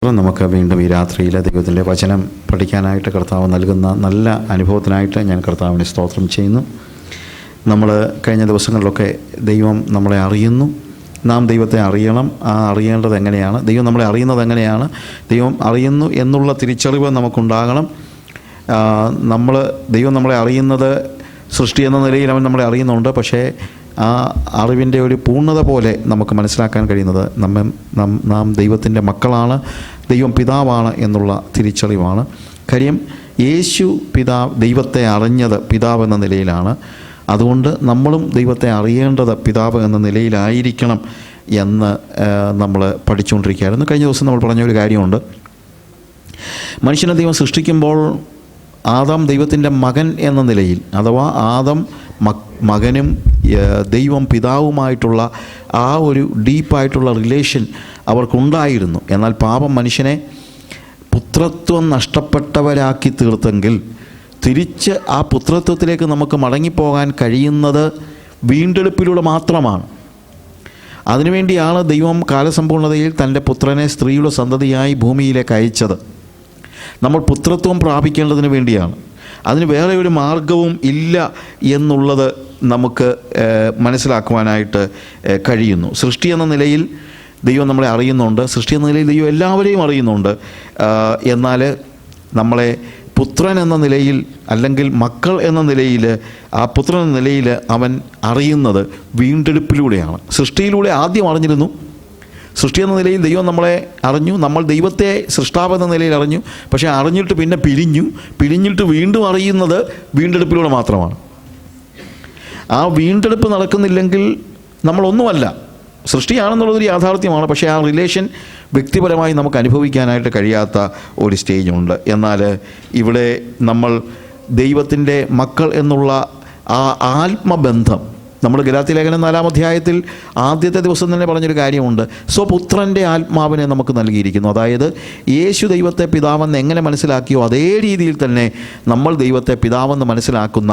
നമുക്ക് വീണ്ടും ഈ രാത്രിയിൽ ദൈവത്തിൻ്റെ വചനം പഠിക്കാനായിട്ട് കർത്താവ് നൽകുന്ന നല്ല അനുഭവത്തിനായിട്ട് ഞാൻ കർത്താവിനെ സ്തോത്രം ചെയ്യുന്നു. നമ്മൾ കഴിഞ്ഞ ദിവസങ്ങളിലൊക്കെ ദൈവം നമ്മളെ അറിയുന്നു, നാം ദൈവത്തെ അറിയണം. അറിയേണ്ടത് എങ്ങനെയാണ്, ദൈവം നമ്മളെ അറിയുന്നത് എങ്ങനെയാണ്, ദൈവം അറിയുന്നു എന്നുള്ള തിരിച്ചറിവ് നമുക്കുണ്ടാകണം. ദൈവം നമ്മളെ അറിയുന്നത് സൃഷ്ടി എന്ന നിലയിൽ അവൻ നമ്മളെ അറിയുന്നുണ്ട്. പക്ഷേ ആ അറിവിൻ്റെ ഒരു പൂർണ്ണത പോലെ നമുക്ക് മനസ്സിലാക്കാൻ കഴിയുന്നത് നാം ദൈവത്തിൻ്റെ മക്കളാണ്, ദൈവം പിതാവാണ് എന്നുള്ള തിരിച്ചറിവാണ്. കാര്യം യേശു ദൈവത്തെ അറിഞ്ഞത് പിതാവ് എന്ന നിലയിലാണ്. അതുകൊണ്ട് നമ്മളും ദൈവത്തെ അറിയേണ്ടത് പിതാവ് എന്ന നിലയിലായിരിക്കണം എന്ന് നമ്മൾ പഠിച്ചുകൊണ്ടിരിക്കുകയായിരുന്നു. കഴിഞ്ഞ ദിവസം നമ്മൾ പറഞ്ഞൊരു കാര്യമുണ്ട്. മനുഷ്യനെ ദൈവം സൃഷ്ടിക്കുമ്പോൾ ആദാം ദൈവത്തിൻ്റെ മകൻ എന്ന നിലയിൽ, അഥവാ ആദം മകനും ദൈവം പിതാവുമായിട്ടുള്ള ആ ഒരു ഡീപ്പായിട്ടുള്ള റിലേഷൻ അവർക്കുണ്ടായിരുന്നു. എന്നാൽ പാപം മനുഷ്യനെ പുത്രത്വം നഷ്ടപ്പെട്ടവരാക്കി തീർത്തെങ്കിൽ തിരിച്ച് ആ പുത്രത്വത്തിലേക്ക് നമുക്ക് മടങ്ങിപ്പോകാൻ കഴിയുന്നത് വീണ്ടെടുപ്പിലൂടെ മാത്രമാണ്. അതിനുവേണ്ടിയാണ് ദൈവം കാലസമ്പൂർണതയിൽ തൻ്റെ പുത്രനെ സ്ത്രീയുടെ സന്തതിയായി ഭൂമിയിലേക്ക് അയച്ചത്. നമ്മൾ പുത്രത്വം പ്രാപിക്കേണ്ടതിന് വേണ്ടിയാണ്. അതിന് വേറെ ഒരു മാർഗവും ഇല്ല എന്നുള്ളത് നമുക്ക് മനസ്സിലാക്കുവാനായിട്ട് കഴിയുന്നു. സൃഷ്ടി എന്ന നിലയിൽ ദൈവം നമ്മളെ അറിയുന്നുണ്ട്, സൃഷ്ടി എന്ന നിലയിൽ ദൈവം എല്ലാവരെയും അറിയുന്നുണ്ട്. എന്നാൽ നമ്മളെ പുത്രൻ എന്ന നിലയിൽ, അല്ലെങ്കിൽ മക്കൾ എന്ന നിലയിൽ, ആ പുത്രൻ എന്ന നിലയിൽ അവൻ അറിയുന്നത് വീണ്ടെടുപ്പിലൂടെയാണ്. സൃഷ്ടിയിലൂടെ ആദ്യം അറിഞ്ഞിരുന്നു. സൃഷ്ടി എന്ന നിലയിൽ ദൈവം നമ്മളെ അറിഞ്ഞു, നമ്മൾ ദൈവത്തെ സൃഷ്ടാവ് എന്ന നിലയിൽ അറിഞ്ഞു. പക്ഷേ അറിഞ്ഞിട്ട് പിന്നെ പിരിഞ്ഞിട്ട് വീണ്ടും അറിയുന്നത് വീണ്ടെടുപ്പിലൂടെ മാത്രമാണ്. ആ വീണ്ടെടുപ്പ് നടക്കുന്നില്ലെങ്കിൽ നമ്മളൊന്നുമല്ല. സൃഷ്ടിയാണെന്നുള്ളതൊരു യാഥാർത്ഥ്യമാണ്. പക്ഷേ ആ റിലേഷൻ വ്യക്തിപരമായി നമുക്ക് അനുഭവിക്കാനായിട്ട് കഴിയാത്ത ഒരു സ്റ്റേജുണ്ട്. എന്നാൽ ഇവിടെ നമ്മൾ ദൈവത്തിൻ്റെ മക്കൾ എന്നുള്ള ആ ആത്മബന്ധം, നമ്മൾ ഗലാത്യ ലേഖനം 4-ാം അധ്യായത്തിൽ ആദ്യത്തെ ദിവസം തന്നെ പറഞ്ഞൊരു കാര്യമുണ്ട്. സ്വപുത്രൻ്റെ ആത്മാവിനെ നമുക്ക് നൽകിയിരിക്കുന്നു. അതായത് യേശു ദൈവത്തെ പിതാവെന്ന് എങ്ങനെ മനസ്സിലാക്കിയോ അതേ രീതിയിൽ തന്നെ നമ്മൾ ദൈവത്തെ പിതാവെന്ന് മനസ്സിലാക്കുന്ന,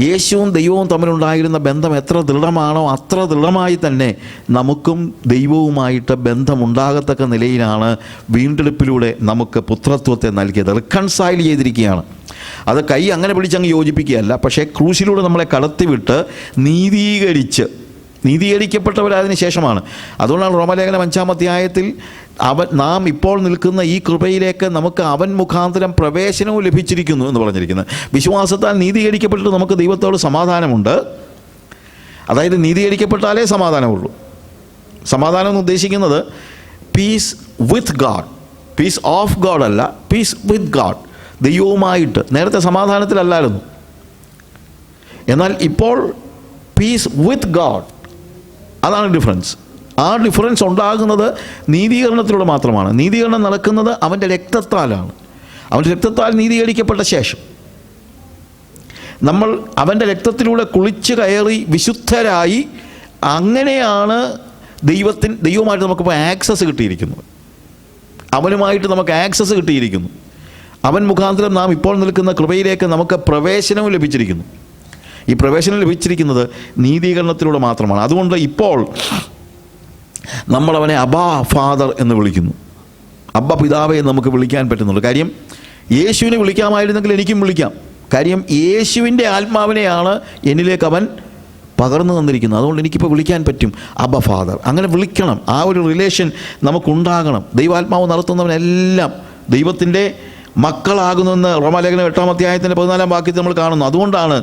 യേശുവും ദൈവവും തമ്മിലുണ്ടായിരുന്ന ബന്ധം എത്ര ദൃഢമാണോ അത്ര ദൃഢമായി തന്നെ നമുക്കും ദൈവവുമായിട്ട് ബന്ധമുണ്ടാകത്തക്ക നിലയിലാണ് വീണ്ടെടുപ്പിലൂടെ നമുക്ക് പുത്രത്വത്തെ നൽകിയത്. റിക്കൺസൈൽ ചെയ്തിരിക്കുകയാണ്. അത് കൈ അങ്ങനെ പിടിച്ചങ്ങ് യോജിപ്പിക്കുകയല്ല, പക്ഷേ ക്രൂശിലൂടെ നമ്മളെ കടത്തിവിട്ട് നീതീകരിക്കപ്പെട്ടവരതിന് ശേഷമാണ്. അതുകൊണ്ടാണ് റോമാലേഖനം 5-ാം അധ്യായത്തിൽ നാം ഇപ്പോൾ നിൽക്കുന്ന ഈ കൃപയിലേക്ക് നമുക്ക് അവൻ മുഖാന്തരം പ്രവേശനവും ലഭിച്ചിരിക്കുന്നു എന്ന് പറഞ്ഞിരിക്കുന്നത്. വിശ്വാസത്താൽ നീതീകരിക്കപ്പെട്ടിട്ട് നമുക്ക് ദൈവത്തോട് സമാധാനമുണ്ട്. അതായത് നീതീകരിക്കപ്പെട്ടാലേ സമാധാനമുള്ളൂ. സമാധാനം എന്ന് ഉദ്ദേശിക്കുന്നത് peace with God, peace of God അല്ല, പീസ് വിത്ത് ഗാഡ്, ദൈവവുമായിട്ട്. നേരത്തെ സമാധാനത്തിലല്ലായിരുന്നു, എന്നാൽ ഇപ്പോൾ പീസ് വിത്ത് ഗാഡ്. അതാണ് ഡിഫറൻസ്. ആ ഡിഫറൻസ് ഉണ്ടാകുന്നത് നീതീകരണത്തിലൂടെ മാത്രമാണ്. നീതീകരണം നടക്കുന്നത് അവൻ്റെ രക്തത്താലാണ്. അവൻ്റെ രക്തത്താൽ നീതീകരിക്കപ്പെട്ട ശേഷം നമ്മൾ അവൻ്റെ രക്തത്തിലൂടെ കുളിച്ച് കയറി വിശുദ്ധരായി, അങ്ങനെയാണ് ദൈവവുമായിട്ട് നമുക്കിപ്പോൾ ആക്സസ് കിട്ടിയിരിക്കുന്നത്. അവനുമായിട്ട് നമുക്ക് ആക്സസ് കിട്ടിയിരിക്കുന്നു. അവൻ മുഖാന്തരം നാം ഇപ്പോൾ നിൽക്കുന്ന കൃപയിലേക്ക് നമുക്ക് പ്രവേശനവും ലഭിച്ചിരിക്കുന്നു. ഈ പ്രവേശനം ലഭിച്ചിരിക്കുന്നത് നീതീകരണത്തിലൂടെ മാത്രമാണ്. അതുകൊണ്ട് ഇപ്പോൾ നമ്മളവനെ അബ്ബാ ഫാദർ എന്ന് വിളിക്കുന്നു. അബ്ബ പിതാവെ എന്ന് നമുക്ക് വിളിക്കാൻ പറ്റുന്നുണ്ട്. കാര്യം യേശുവിനെ വിളിക്കാമായിരുന്നെങ്കിൽ എനിക്കും വിളിക്കാം. കാര്യം യേശുവിൻ്റെ ആത്മാവിനെയാണ് എന്നിലേക്ക് അവൻ പകർന്നു തന്നിരിക്കുന്നത്. അതുകൊണ്ട് എനിക്കിപ്പോൾ വിളിക്കാൻ പറ്റും അബ്ബ ഫാദർ. അങ്ങനെ വിളിക്കണം. ആ ഒരു റിലേഷൻ നമുക്കുണ്ടാകണം. ദൈവാത്മാവ് നടത്തുന്നവനെല്ലാം ദൈവത്തിൻ്റെ മക്കളാകുന്നെന്ന് റോമാലേഖനം 8-ാം അധ്യായത്തിൻ്റെ 14-ാം വാക്യത്തിൽ നമ്മൾ കാണുന്നു. അതുകൊണ്ടാണ്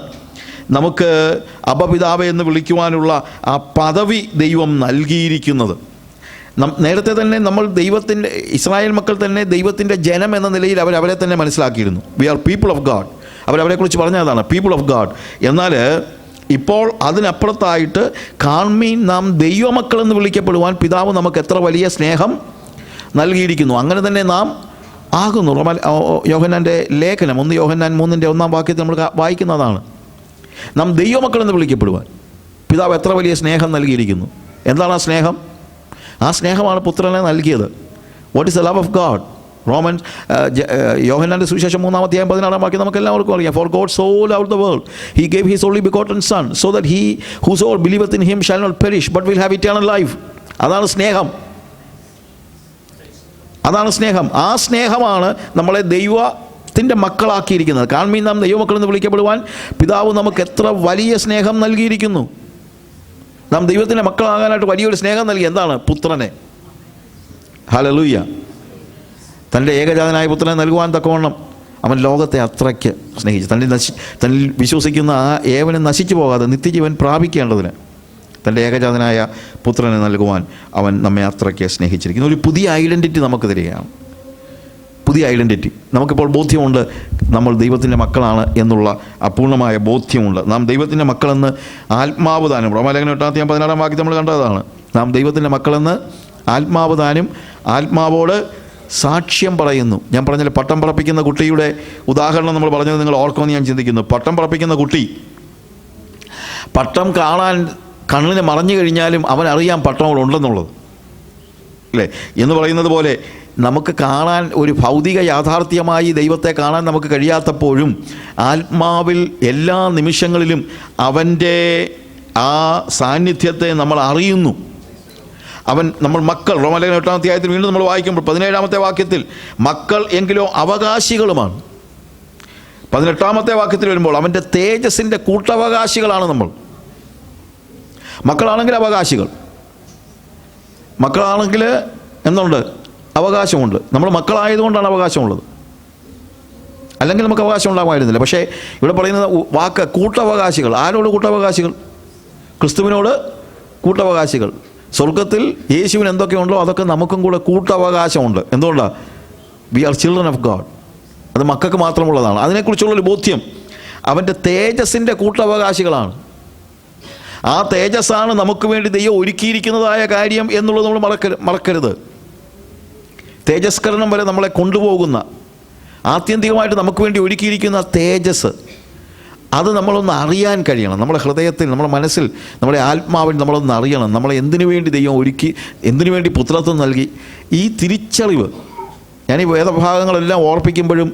നമുക്ക് അബ്ബ പിതാവെ എന്ന് വിളിക്കുവാനുള്ള ആ പദവി ദൈവം നൽകിയിരിക്കുന്നത്. നേരത്തെ തന്നെ നമ്മൾ ദൈവത്തിൻ്റെ ഇസ്രായേൽ മക്കൾ തന്നെ ദൈവത്തിൻ്റെ ജനം എന്ന നിലയിൽ അവരെ തന്നെ മനസ്സിലാക്കിയിരുന്നു. We are people of God. അവരെക്കുറിച്ച് പറഞ്ഞതാണ് പീപ്പിൾ ഓഫ് ഗാഡ്. എന്നാൽ ഇപ്പോൾ അതിനപ്പുറത്തായിട്ട് കാൺമീൻ, നാം ദൈവമക്കളെന്ന് വിളിക്കപ്പെടുവാൻ പിതാവ് നമുക്ക് എത്ര വലിയ സ്നേഹം നൽകിയിരിക്കുന്നു. അങ്ങനെ തന്നെ നാം ആകുന്നു. യോഹന്നാൻ്റെ ലേഖനം 1 യോഹന്നാൻ 3-ന്റെ 1-ാം വാക്യത്തിൽ നമ്മൾ വായിക്കുന്നതാണ്. നാം ദൈവമക്കളെന്ന് വിളിക്കപ്പെടുവാൻ പിതാവ് എത്ര വലിയ സ്നേഹം നൽകിയിരിക്കുന്നു. എന്താണ് ആ സ്നേഹം? ആ സ്നേഹമാണ് പുത്രനെ നൽകിയത്. What is the love of God? യോഹന്നാൻ്റെ സുവിശേഷം 3-ാം അധ്യായം 16-ാം വാക്യം നമുക്ക് എല്ലാവർക്കും അറിയാം. For God so loved the world he gave his only begotten son so that he whosoever believeth in him shall not perish but will have eternal life. അതാണ് സ്നേഹം. അതാണ് സ്നേഹം. ആ സ്നേഹമാണ് നമ്മളെ ദൈവത്തിൻ്റെ മക്കളാക്കിയിരിക്കുന്നത്. കാൺമീൻ നാം ദൈവമക്കളെന്ന് വിളിക്കപ്പെടുവാൻ പിതാവ് നമുക്ക് എത്ര വലിയ സ്നേഹം നൽകിയിരിക്കുന്നു. നാം ദൈവത്തിൻ്റെ മക്കളാകാനായിട്ട് വലിയൊരു സ്നേഹം നൽകി. എന്താണ്? പുത്രനെ. ഹല്ലേലൂയ. തൻ്റെ ഏകജാതനായ പുത്രനെ നൽകുവാൻ തക്കവണ്ണം അവൻ ലോകത്തെ അത്രയ്ക്ക് സ്നേഹിച്ചു. തന്നിൽ വിശ്വസിക്കുന്ന ആ ഏവനും നശിച്ചു പോകാതെ നിത്യജീവൻ പ്രാപിക്കേണ്ടതിന് തൻ്റെ ഏകജാതനായ പുത്രനെ നൽകുവാൻ അവൻ നമ്മെ അത്രയ്ക്ക് സ്നേഹിച്ചിരിക്കുന്നു. ഒരു പുതിയ ഐഡൻറ്റിറ്റി നമുക്ക് തരികയാണ്. പുതിയ ഐഡൻറ്റിറ്റി. നമുക്കിപ്പോൾ ബോധ്യമുണ്ട് നമ്മൾ ദൈവത്തിൻ്റെ മക്കളാണ് എന്നുള്ള അപൂർണമായ ബോധ്യമുണ്ട്. നാം ദൈവത്തിൻ്റെ മക്കളെന്ന് ആത്മാവ് ദാനം, റോമാലേഖനം 8-16 വാക്യം നമ്മൾ കണ്ടതാണ്. നാം ദൈവത്തിൻ്റെ മക്കളെന്ന് ആത്മാവ് ദാനം ആത്മാവോട് സാക്ഷ്യം പറയുന്നു. ഞാൻ പറഞ്ഞാൽ പട്ടം പറപ്പിക്കുന്ന കുട്ടിയുടെ ഉദാഹരണം നമ്മൾ പറഞ്ഞത് നിങ്ങൾ ഓർക്കുമെന്ന് ഞാൻ ചിന്തിക്കുന്നു. പട്ടം പറപ്പിക്കുന്ന കുട്ടി പട്ടം കാണാൻ കണ്ണിന് മറഞ്ഞു കഴിഞ്ഞാലും അവനറിയാം പട്ടം അവിടെ ഉണ്ടെന്നുള്ളത്, അല്ലേ? എന്ന് പറയുന്നത് പോലെ നമുക്ക് കാണാൻ ഒരു ഭൗതിക യാഥാർത്ഥ്യമായി ദൈവത്തെ കാണാൻ നമുക്ക് കഴിയാത്തപ്പോഴും ആത്മാവിൽ എല്ലാ നിമിഷങ്ങളിലും അവൻ്റെ ആ സാന്നിധ്യത്തെ നമ്മൾ അറിയുന്നു. നമ്മൾ മക്കൾ, റോമാലേഖനം 8-ാം അധ്യായത്തിൽ വീണ്ടും നമ്മൾ വായിക്കുമ്പോൾ 17-ാമത്തെ വാക്യത്തിൽ മക്കൾ എങ്കിലോ അവകാശികളുമാണ്. 18-ാമത്തെ വാക്യത്തിൽ വരുമ്പോൾ അവൻ്റെ തേജസ്സിൻ്റെ കൂട്ടവകാശികളാണ് നമ്മൾ. മക്കളാണെങ്കിൽ അവകാശികൾ, മക്കളാണെങ്കിൽ എന്തുണ്ട്? അവകാശമുണ്ട്. നമ്മൾ മക്കളായതുകൊണ്ടാണ് അവകാശമുള്ളത്, അല്ലെങ്കിൽ നമുക്ക് അവകാശം ഉണ്ടാകുമായിരുന്നില്ല. പക്ഷേ ഇവിടെ പറയുന്ന വാക്ക് കൂട്ടവകാശികൾ. ആരോട് കൂട്ടവകാശികൾ? ക്രിസ്തുവിനോട് കൂട്ടവകാശികൾ. സ്വർഗത്തിൽ യേശുവിന് എന്തൊക്കെയുണ്ടോ അതൊക്കെ നമുക്കും കൂടെ കൂട്ടവകാശമുണ്ട്. എന്തുകൊണ്ടാണ്? We are children of God. അത് മക്കൾക്ക് മാത്രമുള്ളതാണ്. അതിനെക്കുറിച്ചുള്ളൊരു ബോധ്യം. അവൻ്റെ തേജസ്സിൻ്റെ കൂട്ടവകാശികളാണ്. ആ തേജസ്സാണ് നമുക്ക് വേണ്ടി ദൈവം ഒരുക്കിയിരിക്കുന്നതായ കാര്യം എന്നുള്ളത് നമ്മൾ മറക്കരുത്. തേജസ്കരണം വരെ നമ്മളെ കൊണ്ടുപോകുന്ന, ആത്യന്തികമായിട്ട് നമുക്ക് വേണ്ടി ഒരുക്കിയിരിക്കുന്ന തേജസ്, അത് നമ്മളൊന്ന് അറിയാൻ കഴിയണം. നമ്മുടെ ഹൃദയത്തിൽ, നമ്മുടെ മനസ്സിൽ, നമ്മുടെ ആത്മാവിൽ നമ്മളൊന്ന് അറിയണം. നമ്മളെ എന്തിനു വേണ്ടി ദൈവം ഒരുക്കി, എന്തിനു വേണ്ടി പുത്രത്വം നൽകി. ഈ തിരിച്ചറിവ് ഞാൻ ഈ വേദഭാഗങ്ങളെല്ലാം ഓർപ്പിക്കുമ്പോഴും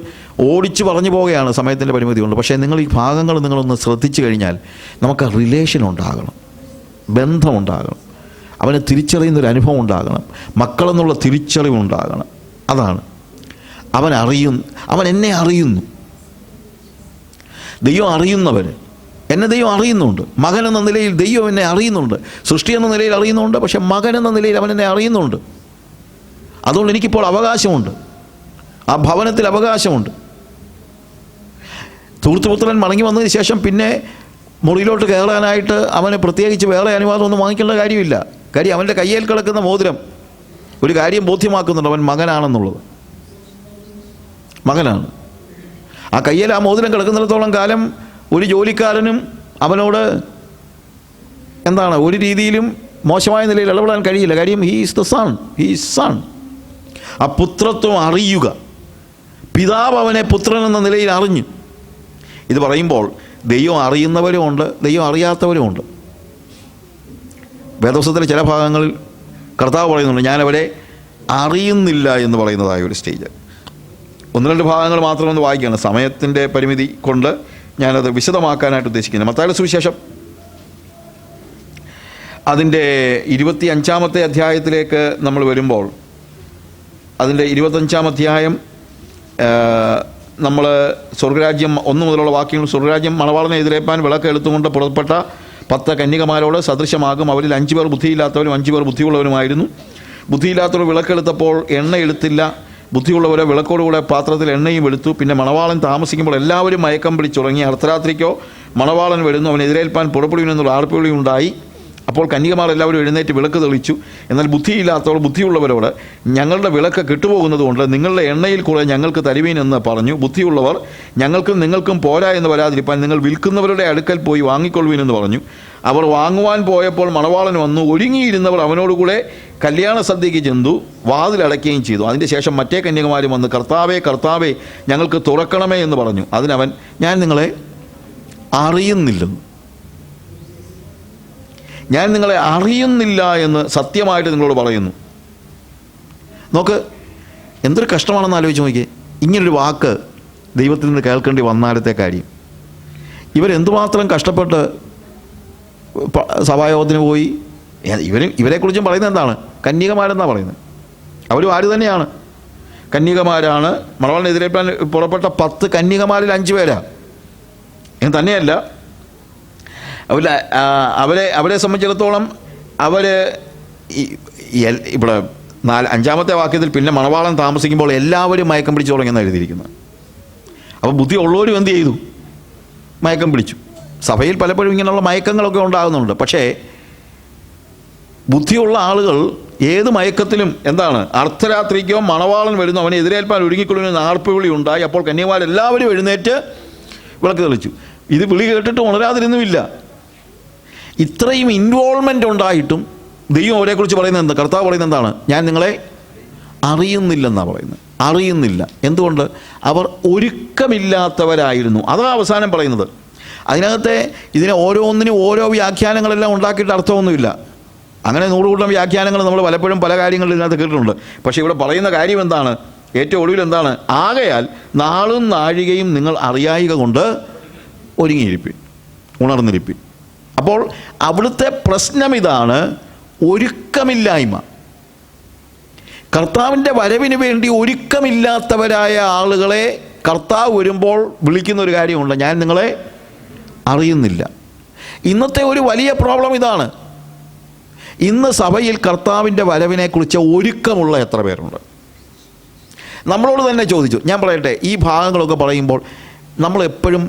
ഓടിച്ചു പറഞ്ഞു പോവുകയാണ്, സമയത്തിൻ്റെ പരിമിതി കൊണ്ട്. പക്ഷേ നിങ്ങൾ ഈ ഭാഗങ്ങൾ നിങ്ങളൊന്ന് ശ്രദ്ധിച്ചു കഴിഞ്ഞാൽ നമുക്ക് റിലേഷൻ ഉണ്ടാകണം, ബന്ധമുണ്ടാകണം, അവനെ തിരിച്ചറിയുന്നൊരു അനുഭവം ഉണ്ടാകണം, മക്കളെന്നുള്ള തിരിച്ചറിവുണ്ടാകണം. അതാണ് അവൻ എന്നെ അറിയുന്നു. ദൈവം അറിയുന്നവർ, എന്നെ ദൈവം അറിയുന്നുണ്ട്. മകൻ എന്ന നിലയിൽ ദൈവം എന്നെ അറിയുന്നുണ്ട്. സൃഷ്ടി എന്ന നിലയിൽ അറിയുന്നുണ്ട്. പക്ഷെ മകൻ എന്ന നിലയിൽ അവൻ എന്നെ അറിയുന്നുണ്ട്. അതുകൊണ്ട് എനിക്കിപ്പോൾ അവകാശമുണ്ട്, ആ ഭവനത്തിൽ അവകാശമുണ്ട്. ധൂർത്തപുത്രൻ മടങ്ങി വന്നതിന് ശേഷം പിന്നെ മുറിയിലോട്ട് കയറാനായിട്ട് അവന് പ്രത്യേകിച്ച് വേറെ അനുവാദമൊന്നും വാങ്ങിക്കേണ്ട കാര്യമില്ല. കാര്യം അവൻ്റെ കയ്യിൽ കിടക്കുന്ന മോതിരം ഒരു കാര്യം ബോധ്യമാക്കുന്നുണ്ട്, അവൻ മകനാണെന്നുള്ളത്. മകനാണ്. ആ കയ്യിൽ ആ മോതിരം കിടക്കുന്നിടത്തോളം കാലം ഒരു ജോലിക്കാരനും അവനോട് എന്താണ് ഒരു രീതിയിലും മോശമായ നിലയിൽ ഇടപെടാൻ കഴിയില്ല. കാര്യം he is the son, he is son. ആ പുത്രത്വം അറിയുക. പിതാവ് അവനെ പുത്രൻ എന്ന നിലയിൽ അറിഞ്ഞു. ഇത് പറയുമ്പോൾ ദൈവം അറിയുന്നവരുമുണ്ട്, ദൈവം അറിയാത്തവരുമുണ്ട്. വേദപുസ്തകത്തിലെ ചില ഭാഗങ്ങളിൽ കർത്താവ് പറയുന്നുണ്ട് ഞാനവരെ അറിയുന്നില്ല എന്ന് പറയുന്നതായ ഒരു സ്റ്റേജ്. 1-2 ഭാഗങ്ങൾ മാത്രമൊന്ന് വായിക്കുകയാണ്, സമയത്തിൻ്റെ പരിമിതി കൊണ്ട് ഞാനത് വിശദമാക്കാനായിട്ട് ഉദ്ദേശിക്കുന്നത്. മത്തായിയുടെ സുവിശേഷം അതിൻ്റെ 25-ാമത്തെ അധ്യായത്തിലേക്ക് നമ്മൾ വരുമ്പോൾ, അതിൻ്റെ 25-ാം അധ്യായം നമ്മൾ സ്വർഗരാജ്യം 1 മുതലുള്ള വാക്യങ്ങൾ, സ്വർഗരാജ്യം മണവാളനെ എതിരേൽപ്പാൻ വിളക്ക് എടുത്തുകൊണ്ട് പുറപ്പെട്ട 10 കന്യകമാരോട് സദൃശമാകും. അവരിൽ 5 പേർ ബുദ്ധിയില്ലാത്തവരും 5 പേർ ബുദ്ധിയുള്ളവരുമായിരുന്നു. ബുദ്ധിയില്ലാത്തവർ വിളക്കെടുത്തപ്പോൾ എണ്ണ എടുത്തില്ല, ബുദ്ധിയുള്ളവരെ വിളക്കോടുകൂടെ പാത്രത്തിൽ എണ്ണയും എടുത്തു. പിന്നെ മണവാളൻ താമസിക്കുമ്പോൾ എല്ലാവരും മയക്കം പിടിച്ചുറങ്ങി. അർദ്ധരാത്രിക്കോ മണവാളൻ വരുന്നു, അവൻ എതിരേൽപ്പാൻ പുറപ്പെടുവിനെന്നുള്ള ആർപ്പുവിളി ഉണ്ടായി. അപ്പോൾ കന്യകമാർ എല്ലാവരും എഴുന്നേറ്റ് വിളക്ക് തെളിച്ചു. എന്നാൽ ബുദ്ധിയില്ലാത്തവർ ബുദ്ധിയുള്ളവരോട് ഞങ്ങളുടെ വിളക്ക് കെട്ടുപോകുന്നതുകൊണ്ട് നിങ്ങളുടെ എണ്ണയിൽ കുറെ ഞങ്ങൾക്ക് തരുവീനെന്ന് പറഞ്ഞു. ബുദ്ധിയുള്ളവർ ഞങ്ങൾക്കും നിങ്ങൾക്കും പോരാ എന്ന് വരാതിരിപ്പാൻ നിങ്ങൾ വിൽക്കുന്നവരുടെ അടുക്കൽ പോയി വാങ്ങിക്കൊള്ളുവീനെന്ന് പറഞ്ഞു. അവർ വാങ്ങുവാൻ പോയപ്പോൾ മണവാളൻ വന്നു. ഒരുങ്ങിയിരുന്നവർ അവനോടുകൂടെ കല്യാണ സദ്യയ്ക്ക് ചെന്നു വാതിലടയ്ക്കുകയും ചെയ്തു. അതിൻ്റെ ശേഷം മറ്റേ കന്യകമാരും വന്ന് കർത്താവേ കർത്താവേ ഞങ്ങൾക്ക് തുറക്കണമേ എന്ന് പറഞ്ഞു. അതിനവൻ ഞാൻ നിങ്ങളെ അറിയുന്നില്ലെന്ന്, ഞാൻ നിങ്ങളെ അറിയുന്നില്ല എന്ന് സത്യമായിട്ട് നിങ്ങളോട് പറയുന്നു. നോക്ക്, എന്തൊരു കഷ്ടമാണെന്ന് ആലോചിച്ച് നോക്കിയേ. ഇങ്ങനൊരു വാക്ക് ദൈവത്തിൽ നിന്ന് കേൾക്കേണ്ടി വന്നാലത്തെ കാര്യം. ഇവരെന്തുമാത്രം കഷ്ടപ്പെട്ട് സഭായോഗത്തിന് പോയി. ഇവരെക്കുറിച്ചും പറയുന്നത് എന്താണ്? കന്യകമാരെന്നാണ് പറയുന്നത്. അവരും ആര് തന്നെയാണ്? കന്യകമാരാണ്. മണവാളനെതിരെ പുറപ്പെട്ട 10 കന്യകമാരിൽ 5 പേരാണ്. എന്ന് തന്നെയല്ല, അവരെ സംബന്ധിച്ചിടത്തോളം അവർ ഇവിടെ 5-ാമത്തെ വാക്യത്തിൽ പിന്നെ മണവാളൻ താമസിക്കുമ്പോൾ എല്ലാവരും മയക്കം പിടിച്ചു തുടങ്ങിയെന്നാണ് എഴുതിയിരിക്കുന്നത്. അപ്പോൾ ബുദ്ധി ഉള്ളവരും എന്ത് ചെയ്തു? മയക്കം പിടിച്ചു. സഭയിൽ പലപ്പോഴും ഇങ്ങനെയുള്ള മയക്കങ്ങളൊക്കെ ഉണ്ടാകുന്നുണ്ട്. പക്ഷേ ബുദ്ധിയുള്ള ആളുകൾ ഏത് മയക്കത്തിലും എന്താണ്, അർദ്ധരാത്രിക്കോ മണവാളൻ വരുന്നു അവനെ എതിരേൽപ്പാൻ ഒരുങ്ങിക്കൊള്ളുന്ന ആർപ്പുവിളി ഉണ്ടായി. അപ്പോൾ കന്യകമാരെല്ലാവരും എഴുന്നേറ്റ് വിളക്ക് തെളിച്ചു. ഇത് വിളി കേട്ടിട്ട് ഉണരാതിരുന്നുമില്ല. ഇത്രയും ഇൻവോൾവ്മെൻ്റ് ഉണ്ടായിട്ടും ദൈവം അവരെക്കുറിച്ച് പറയുന്നത് എന്താ? കർത്താവ് പറയുന്നത് എന്താണ്? ഞാൻ നിങ്ങളെ അറിയുന്നില്ലെന്നാണ് പറയുന്നത്. അറിയുന്നില്ല. എന്തുകൊണ്ട്? അവർ ഒരുക്കമില്ലാത്തവരായിരുന്നു. അതാണ് അവസാനം പറയുന്നത്. അതിനകത്തെ ഇതിനെ ഓരോന്നിനും ഓരോ വ്യാഖ്യാനങ്ങളെല്ലാം ഉണ്ടാക്കിയിട്ട് അർത്ഥമൊന്നുമില്ല. അങ്ങനെ 100 കൂട്ടം വ്യാഖ്യാനങ്ങൾ നമ്മൾ പലപ്പോഴും പല കാര്യങ്ങളും ഇതിനകത്ത് കേട്ടിട്ടുണ്ട്. പക്ഷേ ഇവിടെ പറയുന്ന കാര്യം എന്താണ്? ഏറ്റവും ഒടുവിൽ എന്താണ്? ആകയാൽ നാളും നാഴികയും നിങ്ങൾ അറിയായിക കൊണ്ട് ഒരുങ്ങിയിരിപ്പിൻ, ഉണർന്നിരിപ്പിൻ. അപ്പോൾ അവിടുത്തെ പ്രശ്നം ഇതാണ്, ഒരുക്കമില്ലായ്മ. കർത്താവിൻ്റെ വരവിന് വേണ്ടി ഒരുക്കമില്ലാത്തവരായ ആളുകളെ കർത്താവ് വരുമ്പോൾ വിളിക്കുന്ന ഒരു കാര്യമുണ്ട്, ഞാൻ നിങ്ങളെ അറിയുന്നില്ല. ഇന്നത്തെ ഒരു വലിയ പ്രോബ്ലം ഇതാണ്. ഇന്ന് സഭയിൽ കർത്താവിൻ്റെ വരവിനെക്കുറിച്ച് ഒരുക്കമുള്ള എത്ര പേരുണ്ട്? നമ്മളോട് തന്നെ ചോദിച്ചു. ഞാൻ പറയട്ടെ, ഈ ഭാഗങ്ങളൊക്കെ പറയുമ്പോൾ നമ്മളെപ്പോഴും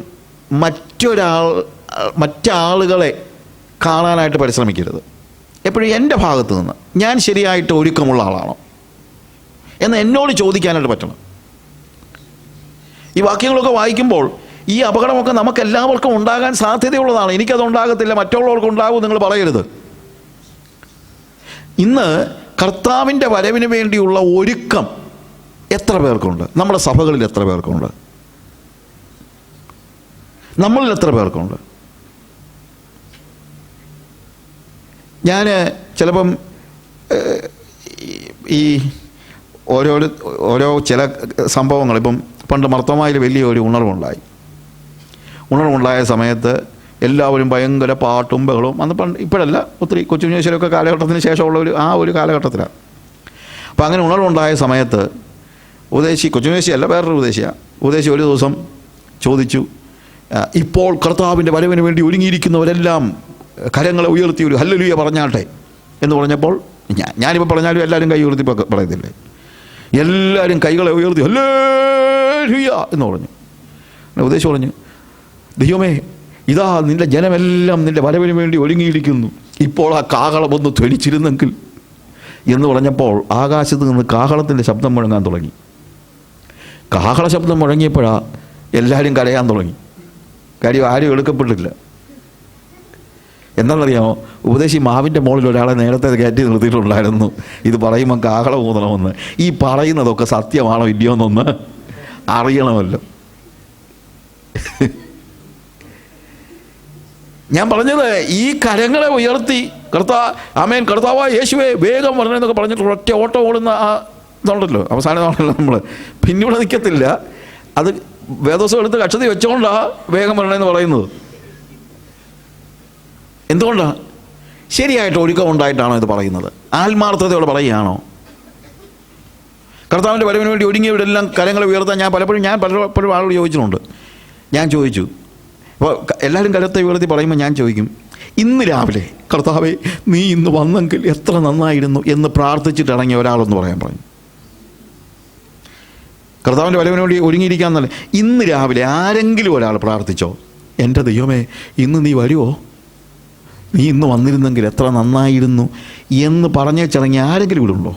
മറ്റാളുകളെ കാണാനായിട്ട് പരിശ്രമിക്കരുത്. എപ്പോഴും എൻ്റെ ഭാഗത്ത് നിന്ന് ഞാൻ ശരിയായിട്ട് ഒരുക്കമുള്ള ആളാണോ എന്ന് എന്നോട് ചോദിക്കാനായിട്ട് പറ്റണം. ഈ വാക്യങ്ങളൊക്കെ വായിക്കുമ്പോൾ ഈ അപകടമൊക്കെ നമുക്കെല്ലാവർക്കും ഉണ്ടാകാൻ സാധ്യതയുള്ളതാണ്. എനിക്കത് ഉണ്ടാകത്തില്ല, മറ്റുള്ളവർക്ക് ഉണ്ടാകും നിങ്ങൾ പറയരുത്. ഇന്ന് കർത്താവിൻ്റെ വരവിന് വേണ്ടിയുള്ള ഒരുക്കം എത്ര പേർക്കുണ്ട്? നമ്മുടെ സഭകളിൽ എത്ര പേർക്കുണ്ട്? നമ്മളിൽ എത്ര പേർക്കുണ്ട്? ഞാൻ ചിലപ്പം ഈ ഓരോ ചില സംഭവങ്ങൾ, ഇപ്പം പണ്ട് മർത്തോമായിൽ വലിയൊരു ഉണർവുണ്ടായ സമയത്ത് എല്ലാവരും ഭയങ്കര പാട്ടും ബഹളവും. അന്ന് ഇപ്പോഴല്ല, ഒത്തിരി കൊച്ചുകുഞ്ഞേശ്വരമൊക്കെ കാലഘട്ടത്തിന് ശേഷമുള്ള ഒരു കാലഘട്ടത്തിലാണ്. അപ്പോൾ അങ്ങനെ ഉണർവുണ്ടായ സമയത്ത് കൊച്ചുകുഞ്ഞേശ്വരല്ല, വേറൊരു ഉദ്ദേശി ഒരു ദിവസം ചോദിച്ചു, ഇപ്പോൾ കർത്താവിൻ്റെ വരവിന് വേണ്ടി ഒരുങ്ങിയിരിക്കുന്നവരെല്ലാം കരങ്ങളെ ഉയർത്തി ഒരു ഹല്ലേലൂയ പറഞ്ഞാട്ടെ എന്ന് പറഞ്ഞപ്പോൾ, ഞാനിപ്പോൾ പറഞ്ഞാലും എല്ലാവരും കൈ ഉയർത്തി പറയത്തില്ലേ? എല്ലാവരും കൈകളെ ഉയർത്തി ഹല്ലേലൂയ എന്ന് പറഞ്ഞു. ഉദ്ദേശം പറഞ്ഞു, ദൈവമേ, ഇതാ നിൻ്റെ ജനമെല്ലാം നിൻ്റെ വരവിന് വേണ്ടി ഒരുങ്ങിയിരിക്കുന്നു, ഇപ്പോൾ ആ കാഹളം ഒന്ന് ധ്വനിച്ചിരുന്നെങ്കിൽ എന്ന് പറഞ്ഞപ്പോൾ ആകാശത്ത് നിന്ന് കാഹളത്തിൻ്റെ ശബ്ദം മുഴങ്ങാൻ തുടങ്ങി. കാഹള ശബ്ദം മുഴങ്ങിയപ്പോഴാണ് എല്ലാവരും കരയാൻ തുടങ്ങി. കാര്യം ആരും എടുക്കപ്പെട്ടില്ല. എന്താണെന്നറിയാമോ? ഉപദേശി മാവിൻ്റെ മുകളിൽ ഒരാളെ നേരത്തെ കയറ്റി നിർത്തിയിട്ടുണ്ടായിരുന്നു, ഇത് പറയുമ്പോൾ കാഹളം ഊതണമെന്ന്. ഈ പറയുന്നതൊക്കെ സത്യമാണോ ഇല്ലയോ എന്നൊന്ന് അറിയണമല്ലോ. ഞാൻ പറഞ്ഞത്, ഈ കരങ്ങളെ ഉയർത്തി ആമേൻ കർത്താവായ യേശുവേ വേഗം വരണമെന്നൊക്കെ പറഞ്ഞിട്ട് ഒറ്റ ഓട്ടം ഓടുന്ന ആ ഇതുണ്ടല്ലോ, അവസാനം നമ്മൾ പിന്നീട് നിൽക്കത്തില്ല. അത് വേദോസം എടുത്ത് കക്ഷതി വെച്ചുകൊണ്ടാണ് വേഗം വരണമെന്ന് പറയുന്നത്. എന്തുകൊണ്ടാണ്? ശരിയായിട്ട് ഒരുക്കം ഉണ്ടായിട്ടാണോ ഇത് പറയുന്നത്? ആത്മാർത്ഥതയോടെ പറയുകയാണോ? കർത്താവിൻ്റെ വരവിന് വേണ്ടി ഒരുങ്ങിയവരെല്ലാം കരങ്ങളെ ഉയർത്താൻ ഞാൻ പലപ്പോഴും ആളോട് ചോദിച്ചിട്ടുണ്ട്. ഞാൻ ചോദിച്ചു, അപ്പോൾ എല്ലാവരും കരത്തെ ഉയർത്തി പറയുമ്പോൾ ഞാൻ ചോദിക്കും, ഇന്ന് രാവിലെ കർത്താവേ നീ ഇന്ന് വന്നെങ്കിൽ എത്ര നന്നായിരുന്നു എന്ന് പ്രാർത്ഥിച്ചിട്ട് ഇറങ്ങിയ ഒരാളെന്ന് പറയാൻ പറഞ്ഞു. കർത്താവിൻ്റെ വരവിന് വേണ്ടി ഒരുങ്ങിയിരിക്കാന്നല്ല, ഇന്ന് രാവിലെ ആരെങ്കിലും ഒരാൾ പ്രാർത്ഥിച്ചോ, എൻ്റെ ദൈവമേ ഇന്ന് നീ വരുമോ, നീ ഇന്ന് വന്നിരുന്നെങ്കിൽ എത്ര നന്നായിരുന്നു എന്ന് പറഞ്ഞേച്ചിറങ്ങി ആരെങ്കിലും ഇവിടെ ഉണ്ടോ?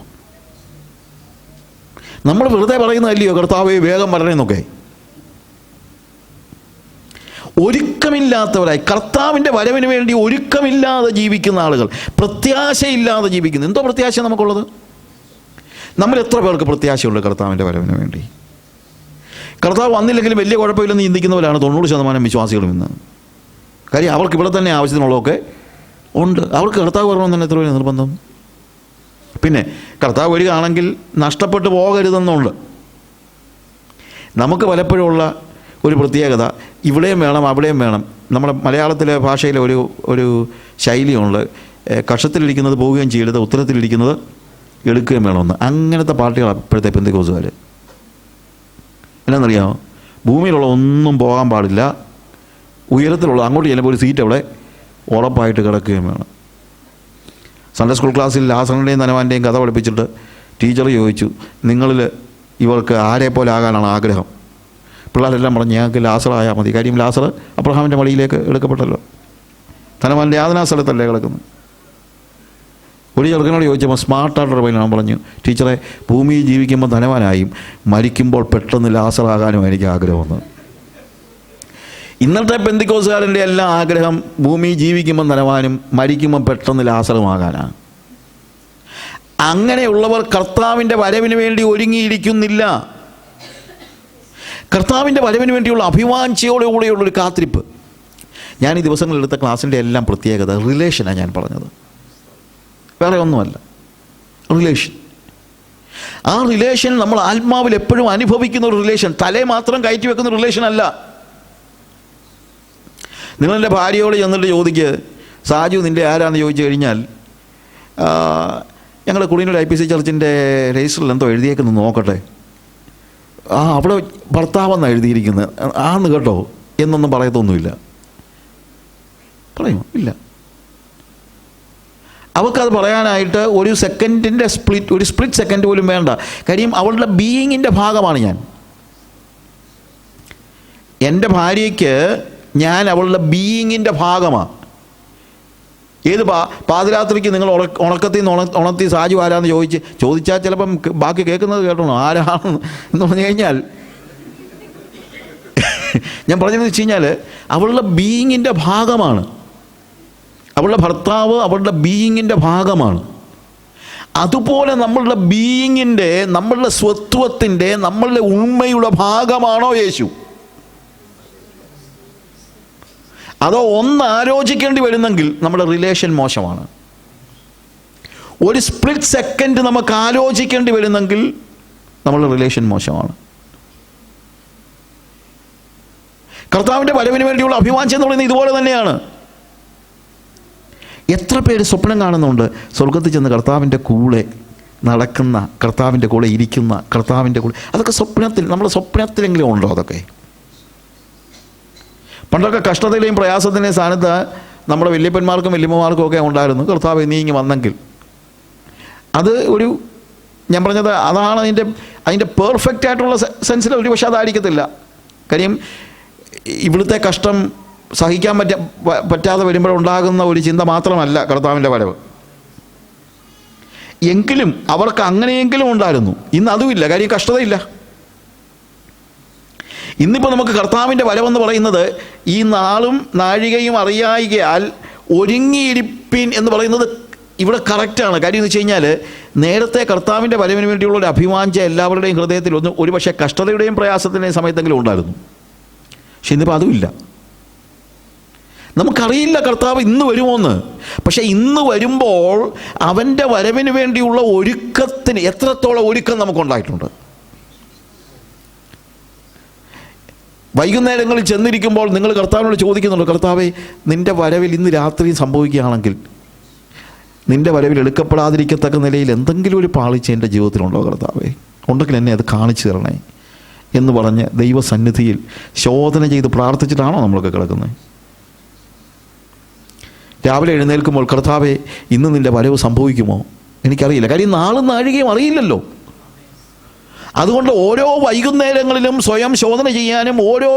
നമ്മൾ വെറുതെ പറയുന്നതല്ലയോ കർത്താവേ വേഗം വരണമെന്നൊക്കെ. ഒരുക്കമില്ലാത്തവരായി, കർത്താവിൻ്റെ വരവിന് വേണ്ടി ഒരുക്കമില്ലാതെ ജീവിക്കുന്ന ആളുകൾ, പ്രത്യാശയില്ലാതെ ജീവിക്കുന്നു. എന്തോ പ്രത്യാശ നമുക്കുള്ളത്? നമ്മൾ എത്ര പേർക്ക് പ്രത്യാശയുണ്ട് കർത്താവിൻ്റെ വരവിന് വേണ്ടി? കർത്താവ് വന്നില്ലെങ്കിലും വലിയ കുഴപ്പമില്ലെന്ന് ചിന്തിക്കുന്നവരാണ് 90% വിശ്വാസികളും ഇന്ന്. കാര്യം അവർക്ക് ഇവിടെ തന്നെ ആവശ്യത്തിനുള്ളതൊക്കെ ഉണ്ട്. അവർക്ക് കർത്താവ് വരണമെന്ന് തന്നെ എത്ര വലിയ നിർബന്ധം. പിന്നെ കർത്താവ് വരികയാണെങ്കിൽ നഷ്ടപ്പെട്ടു പോകരുതെന്നുണ്ട്. നമുക്ക് പലപ്പോഴുമുള്ള ഒരു പ്രത്യേകത, ഇവിടെയും വേണം അവിടെയും വേണം. നമ്മുടെ മലയാളത്തിലെ ഭാഷയിലെ ഒരു ശൈലിയുണ്ട്, കക്ഷത്തിലിരിക്കുന്നത് പോവുകയും ചെയ്യരുത്, ഉത്തരത്തിലിരിക്കുന്നത് എടുക്കുകയും വേണമെന്ന്. അങ്ങനത്തെ പാർട്ടികളാണ് ഇപ്പോഴത്തെ പെന്തക്കോസുകാർ. എന്നാണെന്നറിയാമോ? ഭൂമിയിലുള്ള ഒന്നും പോകാൻ പാടില്ല, ഉയരത്തിലുള്ള അങ്ങോട്ട് ചെല്ലുമ്പോൾ ഒരു സീറ്റ് അവിടെ ഉറപ്പായിട്ട് കിടക്കുകയും വേണം. സൺഡേ സ്കൂൾ ക്ലാസ്സിൽ ലാസറിൻ്റെയും ധനവാൻ്റെയും കഥ പഠിപ്പിച്ചിട്ട് ടീച്ചർ ചോദിച്ചു, നിങ്ങളിൽ ഇവർക്ക് ആരെ പോലെ ആകാനാണ് ആഗ്രഹം? പിള്ളേരെല്ലാം പറഞ്ഞു, ഞങ്ങൾക്ക് ലാസറായാൽ മതി. കാര്യം ലാസർ അബ്രഹാമിൻ്റെ മടിയിലേക്ക് എടുക്കപ്പെട്ടല്ലോ, ധനവാൻ്റെ യാതനാ സ്ഥലത്തല്ലേ കിടക്കുന്നത്. ഒരു ചെറുക്കനോട് ചോദിച്ചപ്പോൾ സ്മാർട്ടായിട്ടൊരു പയ്യനാണ് പറഞ്ഞു, ടീച്ചറെ, ഭൂമിയിൽ ജീവിക്കുമ്പോൾ ധനവാനായും മരിക്കുമ്പോൾ പെട്ടെന്ന് ലാസറാകാനും എനിക്ക് ആഗ്രഹമെന്ന്. ഇന്നത്തെ പെന്തിക്കോസുകാരൻ്റെ എല്ലാം ആഗ്രഹം ഭൂമിയിൽ ജീവിക്കുമ്പോൾ ധനവാനും മരിക്കുമ്പോൾ പെട്ടെന്ന് ലാസറുമാകാനാണ്. അങ്ങനെയുള്ളവർ കർത്താവിൻ്റെ വരവിന് വേണ്ടി ഒരുങ്ങിയിരിക്കുന്നില്ല. കർത്താവിൻ്റെ വരവിന് വേണ്ടിയുള്ള അഭിവാഞ്ചയോടുകൂടിയുള്ളൊരു കാത്തിരിപ്പ്. ഞാൻ ഈ ദിവസങ്ങളിലെടുത്ത ക്ലാസ്സിൻ്റെ എല്ലാം പ്രത്യേകത റിലേഷനാണ് ഞാൻ പറഞ്ഞത്, വേറെ ഒന്നുമല്ല. റിലേഷൻ. ആ റിലേഷൻ നമ്മൾ ആത്മാവിൽ എപ്പോഴും അനുഭവിക്കുന്ന ഒരു റിലേഷൻ, തലേ മാത്രം കയറ്റി വെക്കുന്ന റിലേഷൻ അല്ല. നിങ്ങളെൻ്റെ ഭാര്യയോട് ചെന്നിട്ട് ചോദിക്ക്, സാജു നിൻ്റെ ആരാന്ന് ചോദിച്ചു കഴിഞ്ഞാൽ, ഞങ്ങൾ കുളീനൂർ IPC ചർച്ചിൻ്റെ രജിസ്റ്ററിൽ എന്തോ എഴുതിയേക്കുന്നത് നോക്കട്ടെ, അവിടെ ഭർത്താവെന്നാണ് എഴുതിയിരിക്കുന്നത്, ആന്ന് കേട്ടോ എന്നൊന്നും പറയത്തൊന്നുമില്ല. പറയുമോ? ഇല്ല. അവൾക്കത് പറയാനായിട്ട് ഒരു സെക്കൻഡിൻ്റെ ഒരു സ്പ്ലിറ്റ് സെക്കൻഡ് പോലും വേണ്ട. കാര്യം അവളുടെ ബീയിങ്ങിൻ്റെ ഭാഗമാണ് ഞാൻ. എൻ്റെ ഭാര്യയ്ക്ക് ഞാൻ അവളുടെ ബീയിങ്ങിൻ്റെ ഭാഗമാണ്. ഏത് പാതിരാത്രിക്ക് നിങ്ങൾ ഉണക്കത്തിൽ നിന്ന് ഉണർത്തി സാജു ആരാന്ന് ചോദിച്ചാൽ ചിലപ്പം ബാക്കി കേൾക്കുന്നത് കേട്ടോണോ ആരാണെന്ന് എന്ന് പറഞ്ഞു കഴിഞ്ഞാൽ ഞാൻ പറഞ്ഞതെന്ന് വെച്ച് കഴിഞ്ഞാൽ അവളുടെ ബീയിങ്ങിൻ്റെ ഭാഗമാണ്. അവളുടെ ഭർത്താവ് അവളുടെ ബീയിങ്ങിൻ്റെ ഭാഗമാണ്. അതുപോലെ നമ്മളുടെ ബീയിങ്ങിൻ്റെ, നമ്മളുടെ സ്വത്വത്തിൻ്റെ, നമ്മളുടെ ഉണ്മയുടെ ഭാഗമാണോ യേശു? അതോ ഒന്ന് ആലോചിക്കേണ്ടി വരുന്നെങ്കിൽ നമ്മുടെ റിലേഷൻ മോശമാണ്. ഒരു സ്പ്ലിറ്റ് സെക്കൻഡ് നമുക്ക് ആലോചിക്കേണ്ടി വരുന്നെങ്കിൽ നമ്മളുടെ റിലേഷൻ മോശമാണ്. കർത്താവിൻ്റെ വരവിന് വേണ്ടിയുള്ള അഭിവാഞ്ചം എന്ന് പറയുന്നത് ഇതുപോലെ തന്നെയാണ്. എത്ര പേര് സ്വപ്നം കാണുന്നുണ്ട് സ്വർഗത്തിൽ ചെന്ന് കർത്താവിൻ്റെ കൂടെ നടക്കുന്ന, കർത്താവിൻ്റെ കൂടെ ഇരിക്കുന്ന, കർത്താവിൻ്റെ കൂടെ. അതൊക്കെ സ്വപ്നത്തിൽ, നമ്മുടെ സ്വപ്നത്തിലെങ്കിലും ഉണ്ടോ അതൊക്കെ? പണ്ടൊക്കെ കഷ്ടതയിലെയും പ്രയാസത്തിൻ്റെയും സ്ഥാനത്ത് നമ്മുടെ വല്യപ്പന്മാർക്കും വല്യമ്മമാർക്കും ഒക്കെ ഉണ്ടായിരുന്നു, കർത്താവ് നീ ഇങ്ങ് വന്നെങ്കിൽ. അത് ഒരു, ഞാൻ പറഞ്ഞത് അതാണ് അതിൻ്റെ പെർഫെക്റ്റ് ആയിട്ടുള്ള സെൻസിൽ ഒരു പക്ഷേ അതായിരിക്കത്തില്ല. കാര്യം ഇവിടുത്തെ കഷ്ടം സഹിക്കാൻ പറ്റാതെ വരുമ്പോഴുണ്ടാകുന്ന ഒരു ചിന്ത മാത്രമല്ല കർത്താവിൻ്റെ വരവ്. എങ്കിലും അവർക്ക് അങ്ങനെയെങ്കിലും ഉണ്ടായിരുന്നു. ഇന്ന് അതുമില്ല, കാര്യം കഷ്ടതയില്ല. ഇന്നിപ്പോൾ നമുക്ക് കർത്താവിൻ്റെ വരവെന്ന് പറയുന്നത് ഈ നാളും നാഴികയും അറിയായികയാൽ ഒരുങ്ങിയിരിപ്പിൻ എന്ന് പറയുന്നത് ഇവിടെ കറക്റ്റാണ്. കാര്യം എന്ന് വെച്ച് കഴിഞ്ഞാൽ നേരത്തെ കർത്താവിൻ്റെ വരവിന് വേണ്ടിയുള്ള ഒരു അഭിവാഞ്ച എല്ലാവരുടെയും ഹൃദയത്തിൽ ഒരു പക്ഷേ കഷ്ടതയുടെയും പ്രയാസത്തിൻ്റെയും സമയത്തെങ്കിലും ഉണ്ടായിരുന്നു. പക്ഷെ ഇന്നിപ്പോൾ അതുമില്ല. നമുക്കറിയില്ല കർത്താവ് ഇന്ന് വരുമോ എന്ന്. പക്ഷെ ഇന്ന് വരുമ്പോൾ അവൻ്റെ വരവിന് വേണ്ടിയുള്ള ഒരുക്കത്തിന് എത്രത്തോളം ഒരുക്കം നമുക്കുണ്ടായിട്ടുണ്ട്. വൈകുന്നേരങ്ങളിൽ ചെന്നിരിക്കുമ്പോൾ നിങ്ങൾ കർത്താവിനോട് ചോദിക്കുന്നുണ്ടോ, കർത്താവേ നിൻ്റെ വരവിൽ ഇന്ന് രാത്രി സംഭവിക്കുകയാണെങ്കിൽ നിൻ്റെ വരവിൽ എടുക്കപ്പെടാതിരിക്കത്തക്ക നിലയിൽ എന്തെങ്കിലും ഒരു പാളിച്ച എൻ്റെ ജീവിതത്തിലുണ്ടോ കർത്താവേ? ഉണ്ടെങ്കിൽ എന്നെ അത് കാണിച്ചു തരണേ എന്ന് പറഞ്ഞ് ദൈവസന്നിധിയിൽ ശോധന ചെയ്ത് പ്രാർത്ഥിച്ചിട്ടാണോ നമ്മളൊക്കെ കിടക്കുന്നത്? രാവിലെ എഴുന്നേൽക്കുമ്പോൾ കർത്താവേ ഇന്ന് നിൻ്റെ വരവ് സംഭവിക്കുമോ? എനിക്കറിയില്ല. കാര്യം നാളും നാഴികയും അറിയില്ലല്ലോ. അതുകൊണ്ട് ഓരോ വൈകുന്നേരങ്ങളിലും സ്വയം ശോധന ചെയ്യാനും ഓരോ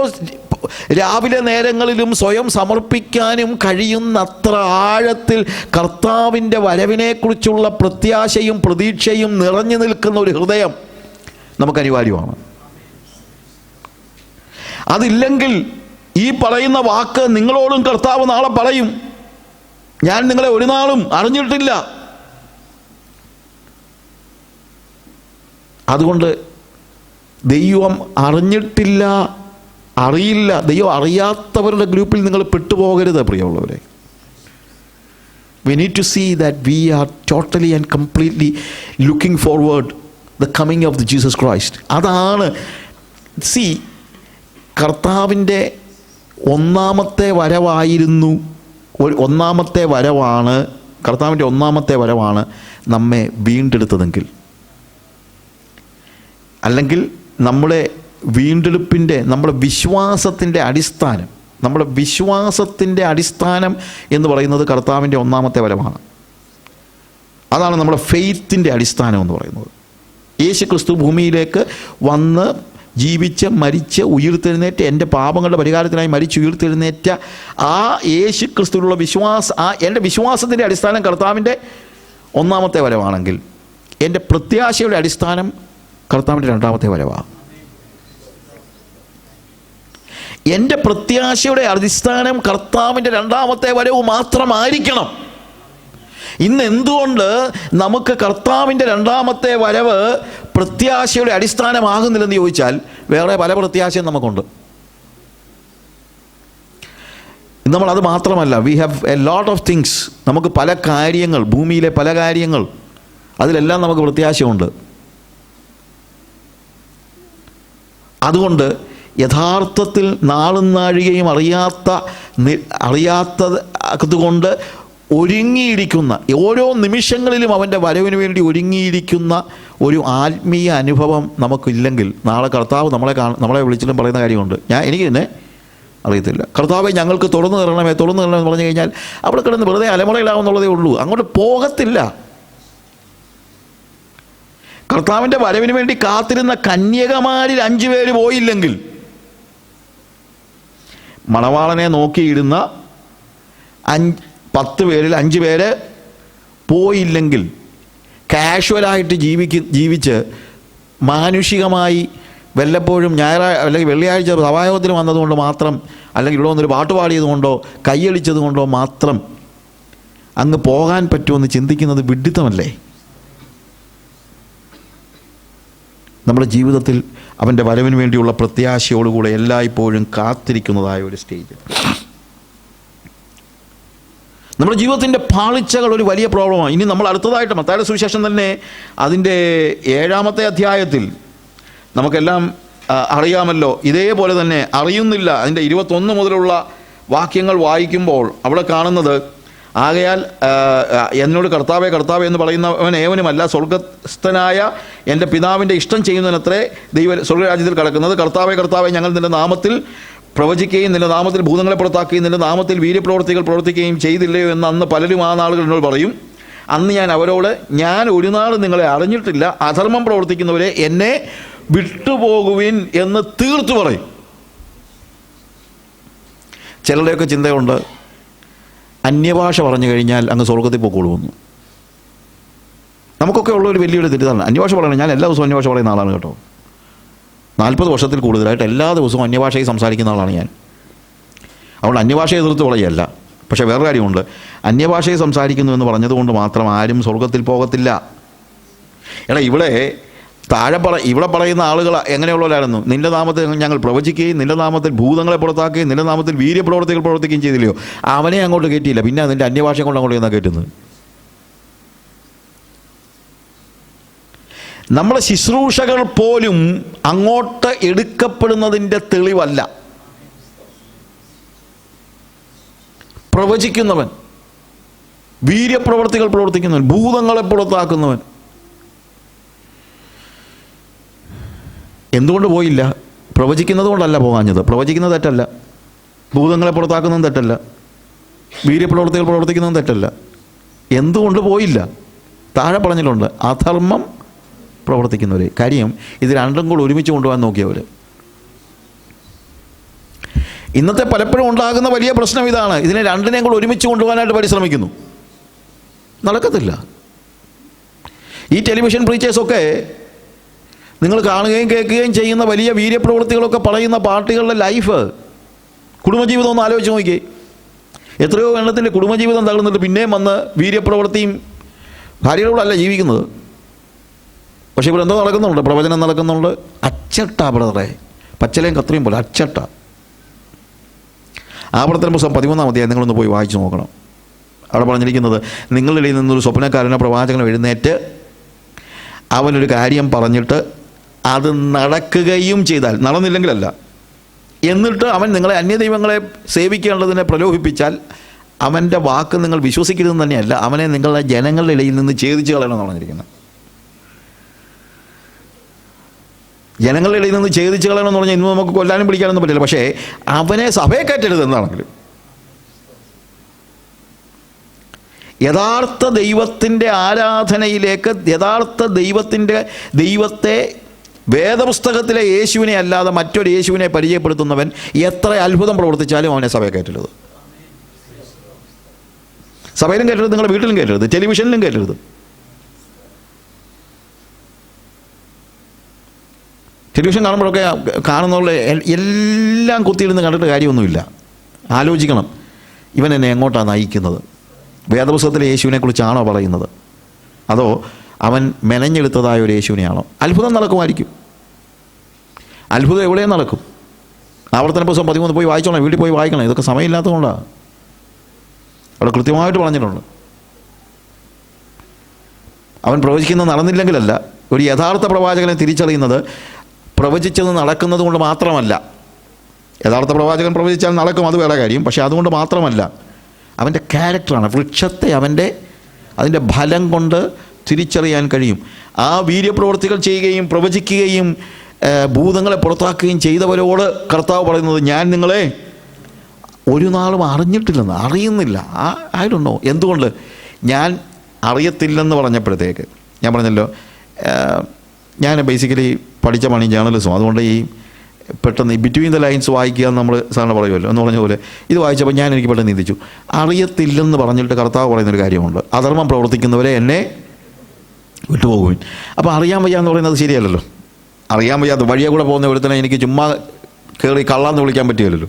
രാവിലെ നേരങ്ങളിലും സ്വയം സമർപ്പിക്കാനും കഴിയുന്നത്ര ആഴത്തിൽ കർത്താവിൻ്റെ വരവിനെക്കുറിച്ചുള്ള പ്രത്യാശയും പ്രതീക്ഷയും നിറഞ്ഞു നിൽക്കുന്ന ഒരു ഹൃദയം നമുക്ക് അനിവാര്യമാണ്. അതില്ലെങ്കിൽ ഈ പറയുന്ന വാക്ക് നിങ്ങളോടും കർത്താവ് നാളെ പറയും, ഞാൻ നിങ്ങളെ ഒരു നാളും അറിഞ്ഞിട്ടില്ല. അതുകൊണ്ട് ദൈവം അറിഞ്ഞിട്ടില്ല, അറിയില്ല, ദൈവം അറിയാത്തവരുടെ ഗ്രൂപ്പിൽ നിങ്ങൾ പെട്ടുപോകരുത് പ്രിയമുള്ളവരെ. We need to see that we are totally and completely looking forward the coming of the Jesus Christ. അതാണ് കർത്താവിൻ്റെ ഒന്നാമത്തെ വരവായിരുന്നു, ഒന്നാമത്തെ വരവാണ്, കർത്താവിൻ്റെ ഒന്നാമത്തെ വരവാണ് നമ്മെ വീണ്ടെടുത്തതെങ്കിൽ, അല്ലെങ്കിൽ നമ്മളെ വീണ്ടെടുപ്പിൻ്റെ നമ്മുടെ വിശ്വാസത്തിൻ്റെ അടിസ്ഥാനം, നമ്മുടെ വിശ്വാസത്തിൻ്റെ അടിസ്ഥാനം എന്ന് പറയുന്നത് കർത്താവിൻ്റെ ഒന്നാമത്തെ വരവാണ്. അതാണ് നമ്മുടെ ഫെയ്ത്തിൻ്റെ അടിസ്ഥാനം എന്ന് പറയുന്നത്. യേശു ക്രിസ്തു ഭൂമിയിലേക്ക് വന്ന് ജീവിച്ച് മരിച്ച് ഉയിർത്തെഴുന്നേറ്റ് എൻ്റെ പാപങ്ങളുടെ പരിഹാരത്തിനായി മരിച്ച് ഉയിർത്തെഴുന്നേറ്റ ആ യേശു ക്രിസ്തുവിലുള്ള എൻ്റെ വിശ്വാസത്തിൻ്റെ അടിസ്ഥാനം കർത്താവിൻ്റെ ഒന്നാമത്തെ വരവാണെങ്കിൽ, എൻ്റെ പ്രത്യാശയുടെ അടിസ്ഥാനം കർത്താവിൻ്റെ രണ്ടാമത്തെ വരവാണ്. എൻ്റെ പ്രത്യാശയുടെ അടിസ്ഥാനം കർത്താവിൻ്റെ രണ്ടാമത്തെ വരവ് മാത്രമായിരിക്കണം. ഇന്ന് എന്തുകൊണ്ട് നമുക്ക് കർത്താവിൻ്റെ രണ്ടാമത്തെ വരവ് പ്രത്യാശയുടെ അടിസ്ഥാനമാകുന്നില്ലെന്ന് ചോദിച്ചാൽ, വേറെ പല പ്രത്യാശയും നമുക്കുണ്ട്. നമ്മളത് മാത്രമല്ല, we have A lot of things. നമുക്ക് പല കാര്യങ്ങൾ, ഭൂമിയിലെ പല കാര്യങ്ങൾ, അതിലെല്ലാം നമുക്ക് പ്രത്യാശയുണ്ട്. അതുകൊണ്ട് യഥാർത്ഥത്തിൽ നാളും നാഴികയും അറിയാത്തതുകൊണ്ട് ഒരുങ്ങിയിരിക്കുന്ന, ഓരോ നിമിഷങ്ങളിലും അവൻ്റെ വരവിന് വേണ്ടി ഒരുങ്ങിയിരിക്കുന്ന ഒരു ആത്മീയ അനുഭവം നമുക്കില്ലെങ്കിൽ, നാളെ കർത്താവ് നമ്മളെ വിളിച്ചിട്ടും പറയുന്ന കാര്യമുണ്ട്, എനിക്ക് തന്നെ അറിയത്തില്ല, കർത്താവെ ഞങ്ങൾക്ക് തുറന്നു തരണമെന്ന് പറഞ്ഞു കഴിഞ്ഞാൽ അവിടെ കിടന്ന് വെറുതെ അലമുറയിലാവുന്നുള്ളതേ ഉള്ളൂ, അങ്ങോട്ട് പോകത്തില്ല. കർത്താവിൻ്റെ വരവിന് വേണ്ടി കാത്തിരുന്ന കന്യകമാരിൽ 5 പേര് പോയില്ലെങ്കിൽ, മണവാളനെ നോക്കിയിരുന്ന 10 പേരിൽ 5 പേര് പോയില്ലെങ്കിൽ, കാഷ്വലായിട്ട് ജീവിച്ച് മാനുഷികമായി വല്ലപ്പോഴും അല്ലെങ്കിൽ വെള്ളിയാഴ്ച സഭായോഗത്തിന് വന്നതുകൊണ്ട് മാത്രം, അല്ലെങ്കിൽ ഇവിടെ വന്നൊരു പാട്ട് പാടിയതുകൊണ്ടോ കൈയടിച്ചതുകൊണ്ടോ മാത്രം അങ്ങ് പോകാൻ പറ്റുമെന്ന് ചിന്തിക്കുന്നത് വിഡ്ഢിത്തമല്ലേ? നമ്മുടെ ജീവിതത്തിൽ അവൻ്റെ വരവിന് വേണ്ടിയുള്ള പ്രത്യാശയോടുകൂടെ എല്ലായ്പ്പോഴും കാത്തിരിക്കുന്നതായ ഒരു സ്റ്റേജ്. നമ്മുടെ ജീവിതത്തിൻ്റെ പാളിച്ചകൾ ഒരു വലിയ പ്രോബ്ലമാണ്. ഇനി നമ്മൾ അടുത്തതായിട്ട് മത്തായിയുടെ സുവിശേഷം തന്നെ അതിൻ്റെ 7-ാമത്തെ അധ്യായത്തിൽ നമുക്കെല്ലാം അറിയാമല്ലോ, ഇതേപോലെ തന്നെ അറിയുന്നില്ല, അതിൻ്റെ 21 മുതലുള്ള വാക്യങ്ങൾ വായിക്കുമ്പോൾ അവിടെ കാണുന്നത്, ആകയാൽ എന്നോട് കർത്താവേ കർത്താവേ എന്ന് പറയുന്നവൻ ഏവനുമല്ല, സ്വർഗസ്ഥനായ എൻ്റെ പിതാവിൻ്റെ ഇഷ്ടം ചെയ്യുന്നതിനത്രേ സ്വർഗരാജ്യത്തിൽ കടക്കുന്നത്. കർത്താവേ കർത്താവേ ഞങ്ങൾ നിൻ്റെ നാമത്തിൽ പ്രവചിക്കുകയും നിൻ്റെ നാമത്തിൽ ഭൂതങ്ങളെ പുറത്താക്കുകയും നിൻ്റെ നാമത്തിൽ വീര്യപ്രവർത്തികൾ പ്രവർത്തിക്കുകയും ചെയ്തില്ലയോ എന്ന് അന്ന് പലരും ആ നാളുകൾ എന്നോട് പറയും. അന്ന് ഞാൻ അവരോട്, ഞാൻ ഒരു നാൾ നിങ്ങളെ അറിഞ്ഞിട്ടില്ല, അധർമ്മം പ്രവർത്തിക്കുന്നവരെ എന്നെ വിട്ടുപോകുവിൻ എന്ന് തീർത്തു പറയും. ചിലരുടെയൊക്കെ ചിന്തയുണ്ട്, അന്യഭാഷ പറഞ്ഞു കഴിഞ്ഞാൽ അങ്ങ് സ്വർഗത്തിൽ പോയിക്കൊള്ളുമെന്ന്. നമുക്കൊക്കെ ഉള്ളൊരു വലിയൊരു തെറ്റിദ്ധാരണ. അന്യഭാഷ പറയണം, ഞാൻ എല്ലാ ദിവസവും അന്യഭാഷ പറയുന്ന ആളാണ് കേട്ടോ. 40 വർഷത്തിൽ കൂടുതലായിട്ട് എല്ലാ ദിവസവും അന്യഭാഷയിൽ സംസാരിക്കുന്ന ആളാണ് ഞാൻ. അതുകൊണ്ട് അന്യഭാഷയെ എതിർത്ത് പറയുകയല്ല. പക്ഷേ വേറെ കാര്യമുണ്ട്, അന്യഭാഷയെ സംസാരിക്കുന്നു എന്ന് പറഞ്ഞതുകൊണ്ട് മാത്രം ആരും സ്വർഗത്തിൽ പോകത്തില്ല. ഇവിടെ ഇവിടെ പറയുന്ന ആളുകൾ എങ്ങനെയുള്ളവരായിരുന്നു? നിൻ്റെ നാമത്തിൽ ഞങ്ങൾ പ്രവചിക്കുകയും നിൻ്റെ നാമത്തിൽ ഭൂതങ്ങളെ പുറത്താക്കുകയും നിൻ്റെ നാമത്തിൽ വീര്യപ്രവർത്തികൾ പ്രവർത്തിക്കുകയും ചെയ്തില്ലയോ? അവനെ അങ്ങോട്ട് കയറ്റിയില്ല, പിന്നെ അതിൻ്റെ അന്യഭാഷ കൊണ്ട് അങ്ങോട്ട് എന്നാ കയറ്റുന്നത്? നമ്മളെ ശുശ്രൂഷകൾ പോലും അങ്ങോട്ട് എടുക്കപ്പെടുന്നതിൻ്റെ തെളിവല്ല. പ്രവചിക്കുന്നവൻ, വീര്യപ്രവർത്തികൾ പ്രവർത്തിക്കുന്നവൻ, ഭൂതങ്ങളെ പുറത്താക്കുന്നവൻ എന്തുകൊണ്ട് പോയില്ല? പ്രവചിക്കുന്നത് കൊണ്ടല്ല പോകാഞ്ഞത്. പ്രവചിക്കുന്നത് തെറ്റല്ല, ഭൂതങ്ങളെ പുറത്താക്കുന്നതും തെറ്റല്ല, വീര്യപ്രവർത്തികൾ പ്രവർത്തിക്കുന്നതും തെറ്റല്ല. എന്തുകൊണ്ട് പോയില്ല? താഴെ പറഞ്ഞിട്ടുണ്ട്, അധർമ്മം പ്രവർത്തിക്കുന്നവർ. കാര്യം ഇത് രണ്ടും കൂടെ ഒരുമിച്ച് കൊണ്ടുപോകാൻ നോക്കിയവർ. ഇന്നത്തെ പലപ്പോഴും ഉണ്ടാകുന്ന വലിയ പ്രശ്നം ഇതാണ്, ഇതിനെ രണ്ടിനെയും കൂടെ ഒരുമിച്ച് കൊണ്ടുപോകാനായിട്ട് പരിശ്രമിക്കുന്നു, നടക്കത്തില്ല. ഈ ടെലിവിഷൻ പ്രീച്ചേഴ്സൊക്കെ നിങ്ങൾ കാണുകയും കേൾക്കുകയും ചെയ്യുന്ന വലിയ വീര്യപ്രവൃത്തികളൊക്കെ പറയുന്ന പാർട്ടികളുടെ ലൈഫ്, കുടുംബജീവിതം ഒന്ന് ആലോചിച്ച് നോക്കിയേ. എത്രയോ എണ്ണത്തിൻ്റെ കുടുംബജീവിതം തകർന്നിട്ട് പിന്നെയും വന്ന് വീര്യപ്രവൃത്തിയും ഭാര്യയോടല്ല ജീവിക്കുന്നത്. പക്ഷേ ഇവിടെ എന്തോ നടക്കുന്നുണ്ട്, പ്രവചനം നടക്കുന്നുണ്ട്. അച്ചട്ട ബ്രദറെ, പച്ചലയും കത്രിയും പോലെ അച്ചട്ട. ആവർത്തന പുസ്തകം 13-ാം അധ്യായം നിങ്ങളൊന്ന് പോയി വായിച്ചു നോക്കണം. അവിടെ പറഞ്ഞിരിക്കുന്നത്, നിങ്ങളുടെ ഇടയിൽ നിന്നൊരു സ്വപ്നക്കാരനോ പ്രവാചകനോ എഴുന്നേറ്റ് അവനൊരു കാര്യം പറഞ്ഞിട്ട് അത് നടക്കുകയും ചെയ്താൽ, നടന്നില്ലെങ്കിലല്ല, എന്നിട്ട് അവൻ നിങ്ങളെ അന്യദൈവങ്ങളെ സേവിക്കേണ്ടതിനെ പ്രലോഭിപ്പിച്ചാൽ അവൻ്റെ വാക്ക് നിങ്ങൾ വിശ്വസിക്കരുതെന്ന് തന്നെയല്ല, അവനെ നിങ്ങളുടെ ജനങ്ങളുടെ ഇടയിൽ നിന്ന് ഛേദിച്ച് കളയണമെന്ന് പറഞ്ഞിരിക്കുന്നത്. ജനങ്ങളുടെ ഇടയിൽ നിന്ന് ഛേദിച്ച് കളയണമെന്ന് പറഞ്ഞാൽ ഇന്ന് നമുക്ക് കൊല്ലാനും പിടിക്കാനൊന്നും പറ്റില്ല. പക്ഷേ അവനെ സഭയെ കയറ്റരുത് എന്താണെങ്കിലും. യഥാർത്ഥ ദൈവത്തിൻ്റെ ആരാധനയിലേക്ക്, യഥാർത്ഥ ദൈവത്തെ വേദപുസ്തകത്തിലെ യേശുവിനെ അല്ലാതെ മറ്റൊരു യേശുവിനെ പരിചയപ്പെടുത്തുന്നവൻ എത്ര അത്ഭുതം പ്രവർത്തിച്ചാലും അവനെ സഭയെ കയറ്റരുത്. സഭയിലും കയറ്റരുത്, നിങ്ങളുടെ വീട്ടിലും കയറ്റരുത്, ടെലിവിഷനിലും കയറ്റരുത്. ടെലിവിഷൻ കാണുമ്പോഴൊക്കെ കാണുന്നുള്ള എല്ലാം കുത്തിയിരുന്ന് കണ്ടിട്ട് കാര്യമൊന്നുമില്ല. ആലോചിക്കണം, ഇവൻ എന്നെ എങ്ങോട്ടാണ് നയിക്കുന്നത്? വേദപുസ്തകത്തിലെ യേശുവിനെക്കുറിച്ചാണോ പറയുന്നത്, അതോ അവൻ മെനഞ്ഞെടുത്തതായ ഒരു യേശുവിനെയാണോ? അത്ഭുതം നടക്കുമായിരിക്കും. അത്ഭുതം എവിടെയും നടക്കും. ആവർത്തന പുസ്തകം 13 പോയി വായിച്ചോളാം, വീട്ടിൽ പോയി വായിക്കണം. ഇതൊക്കെ സമയമില്ലാത്തതുകൊണ്ടാണ്. അവിടെ കൃത്യമായിട്ട് പറഞ്ഞിട്ടുണ്ട്. അവൻ പ്രവചിക്കുന്നത് നടന്നില്ലെങ്കിലല്ല, ഒരു യഥാർത്ഥ പ്രവാചകനെ തിരിച്ചറിയുന്നത് പ്രവചിച്ചത് നടക്കുന്നത് കൊണ്ട് മാത്രമല്ല. യഥാർത്ഥ പ്രവാചകൻ പ്രവചിച്ചാൽ നടക്കും, അത് വേറെ കാര്യം. പക്ഷേ അതുകൊണ്ട് മാത്രമല്ല, അവൻ്റെ ക്യാരക്ടറാണ്. വൃക്ഷത്തെ അതിൻ്റെ ഫലം കൊണ്ട് തിരിച്ചറിയാൻ കഴിയും. ആ വീര്യപ്രവൃത്തികൾ ചെയ്യുകയും പ്രവചിക്കുകയും ഭൂതങ്ങളെ പുറത്താക്കുകയും ചെയ്തവരോട് കർത്താവ് പറയുന്നത്, ഞാൻ നിങ്ങളെ ഒരു നാളും അറിഞ്ഞിട്ടില്ലെന്ന്, അറിയുന്നില്ല. I don't know. എന്തുകൊണ്ട്? ഞാൻ അറിയത്തില്ലെന്ന് പറഞ്ഞപ്പോഴത്തേക്ക് ഞാൻ പറഞ്ഞല്ലോ, ഞാൻ ബേസിക്കലി പഠിച്ച പണി ജേർണലിസം. അതുകൊണ്ട് ഈ പെട്ടെന്ന് ഈ ബിറ്റ്വീൻ ദ ലൈൻസ് വായിക്കുക എന്ന് നമ്മൾ സാറിന് പറയുമല്ലോ എന്ന് പറഞ്ഞ പോലെ ഇത് വായിച്ചപ്പോൾ എനിക്ക് പെട്ടെന്ന് ചിന്തിച്ചു, അറിയത്തില്ലെന്ന് പറഞ്ഞിട്ട് കർത്താവ് പറയുന്നൊരു കാര്യമുണ്ട്, അധർമ്മം പ്രവർത്തിക്കുന്നവരെ എന്നെ വിട്ടുപോകുവിൻ. അപ്പോൾ അറിയാൻ വയ്യ എന്ന് പറയുന്നത് ശരിയല്ലല്ലോ. അറിയാൻ വയ്യാത്ത വഴിയെ കൂടെ പോകുന്ന ഒരുത്തനെ എനിക്ക് ചുമ്മാ കയറി കള്ളാന്ന് വിളിക്കാൻ പറ്റുകയില്ലല്ലോ.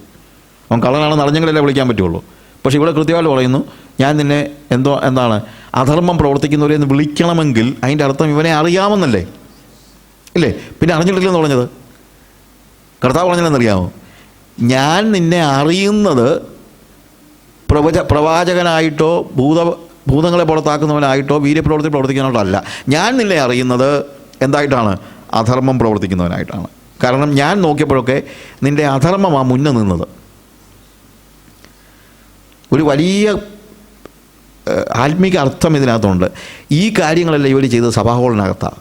അവൻ കള്ളനാണെന്ന് അറിഞ്ഞെങ്കിലല്ലേ വിളിക്കാൻ പറ്റുള്ളൂ. പക്ഷേ ഇവിടെ കൃത്യമായിട്ട് പറയുന്നു, ഞാൻ നിന്നെ എന്താണ് അധർമ്മം പ്രവർത്തിക്കുന്നവരെ എന്ന് വിളിക്കണമെങ്കിൽ അതിൻ്റെ അർത്ഥം ഇവനെ അറിയാമെന്നല്ലേ, ഇല്ലേ? പിന്നെ അറിഞ്ഞിട്ടില്ലെന്ന് പറഞ്ഞത് കർത്താവ് പറഞ്ഞതെന്നറിയാമോ? ഞാൻ നിന്നെ അറിയുന്നത് പ്രവാചകനായിട്ടോ ഭൂതങ്ങളെ പുറത്താക്കുന്നവനായിട്ടോ വീര്യപ്രവൃത്തി പ്രവർത്തിക്കുന്നവനോ അല്ല. ഞാൻ നിന്നെ അറിയുന്നത് എന്തായിട്ടാണ്? അധർമ്മം പ്രവർത്തിക്കുന്നവനായിട്ടാണ്. കാരണം ഞാൻ നോക്കിയപ്പോഴൊക്കെ നിൻ്റെ അധർമ്മമാണ് മുന്നേ നിന്നത്. ഒരു വലിയ ആത്മീക അർത്ഥം ഇതിനകത്തുണ്ട്. ഈ കാര്യങ്ങളെല്ലാം ഇവർ ചെയ്തത് സഭാഹോളിനകത്താണ്.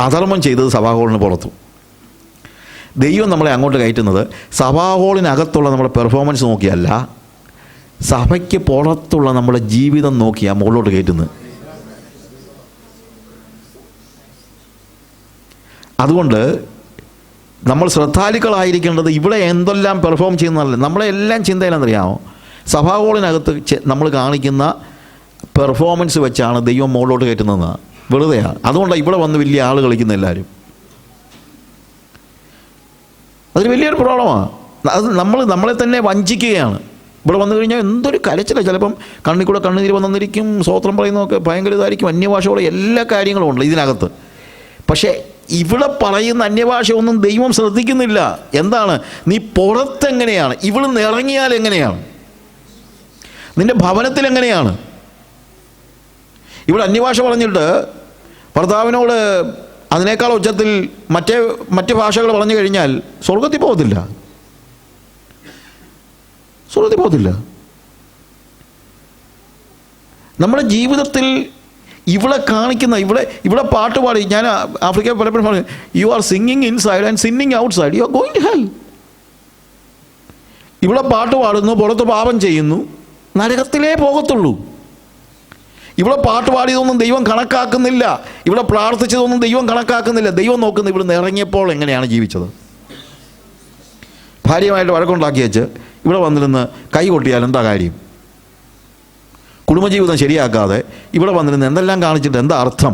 അധർമ്മം ചെയ്തത് സഭാഹോളിന് പുറത്തും. ദൈവം നമ്മളെ അങ്ങോട്ട് കയറ്റുന്നത് സഭാഹോളിനകത്തുള്ള നമ്മുടെ പെർഫോമൻസ് നോക്കിയല്ല, സഭയ്ക്ക് പുറത്തുള്ള നമ്മുടെ ജീവിതം നോക്കിയാണ് മുകളിലോട്ട് കയറ്റുന്നത്. അതുകൊണ്ട് നമ്മൾ ശ്രദ്ധാലുക്കളായിരിക്കേണ്ടത് ഇവിടെ എന്തെല്ലാം പെർഫോം ചെയ്യുന്നതല്ല, നമ്മളെ എല്ലാം ചിന്തയിലെന്നറിയാമോ? സഭാഹോളിനകത്ത് നമ്മൾ കാണിക്കുന്ന പെർഫോമൻസ് വെച്ചാണ് ദൈവം മുകളിലോട്ട് കയറ്റുന്നതെന്ന്. വെറുതെയാണ്. അതുകൊണ്ടാണ് ഇവിടെ വന്ന് വലിയ ആൾ കളിക്കുന്ന എല്ലാവരും. അതൊരു വലിയൊരു പ്രോബ്ലമാണ്. അത് നമ്മളെ തന്നെ വഞ്ചിക്കുകയാണ്. ഇവിടെ വന്നു കഴിഞ്ഞാൽ എന്തൊരു കരച്ചില്ല. ചിലപ്പം കണ്ണിൽ കൂടെ കണ്ണുനീര് വന്നിരിക്കും, സ്വോത്രം പറയുന്നതൊക്കെ ഭയങ്കര ഇതായിരിക്കും, അന്യഭാഷയോടെ എല്ലാ കാര്യങ്ങളും ഉണ്ട് ഇതിനകത്ത്. പക്ഷേ ഇവിടെ പറയുന്ന അന്യഭാഷ ഒന്നും ദൈവം ശ്രദ്ധിക്കുന്നില്ല. എന്താണ്? നീ പുറത്തെങ്ങനെയാണ്, ഇവിടുന്ന് ഇറങ്ങിയാൽ എങ്ങനെയാണ്, നിൻ്റെ ഭവനത്തിൽ എങ്ങനെയാണ്. ഇവിടെ അന്യഭാഷ പറഞ്ഞിട്ട് ഭർത്താവിനോട് അതിനേക്കാൾ ഉച്ചത്തിൽ മറ്റ് ഭാഷകൾ പറഞ്ഞു കഴിഞ്ഞാൽ സ്വർഗത്തിൽ പോകത്തില്ല. നമ്മുടെ ജീവിതത്തിൽ ഇവിടെ കാണിക്കുന്ന ഇവിടെ പാട്ട് പാടി, ഞാൻ ആഫ്രിക്കയിൽ പലപ്പോഴും പറഞ്ഞു, you are singing inside and sinning outside, you are going to hell. ഇവിടെ പാട്ട് പാടുന്നു, പുറത്ത് പാപം ചെയ്യുന്നു, നരകത്തിലേ പോകത്തുള്ളൂ. ഇവിടെ പാട്ട് പാടിയതൊന്നും ദൈവം കണക്കാക്കുന്നില്ല, ഇവിടെ പ്രാർത്ഥിച്ചതൊന്നും ദൈവം കണക്കാക്കുന്നില്ല. ദൈവം നോക്കുന്നത് ഇവിടുന്ന് ഇറങ്ങിയപ്പോൾ എങ്ങനെയാണ് ജീവിച്ചത്. ഭാര്യയുമായിട്ട് വഴക്കുണ്ടാക്കി വെച്ച് ഇവിടെ വന്നിരുന്ന് കൈ കൊട്ടിയാൽ എന്താ കാര്യം? കുടുംബജീവിതം ശരിയാക്കാതെ ഇവിടെ വന്നിരുന്ന് എന്തെല്ലാം കാണിച്ചിട്ട് എന്താ അർത്ഥം?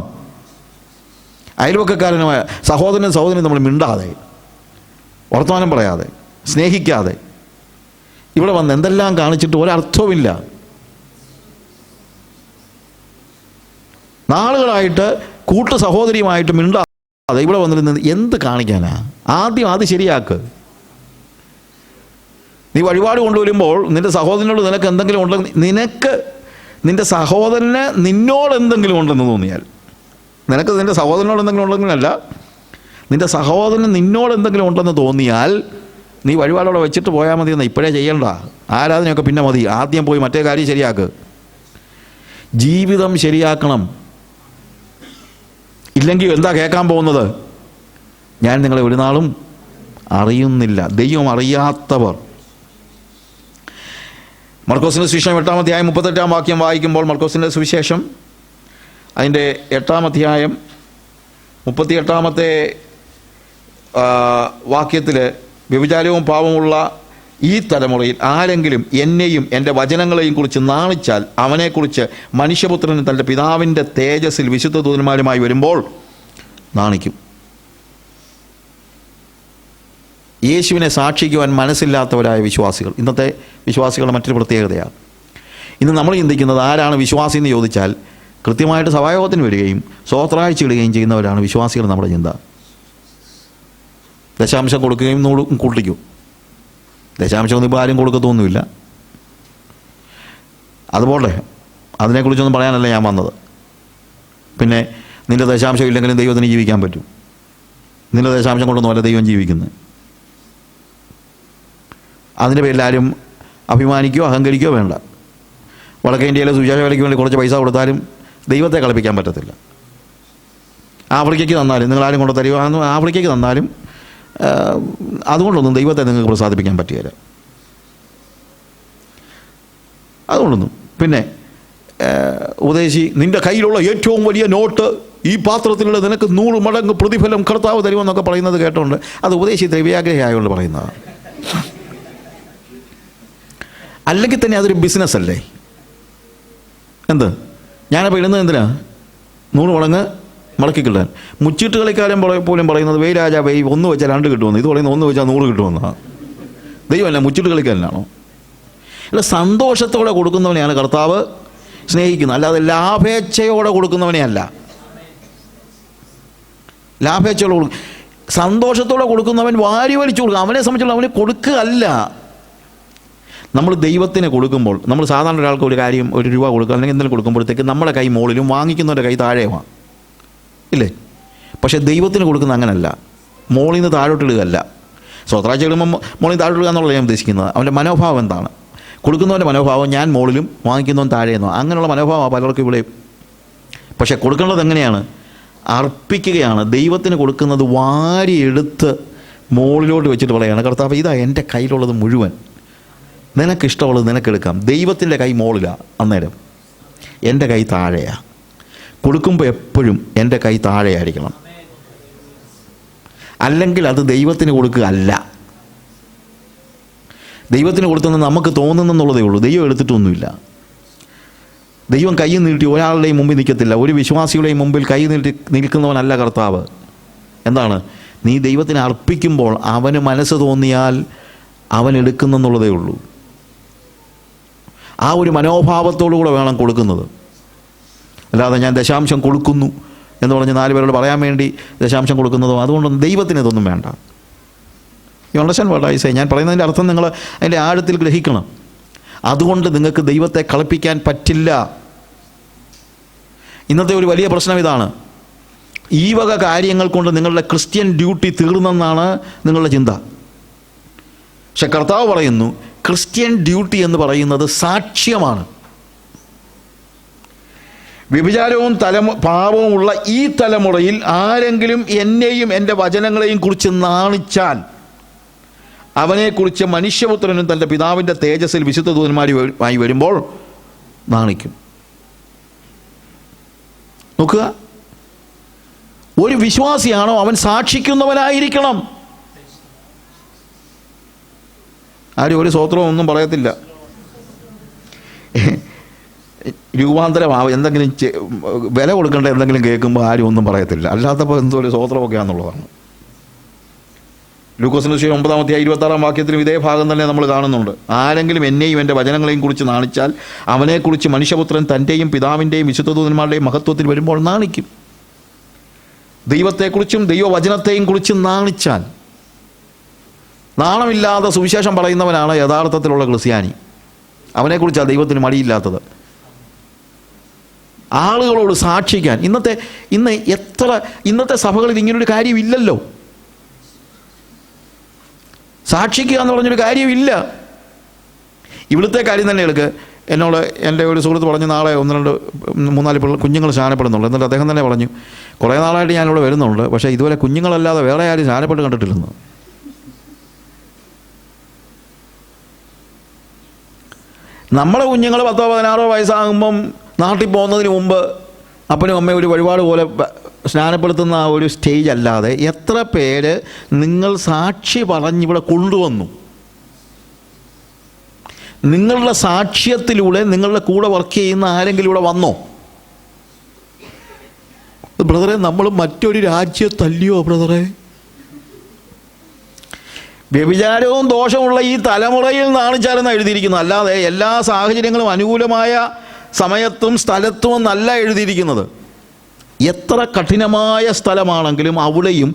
അയൽവക്കക്കാരനുമായ സഹോദരനും നമ്മൾ മിണ്ടാതെ, വർത്തമാനം പറയാതെ, സ്നേഹിക്കാതെ ഇവിടെ വന്ന് എന്തെല്ലാം കാണിച്ചിട്ട് ഒരർത്ഥവുമില്ല. നാളുകളായിട്ട് കൂട്ടു സഹോദരിയുമായിട്ട് മിണ്ടാതെ ഇവിടെ വന്നിരുന്നത് എന്ത് കാണിക്കാനാ? ആദ്യം അത് ശരിയാക്ക്. നീ വഴിപാട് കൊണ്ടുവരുമ്പോൾ നിൻ്റെ സഹോദരനോട് നിനക്ക് എന്തെങ്കിലും ഉണ്ടെങ്കിൽ, നിൻ്റെ സഹോദരന് നിന്നോട് എന്തെങ്കിലും ഉണ്ടെന്ന് തോന്നിയാൽ, നിനക്ക് നിൻ്റെ സഹോദരനോട് എന്തെങ്കിലും ഉണ്ടെങ്കിലല്ല, നിൻ്റെ സഹോദരന് നിന്നോട് എന്തെങ്കിലും ഉണ്ടെന്ന് തോന്നിയാൽ നീ വഴിപാടോടെ വെച്ചിട്ട് പോയാൽ മതി. എന്ന് ഇപ്പോഴേ ചെയ്യണ്ട, ആരാധനയൊക്കെ പിന്നെ മതി. ആദ്യം പോയി മറ്റേ കാര്യം ശരിയാക്ക്. ജീവിതം ശരിയാക്കണം. ഇല്ലെങ്കിൽ എന്താ കേൾക്കാൻ പോകുന്നത്? ഞാൻ നിങ്ങളെ ഒരു നാളും അറിയുന്നില്ല. ദൈവം അറിയാത്തവർ. മർക്കോസിൻ്റെ സുവിശേഷം 8-ാം അധ്യായം 38-ാം വാക്യം വായിക്കുമ്പോൾ, മർക്കോസിൻ്റെ സുവിശേഷം അതിൻ്റെ 8-ാം അധ്യായം 38-ാമത്തെ വാക്യത്തിൽ, വ്യഭിചാരവും പാപമുള്ള ഈ തലമുറയിൽ ആരെങ്കിലും എന്നെയും എൻ്റെ വചനങ്ങളെയും കുറിച്ച് നാണിച്ചാൽ അവനെക്കുറിച്ച് മനുഷ്യപുത്രന് തൻ്റെ പിതാവിൻ്റെ തേജസ്സിൽ വിശുദ്ധ ദൂതന്മാരുമായി വരുമ്പോൾ നാണിക്കും. യേശുവിനെ സാക്ഷിക്കുവാൻ മനസ്സില്ലാത്തവരായ വിശ്വാസികൾ ഇന്നത്തെ വിശ്വാസികളുടെ മറ്റൊരു പ്രത്യേകതയാണ്. ഇന്ന് നമ്മൾ ചിന്തിക്കുന്നത് ആരാണ് വിശ്വാസി എന്ന് ചോദിച്ചാൽ കൃത്യമായിട്ട് സഭായോഗത്തിന് വരികയും സ്വോത്രാഴ്ച ഇടുകയും ചെയ്യുന്നവരാണ് വിശ്വാസികൾ. നമ്മുടെ ചിന്ത ദശാംശം കൊടുക്കുകയും കൂട്ടിക്കും. ദശാംശമൊന്നും ഇപ്പോൾ ആരും കൊടുക്കത്തൊന്നുമില്ല. അതുപോലെ അതിനെക്കുറിച്ചൊന്നും പറയാനല്ല ഞാൻ വന്നത്. പിന്നെ നിൻ്റെ ദശാംശം ഇല്ലെങ്കിലും ദൈവത്തിന് ജീവിക്കാൻ പറ്റും. നിൻ്റെ ദശാംശം കൊണ്ടൊന്നുമല്ല ദൈവം ജീവിക്കുന്നത്. അതിൻ്റെ പേരിൽ ആരും അഭിമാനിക്കുകയോ അഹങ്കരിക്കുകയോ വേണ്ട. വടക്കേ ഇന്ത്യയിലെ സുവിശേഷ വേലയ്ക്ക് വേണ്ടി കുറച്ച് പൈസ കൊടുത്താലും ദൈവത്തെ കളിപ്പിക്കാൻ പറ്റത്തില്ല. ആഫ്രിക്കയ്ക്ക് തന്നാലും നിങ്ങളാരും കൊണ്ട് തരുക, ആഫ്രിക്കയ്ക്ക് തന്നാലും അതുകൊണ്ടൊന്നും ദൈവത്തെ നിങ്ങൾക്ക് പ്രസാദിപ്പിക്കാൻ പറ്റുകയില്ല. അതുകൊണ്ടൊന്നും. പിന്നെ ഉപദേശി, നിൻ്റെ കയ്യിലുള്ള ഏറ്റവും വലിയ നോട്ട് ഈ പാത്രത്തിലുള്ള നിനക്ക് 100 മടങ്ങ് പ്രതിഫലം കർത്താവ് തരുമെന്നൊക്കെ പറയുന്നത് കേട്ടോണ്ട് അത് ഉപദേശി ദ്രവ്യാഗ്രഹിയായതുകൊണ്ട് പറയുന്നതാണ്. അല്ലെങ്കിൽ തന്നെ അതൊരു ബിസിനസ് അല്ലേ? എന്ത് ഞാനപ്പോൾ ഇടുന്നത് എന്തിനാ? 100 മടങ്ങ് മടക്കി കിട്ടാൻ. മുച്ചിട്ട് കളിക്കാരൻ പോലും പറയുന്നത് വെയ് രാജാ വെയ് 1 വെച്ചാൽ 2 കിട്ടുമെന്ന്. ഇത് പറയുന്നത് 1 വെച്ചാൽ 100 കിട്ടുമെന്നാണ്. ദൈവമല്ല മുച്ചിട്ട് കളിക്കാരനാണോ? അല്ല, സന്തോഷത്തോടെ കൊടുക്കുന്നവനെയാണ് കർത്താവ് സ്നേഹിക്കുന്നത്, അല്ലാതെ ലാഭേച്ഛയോടെ കൊടുക്കുന്നവനെ അല്ല. ലാഭേച്ഛയോടെ കൊടുക്കും. സന്തോഷത്തോടെ കൊടുക്കുന്നവൻ വാരി വലിച്ചു കൊടുക്കും. അവനെ സംബന്ധിച്ചുള്ള അവന് കൊടുക്കുക അല്ല. നമ്മൾ ദൈവത്തിന് കൊടുക്കുമ്പോൾ, നമ്മൾ സാധാരണ ഒരാൾക്ക് ഒരു കാര്യം 1 രൂപ കൊടുക്കുക അല്ലെങ്കിൽ എന്തെങ്കിലും കൊടുക്കുമ്പോഴത്തേക്ക് നമ്മുടെ കൈ മുകളിലും വാങ്ങിക്കുന്നവൻ്റെ കൈ താഴെയുമാണ്, ഇല്ലേ? പക്ഷേ ദൈവത്തിന് കൊടുക്കുന്ന അങ്ങനല്ല. മോളിൽ നിന്ന് താഴോട്ടിടുകയല്ല. സ്വത്രാഴ്ച ഇടുമ്പോൾ മോളിൽ നിന്ന് താഴോട്ടിടുക എന്നുള്ളത് ഞാൻ ഉദ്ദേശിക്കുന്നത്. അവൻ്റെ മനോഭാവം എന്താണ്? കൊടുക്കുന്നവൻ്റെ മനോഭാവം ഞാൻ മുകളിലും വാങ്ങിക്കുന്നവൻ താഴെയെന്നോ, അങ്ങനെയുള്ള മനോഭാവമാണ് പലർക്കും ഇവിടെ. പക്ഷേ കൊടുക്കേണ്ടത് എങ്ങനെയാണ്? അർപ്പിക്കുകയാണ്. ദൈവത്തിന് കൊടുക്കുന്നത് വാരി എടുത്ത് മുകളിലോട്ട് വെച്ചിട്ട് പറയുകയാണ്, കർത്താവ് ഇതാ എൻ്റെ കയ്യിലുള്ളത് മുഴുവൻ, നിനക്കിഷ്ടമുള്ളത് നിനക്കെടുക്കാം. ദൈവത്തിൻ്റെ കൈ മുകളിലാണ്, അന്നേരം എൻ്റെ കൈ താഴെയാണ്. കൊടുക്കുമ്പോൾ എപ്പോഴും എൻ്റെ കൈ താഴെയായിരിക്കണം. അല്ലെങ്കിൽ അത് ദൈവത്തിന് കൊടുക്കുക അല്ല. ദൈവത്തിന് കൊടുത്തെന്ന് നമുക്ക് തോന്നുന്നെന്നുള്ളതേ ഉള്ളൂ. ദൈവം എടുത്തിട്ടൊന്നുമില്ല. ദൈവം കൈ നീട്ടി ഒരാളുടെയും മുമ്പിൽ നിൽക്കത്തില്ല. ഒരു വിശ്വാസിയുടെയും മുമ്പിൽ കൈ നീട്ടി നിൽക്കുന്നവനല്ല കർത്താവ്. എന്താണ്? നീ ദൈവത്തിന് അർപ്പിക്കുമ്പോൾ അവന് മനസ്സ് തോന്നിയാൽ അവൻ എടുക്കുന്നെന്നുള്ളതേ ഉള്ളൂ. ആ ഒരു മനോഭാവത്തോടു കൂടെ വേണം കൊടുക്കുന്നത്. അല്ലാതെ ഞാൻ ദശാംശം കൊടുക്കുന്നു എന്ന് പറഞ്ഞ് 4 പേരോട് പറയാൻ വേണ്ടി ദശാംശം കൊടുക്കുന്നതോ അതുകൊണ്ടൊന്നും ദൈവത്തിന് ഇതൊന്നും വേണ്ട. You understand what I say? ഞാൻ പറയുന്നതിൻ്റെ അർത്ഥം നിങ്ങൾ അതിൻ്റെ ആഴത്തിൽ ഗ്രഹിക്കണം. അതുകൊണ്ട് നിങ്ങൾക്ക് ദൈവത്തെ കളിപ്പിക്കാൻ പറ്റില്ല. ഇന്നത്തെ ഒരു വലിയ പ്രശ്നം ഇതാണ്. ഈ വക കാര്യങ്ങൾ കൊണ്ട് നിങ്ങളുടെ ക്രിസ്ത്യൻ ഡ്യൂട്ടി തീർന്നെന്നാണ് നിങ്ങളുടെ ചിന്ത. പക്ഷെ കർത്താവ് പറയുന്നു, ക്രിസ്ത്യൻ ഡ്യൂട്ടി എന്ന് പറയുന്നത് സാക്ഷ്യമാണ്. വ്യഭിചാരവും പാപവും ഉള്ള ഈ തലമുറയിൽ ആരെങ്കിലും എന്നെയും എൻ്റെ വചനങ്ങളെയും കുറിച്ച് നാണിച്ചാൽ അവനെക്കുറിച്ച് മനുഷ്യപുത്രനും തൻ്റെ പിതാവിൻ്റെ തേജസ്സിൽ വിശുദ്ധ ദൂതന്മാരുമായി വരുമ്പോൾ നാണിക്കും. നോക്കുക, ഒരു വിശ്വാസിയാണോ അവൻ സാക്ഷിക്കുന്നവനായിരിക്കണം. ആരും ഒരു സ്വോത്രവും ഒന്നും പറയത്തില്ല. രൂപാന്തരമാവും എന്തെങ്കിലും വില കൊടുക്കേണ്ട എന്തെങ്കിലും കേൾക്കുമ്പോൾ ആരും ഒന്നും പറയത്തില്ല. അല്ലാത്തപ്പോൾ എന്തോ ഒരു സ്വോത്രമൊക്കെയാണെന്നുള്ളതാണ്. ലൂക്കോസിന്റെ സുവിശേഷം 9-ാം അധ്യായം 26-ാം വാക്യത്തിലും ഇതേ ഭാഗം തന്നെ നമ്മൾ കാണുന്നുണ്ട്. ആരെങ്കിലും എന്നെയും എൻ്റെ വചനങ്ങളെയും കുറിച്ച് നാണിച്ചാൽ അവനെക്കുറിച്ച് മനുഷ്യപുത്രൻ തൻ്റെയും പിതാവിൻ്റെയും വിശുദ്ധ ദൂതന്മാരുടെയും മഹത്വത്തിൽ വരുമ്പോൾ നാണിക്കും. ദൈവത്തെക്കുറിച്ചും ദൈവവചനത്തെയും കുറിച്ച് നാണിച്ചാൽ, നാണമില്ലാതെ സുവിശേഷം പറയുന്നവനാണ് യഥാർത്ഥത്തിലുള്ള ക്രിസ്ത്യാനി. അവനെക്കുറിച്ചാണ് ദൈവത്തിന് മടിയില്ലാത്തത്. ആളുകളോട് സാക്ഷിക്കാൻ ഇന്നത്തെ സഭകളിൽ ഇങ്ങനൊരു കാര്യമില്ലല്ലോ. സാക്ഷിക്കുക എന്ന് പറഞ്ഞൊരു കാര്യമില്ല. ഇവിടുത്തെ കാര്യം തന്നെ എടുക്കുക. എന്നോട് എൻ്റെ ഒരു സുഹൃത്ത് പറഞ്ഞു, നാളെ 1-2-3-4 കുഞ്ഞുങ്ങൾ സ്നാനപ്പെടുന്നുണ്ട്. എന്നിട്ട് അദ്ദേഹം തന്നെ പറഞ്ഞു, കുറേ നാളായിട്ട് ഞാനിവിടെ വരുന്നുണ്ട്, പക്ഷേ ഇതുവരെ കുഞ്ഞുങ്ങളല്ലാതെ വേറെ ആരും സ്നാനപ്പെട്ട് കണ്ടിട്ടില്ലെന്ന്. നമ്മളെ കുഞ്ഞുങ്ങൾ 10-16 വയസ്സാകുമ്പം നാട്ടിൽ പോകുന്നതിന് മുമ്പ് അപ്പനും അമ്മയും ഒരു വഴിപാട് പോലെ സ്നാനപ്പെടുത്തുന്ന ആ ഒരു സ്റ്റേജ് അല്ലാതെ എത്ര പേര് നിങ്ങൾ സാക്ഷി പറഞ്ഞിവിടെ കൊണ്ടുവന്നു? നിങ്ങളുടെ സാക്ഷ്യത്തിലൂടെ നിങ്ങളുടെ കൂടെ വർക്ക് ചെയ്യുന്ന ആരെങ്കിലും ഇവിടെ വന്നോ? ബ്രദറെ, നമ്മൾ മറ്റൊരു രാജ്യത്തല്ലയോ ബ്രദറെ? വ്യഭിചാരവും ദോഷമുള്ള ഈ തലമുറയിൽ നാണിച്ചാലെന്നാണ് എഴുതിയിരിക്കുന്നത്, അല്ലാതെ എല്ലാ സാഹചര്യങ്ങളും അനുകൂലമായ സമയത്തും സ്ഥലത്തും എന്നല്ല എഴുതിയിരിക്കുന്നത്. എത്ര കഠിനമായ സ്ഥലമാണെങ്കിലും അവിടെയും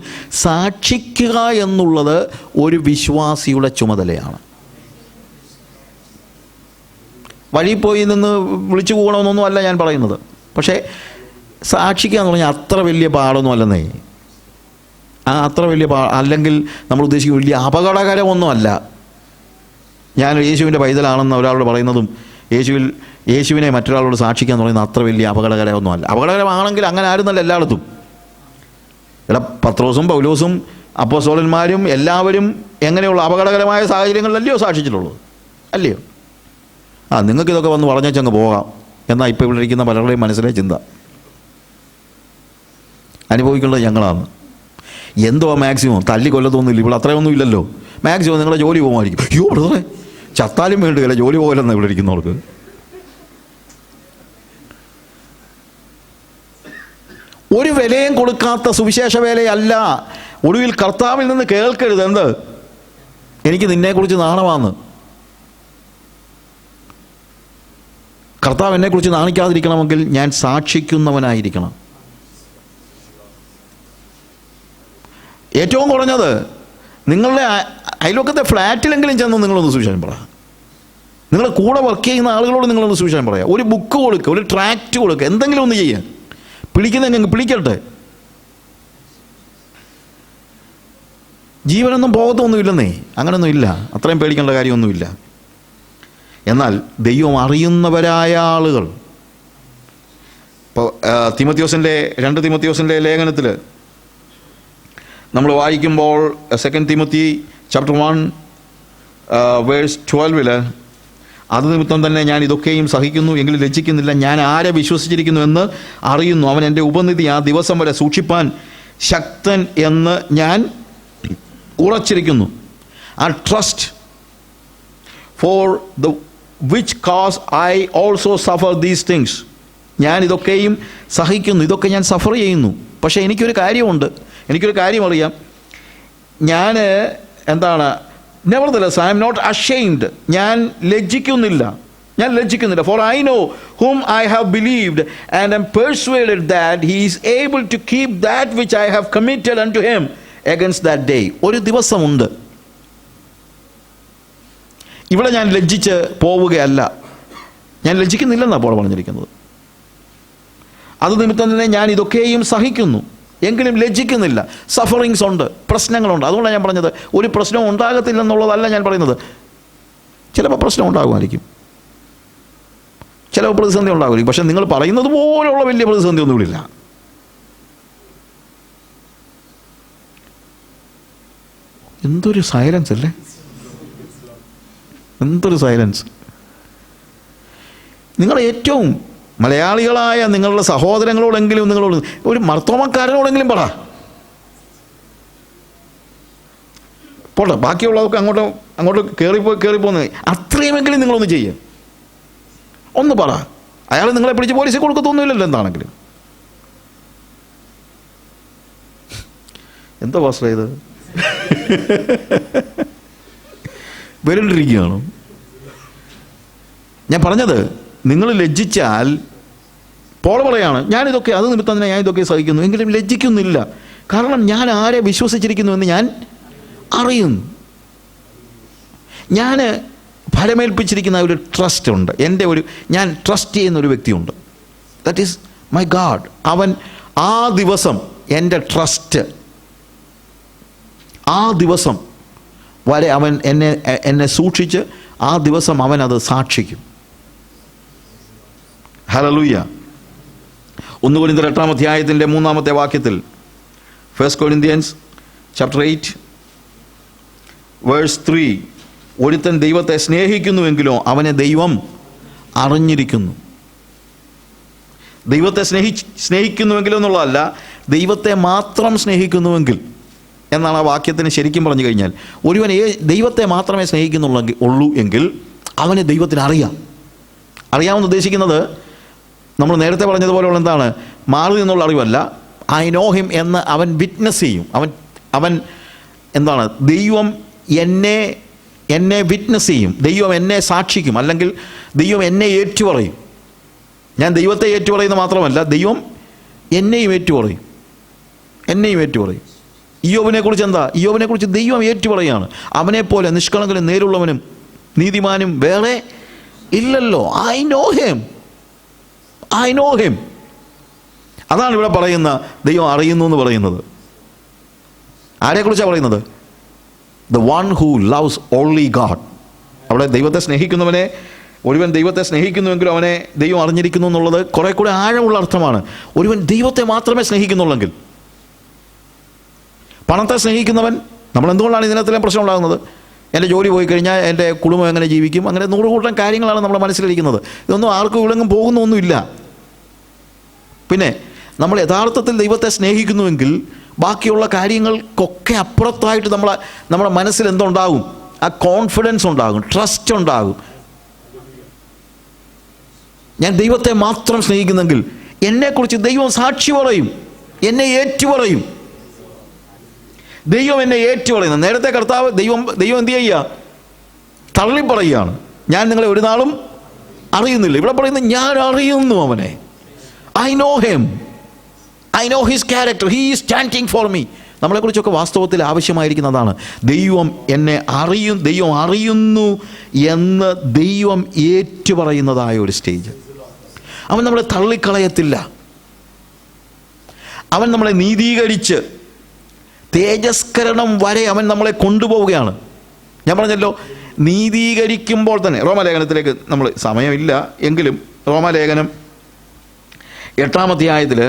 സാക്ഷിക്കുക എന്നുള്ളത് ഒരു വിശ്വാസിയുടെ ചുമതലയാണ്. വഴി പോയി നിന്ന് വിളിച്ചു പോകണമെന്നൊന്നും അല്ല ഞാൻ പറയുന്നത്, പക്ഷേ സാക്ഷിക്കുക എന്ന് പറഞ്ഞാൽ അത്ര വലിയ പാടൊന്നും അല്ലെന്നേ. അത്ര വലിയ അല്ലെങ്കിൽ നമ്മൾ ഉദ്ദേശിക്കുന്ന വലിയ അപകടകരമൊന്നുമല്ല. ഞാൻ യേശുവിൻ്റെ പൈതലാണെന്ന് ഒരാളോട് പറയുന്നതും യേശുവിനെ മറ്റൊരാളോട് സാക്ഷിക്കുക എന്ന് പറയുന്നത് അത്ര വലിയ അപകടകരമൊന്നുമല്ല. അപകടകരമാണെങ്കിൽ അങ്ങനെ ആയിരുന്നല്ല എല്ലായിടത്തും. പത്രോസും പൗലോസും അപ്പോസ്തലന്മാരും എല്ലാവരും എങ്ങനെയുള്ള അപകടകരമായ സാഹചര്യങ്ങളിലല്ലയോ സാക്ഷിച്ചിട്ടുള്ളത്, അല്ലയോ? നിങ്ങൾക്കിതൊക്കെ വന്ന് പറഞ്ഞങ്ങ് പോകാം എന്നാൽ ഇപ്പോൾ ഇവിടെ ഇരിക്കുന്ന പലരുടെയും മനസ്സിലെ ചിന്ത. അനുഭവിക്കേണ്ടത് ഞങ്ങളാണ്. എന്തോ മാക്സിമം തല്ലിക്കൊല്ലത്തൊന്നുമില്ല, ഇവിടെ അത്രയൊന്നും ഇല്ലല്ലോ. മാക്സിമം നിങ്ങളുടെ ജോലി പോകുമായിരിക്കും. അയ്യോ ബ്രദറെ, ചത്താലും വേണ്ടിയല്ല ജോലി പോകലെന്ന് ഇവിടെ ഇരിക്കുന്നവർക്ക്. ഒരു വിലയും കൊടുക്കാത്ത സുവിശേഷ വേലയല്ല. ഒടുവിൽ കർത്താവിൽ നിന്ന് കേൾക്കരുത്, എന്ത്? എനിക്ക് നിന്നെക്കുറിച്ച് നാണമാന്ന്. കർത്താവ് എന്നെക്കുറിച്ച് നാണിക്കാതിരിക്കണമെങ്കിൽ ഞാൻ സാക്ഷിക്കുന്നവനായിരിക്കണം. ഏറ്റവും കുറഞ്ഞത് നിങ്ങളുടെ അയൽവക്കത്തെ ഫ്ലാറ്റിലെങ്കിലും ചെന്ന് നിങ്ങളൊന്ന് സുവിശേഷം പറ. നിങ്ങളുടെ കൂടെ വർക്ക് ചെയ്യുന്ന ആളുകളോട് നിങ്ങളൊന്ന് സുവിശേഷം പറയാം. ഒരു ബുക്ക് കൊടുക്കുക, ഒരു ട്രാക്റ്റ് കൊടുക്കുക, എന്തെങ്കിലും ഒന്ന് ചെയ്യാൻ. പിടിക്കുന്നെങ്കിൽ പിടിക്കട്ടെ. ജീവനൊന്നും പോകത്തൊന്നുമില്ലെന്നേ, അങ്ങനൊന്നും ഇല്ല. അത്രയും പേടിക്കേണ്ട കാര്യമൊന്നുമില്ല. എന്നാൽ ദൈവം അറിയുന്നവരായ ആളുകൾ, ഇപ്പോൾ 2 തിമോത്തിയോസിൻ്റെ ലേഖനത്തിൽ നമ്മൾ വായിക്കുമ്പോൾ 2 തിമോത്തി ചാപ്റ്റർ 1 വേഴ്സ് 12 അത് നിമിത്തം തന്നെ ഞാൻ ഇതൊക്കെയും സഹിക്കുന്നു, എങ്കിലും ലജ്ജിക്കുന്നില്ല. ഞാൻ ആരെ വിശ്വസിച്ചിരിക്കുന്നു എന്ന് അറിയുന്നു. അവൻ എൻ്റെ ഉപനിധി ആ ദിവസം വരെ സൂക്ഷിപ്പാൻ ശക്തൻ എന്ന് ഞാൻ ഉറച്ചിരിക്കുന്നു. ആ trust for the which cause I also suffer these things. ഞാൻ ഇതൊക്കെയും സഹിക്കുന്നു, ഇതൊക്കെ ഞാൻ സഫർ ചെയ്യുന്നു. പക്ഷേ എനിക്കൊരു കാര്യം അറിയാം. ഞാൻ എന്താണ്, nevertheless I am not ashamed. ഞാൻ ലജ്ജിക്കുന്നില്ല. For I know whom I have believed and am persuaded that he is able to keep that which I have committed unto him against that day. ഒരു ദിവസമുണ്ട്. ഇവിടെ ഞാൻ ലജ്ജിച്ച് പോവുകയല്ല. ഞാൻ ലജ്ജിക്കുന്നില്ലെന്നാണ് അപ്പോൾ പറഞ്ഞിരിക്കുന്നത്. അത് നിമിത്തം തന്നെ ഞാൻ ഇതൊക്കെയും സഹിക്കുന്നു, എങ്കിലും ലജ്ജിക്കുന്നില്ല. സഫറിങ്സ് ഉണ്ട്, പ്രശ്നങ്ങളുണ്ട്. അതുകൊണ്ടാണ് ഞാൻ പറഞ്ഞത് ഒരു പ്രശ്നവും ഉണ്ടാകത്തില്ലെന്നുള്ളതല്ല ഞാൻ പറയുന്നത്. ചിലപ്പോൾ പ്രശ്നം ഉണ്ടാകുമായിരിക്കും, ചിലപ്പോൾ പ്രതിസന്ധി ഉണ്ടാകുമായിരിക്കും. പക്ഷെ നിങ്ങൾ പറയുന്നത് പോലെയുള്ള വലിയ പ്രതിസന്ധി ഒന്നും ഇല്ല. എന്തൊരു സൈലൻസ് അല്ലേ, എന്തൊരു സൈലൻസ്. നിങ്ങൾ ഏറ്റവും മലയാളികളായ നിങ്ങളുടെ സഹോദരങ്ങളോടെങ്കിലും നിങ്ങളോട്, ഒരു മർത്തോമക്കാരനോടെങ്കിലും പറ. പോട്ടെ, ബാക്കിയുള്ളതൊക്കെ അങ്ങോട്ട് കയറിപ്പോന്ന് അത്രയുമെങ്കിലും നിങ്ങളൊന്ന് ചെയ്യുക. ഒന്ന് പറ. അയാൾ നിങ്ങളെ പിടിച്ച് പോലീസിൽ കൊടുക്കത്തൊന്നുമില്ലല്ലോ എന്താണെങ്കിലും. എന്താ പാസ്റ്റർ ഇത് വരണ്ടിരിക്കുകയാണോ? ഞാൻ പറഞ്ഞത്, നിങ്ങൾ ലജ്ജിച്ചാൽ, പോൾ പറയാണ്, ഞാനിതൊക്കെ അത് നിമിത്തം തന്നെ ഞാൻ ഇതൊക്കെ സഹിക്കുന്നു, എങ്കിലും ലജ്ജിക്കുന്നില്ല. കാരണം ഞാൻ ആരെ വിശ്വസിച്ചിരിക്കുന്നുവെന്ന് ഞാൻ അറിയുന്നു. ഞാൻ ഫലമേൽപ്പിച്ചിരിക്കുന്ന ഒരു ട്രസ്റ്റ് ഉണ്ട്. ഞാൻ ട്രസ്റ്റ് ചെയ്യുന്ന ഒരു വ്യക്തിയുണ്ട്. That is my God. അവൻ ആ ദിവസം എൻ്റെ ട്രസ്റ്റ്, ആ ദിവസം വരെ അവൻ എന്നെ സൂക്ഷിച്ച് ആ ദിവസം അവൻ അത് സാക്ഷിക്കും. ഹല്ലേലൂയ. 1 കൊരിന്ത്യർ 8-ാം അധ്യായത്തിൻ്റെ 3-ാമത്തെ വാക്യത്തിൽ, 1 Corinthians chapter 8 verse 3, ഒരുത്തൻ ദൈവത്തെ സ്നേഹിക്കുന്നുവെങ്കിലോ അവനെ ദൈവം അറിഞ്ഞിരിക്കുന്നു. ദൈവത്തെ സ്നേഹിക്കുന്നുവെങ്കിലോ എന്നുള്ളതല്ല, ദൈവത്തെ മാത്രം സ്നേഹിക്കുന്നുവെങ്കിൽ എന്നാണ് ആ വാക്യത്തിന് ശരിക്കും പറഞ്ഞു കഴിഞ്ഞാൽ. ഒരുവൻ ദൈവത്തെ മാത്രമേ സ്നേഹിക്കുന്നുള്ളൂ എങ്കിൽ അവനെ ദൈവത്തിന് അറിയാമെന്ന് ഉദ്ദേശിക്കുന്നത് നമ്മൾ നേരത്തെ പറഞ്ഞതുപോലെയുള്ള എന്താണ്, മാറി നിന്നുള്ള അറിവല്ല. ഐ നോ ഹിം എന്ന് അവൻ വിറ്റ്നസ് ചെയ്യും. അവൻ എന്താണ്, ദൈവം എന്നെ വിറ്റ്നസ് ചെയ്യും, ദൈവം എന്നെ സാക്ഷിക്കും, അല്ലെങ്കിൽ ദൈവം എന്നെ ഏറ്റുപറയും. ഞാൻ ദൈവത്തെ ഏറ്റുപറയുന്നത് മാത്രമല്ല, ദൈവം എന്നെയും ഏറ്റുപറയും. ഇയ്യോബിനെ കുറിച്ച് എന്താ, ഇയ്യോബിനെ കുറിച്ച് ദൈവം ഏറ്റുപറയാണ്, അവനെപ്പോലെ നിഷ്കളങ്കനും നേരുള്ളവനും നീതിമാനും വേറെ ഇല്ലല്ലോ. I know him. അതാണ് ഇവിടെ പറയുന്ന ദൈവം അറിയുന്നു എന്ന് പറയുന്നത്. ആരെക്കുറിച്ചാണ് പറയുന്നത്? The one who loves only God. അവിടെ ദൈവത്തെ സ്നേഹിക്കുന്നവനെ, ഒരുവൻ ദൈവത്തെ സ്നേഹിക്കുന്നുവെങ്കിലും അവനെ ദൈവം അറിഞ്ഞിരിക്കുന്നു എന്നുള്ളത് കുറെ കൂടെ ആഴമുള്ള അർത്ഥമാണ്. ഒരുവൻ ദൈവത്തെ മാത്രമേ സ്നേഹിക്കുന്നുള്ളെങ്കിൽ, പണത്തെ സ്നേഹിക്കുന്നവൻ, നമ്മൾ എന്തുകൊണ്ടാണ് ഇതിനകത്തെല്ലാം പ്രശ്നം ഉണ്ടാകുന്നത്? എൻ്റെ ജോലി പോയി കഴിഞ്ഞാൽ എൻ്റെ കുടുംബം എങ്ങനെ ജീവിക്കും, അങ്ങനെ 100 കൂട്ടം കാര്യങ്ങളാണ് നമ്മുടെ മനസ്സിലിരിക്കുന്നത്. ഇതൊന്നും ആർക്കും ഇവിടെങ്ങും പോകുന്നൊന്നുമില്ല. പിന്നെ നമ്മൾ യഥാർത്ഥത്തിൽ ദൈവത്തെ സ്നേഹിക്കുന്നുവെങ്കിൽ ബാക്കിയുള്ള കാര്യങ്ങൾക്കൊക്കെ അപ്പുറത്തായിട്ട് നമ്മുടെ മനസ്സിൽ എന്തുണ്ടാകും? ആ കോൺഫിഡൻസ് ഉണ്ടാകും, ട്രസ്റ്റ് ഉണ്ടാകും. ഞാൻ ദൈവത്തെ മാത്രം സ്നേഹിക്കുന്നെങ്കിൽ എന്നെക്കുറിച്ച് ദൈവം സാക്ഷി പറയും, എന്നെ ഏറ്റുപറയും. ദൈവം എന്നെ ഏറ്റുപറയുന്നു. നേരത്തെ കർത്താവ് ദൈവം എന്ത് ചെയ്യുക? തള്ളിപ്പറയുകയാണ്, ഞാൻ നിങ്ങളെ ഒരു നാളും അറിയുന്നില്ല. ഇവിടെ പറയുന്നത് ഞാൻ അറിയുന്നു അവനെ. I know him, I know his character, he is standing for me. നമ്മളെക്കുറിച്ചൊക്കെ വാസ്തവത്തിൽ ആവശ്യമായിരിക്കുന്നതാണ്. ദൈവം അറിയുന്നു എന്ന് ദൈവം ഏറ്റുപറയുന്നതായ ഒരു സ്റ്റേജ്. അവൻ നമ്മളെ തള്ളിക്കളയത്തില്ല. അവൻ നമ്മളെ നീതീകരിച്ച് തേജസ്കരണം വരെ അവൻ നമ്മളെ കൊണ്ടുപോവുകയാണ്. ഞാൻ പറഞ്ഞല്ലോ, നീതീകരിക്കുമ്പോൾ തന്നെ റോമാലേഖനത്തിലേക്ക് നമ്മൾ സമയമില്ല എങ്കിലും റോമാലേഖനം 8-ാം അധ്യായത്തിൽ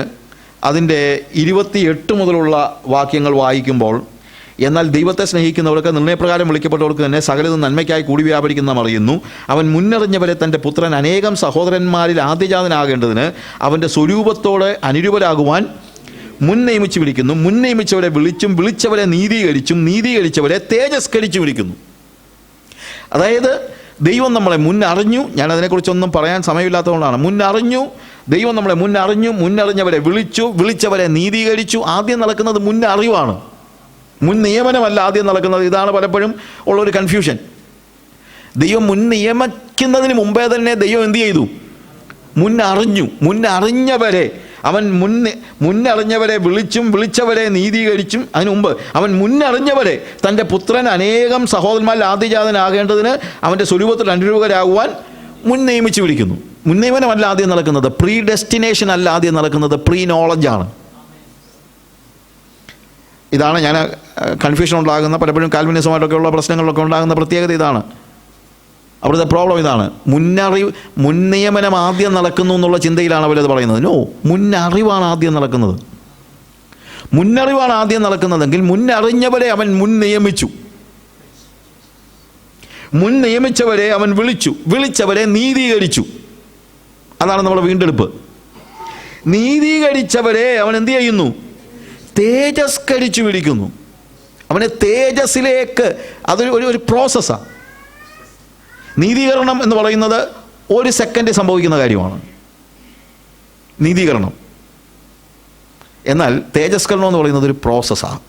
അതിൻ്റെ 28 മുതലുള്ള വാക്യങ്ങൾ വായിക്കുമ്പോൾ, എന്നാൽ ദൈവത്തെ സ്നേഹിക്കുന്നവർക്ക് നിർണയപ്രകാരം വിളിക്കപ്പെട്ടവർക്ക് തന്നെ സകലതും നന്മയ്ക്കായി കൂടി വ്യാപരിക്കുന്ന അറിയുന്നു. അവൻ മുന്നറിഞ്ഞവരെ തൻ്റെ പുത്രൻ അനേകം സഹോദരന്മാരിൽ ആദ്യജാതനാകേണ്ടതിന് അവൻ്റെ സ്വരൂപത്തോടെ അനുരൂപരാകുവാൻ മുൻ നിയമിച്ച് വിളിക്കുന്നു. മുൻ നിയമിച്ചവരെ വിളിച്ചും വിളിച്ചവരെ നീതീകരിച്ചും നീതീകരിച്ചവരെ തേജസ്കരിച്ചും വിളിക്കുന്നു. അതായത് ദൈവം നമ്മളെ മുന്നറിഞ്ഞു. ഞാൻ അതിനെക്കുറിച്ചൊന്നും പറയാൻ സമയമില്ലാത്തതുകൊണ്ടാണ്. മുന്നറിഞ്ഞു, ദൈവം നമ്മളെ മുന്നറിഞ്ഞവരെ വിളിച്ചു, വിളിച്ചവരെ നീതീകരിച്ചു. ആദ്യം നടക്കുന്നത് മുന്നറിവാണ്, മുൻ നിയമനമല്ല ആദ്യം നടക്കുന്നത്. ഇതാണ് പലപ്പോഴും ഉള്ളൊരു കൺഫ്യൂഷൻ. ദൈവം മുൻ നിയമിക്കുന്നതിന് മുമ്പേ തന്നെ ദൈവം എന്ത് ചെയ്തു? മുന്നറിഞ്ഞവരെ അവൻ മുന്നറിഞ്ഞവരെ വിളിച്ചും വിളിച്ചവരെ നീതീകരിച്ചും. അതിനു മുമ്പ് അവൻ മുന്നറിഞ്ഞവരെ തൻ്റെ പുത്രൻ അനേകം സഹോദരന്മാരിൽ ആദ്യജാതനാകേണ്ടതിന് അവൻ്റെ സ്വരൂപത്തിൽ അനുരൂപരാകുവാൻ മുൻ നിയമിച്ച് വിളിക്കുന്നു. മുൻനിയമനമല്ല ആദ്യം നടക്കുന്നത്, പ്രീ ഡെസ്റ്റിനേഷൻ അല്ല ആദ്യം നടക്കുന്നത്, പ്രീ നോളജാണ്. ഇതാണ് ഞാൻ കൺഫ്യൂഷൻ ഉണ്ടാകുന്ന, പലപ്പോഴും കാൽവിനിസമായിട്ടൊക്കെ ഉള്ള പ്രശ്നങ്ങളിലൊക്കെ ഉണ്ടാകുന്ന പ്രത്യേകത ഇതാണ്. അവിടുത്തെ പ്രോബ്ലം ഇതാണ്. മുൻനിയമനം ആദ്യം നടക്കുന്നു എന്നുള്ള ചിന്തയിലാണ് അവരത് പറയുന്നത്. നോ, മുന്നറിവാണ് ആദ്യം നടക്കുന്നത്. മുന്നറിവാണ് ആദ്യം നടക്കുന്നതെങ്കിൽ മുന്നറിഞ്ഞവരെ അവൻ മുൻ നിയമിച്ചവരെ അവൻ വിളിച്ചു, വിളിച്ചവരെ നീതീകരിച്ചു. അതാണ് നമ്മുടെ വീണ്ടെടുപ്പ്. നീതീകരിച്ചവരെ അവൻ എന്ത് ചെയ്യുന്നു? തേജസ്കരിച്ചു വിളിക്കുന്നു. അവനെ തേജസ്സിലേക്ക്, അതൊരു പ്രോസസ്സാണ്. നീതീകരണം എന്ന് പറയുന്നത് 1 സെക്കൻഡ് സംഭവിക്കുന്ന കാര്യമാണ്, നീതീകരണം. എന്നാൽ തേജസ്കരണം എന്ന് പറയുന്നത് ഒരു പ്രോസസ്സാണ്.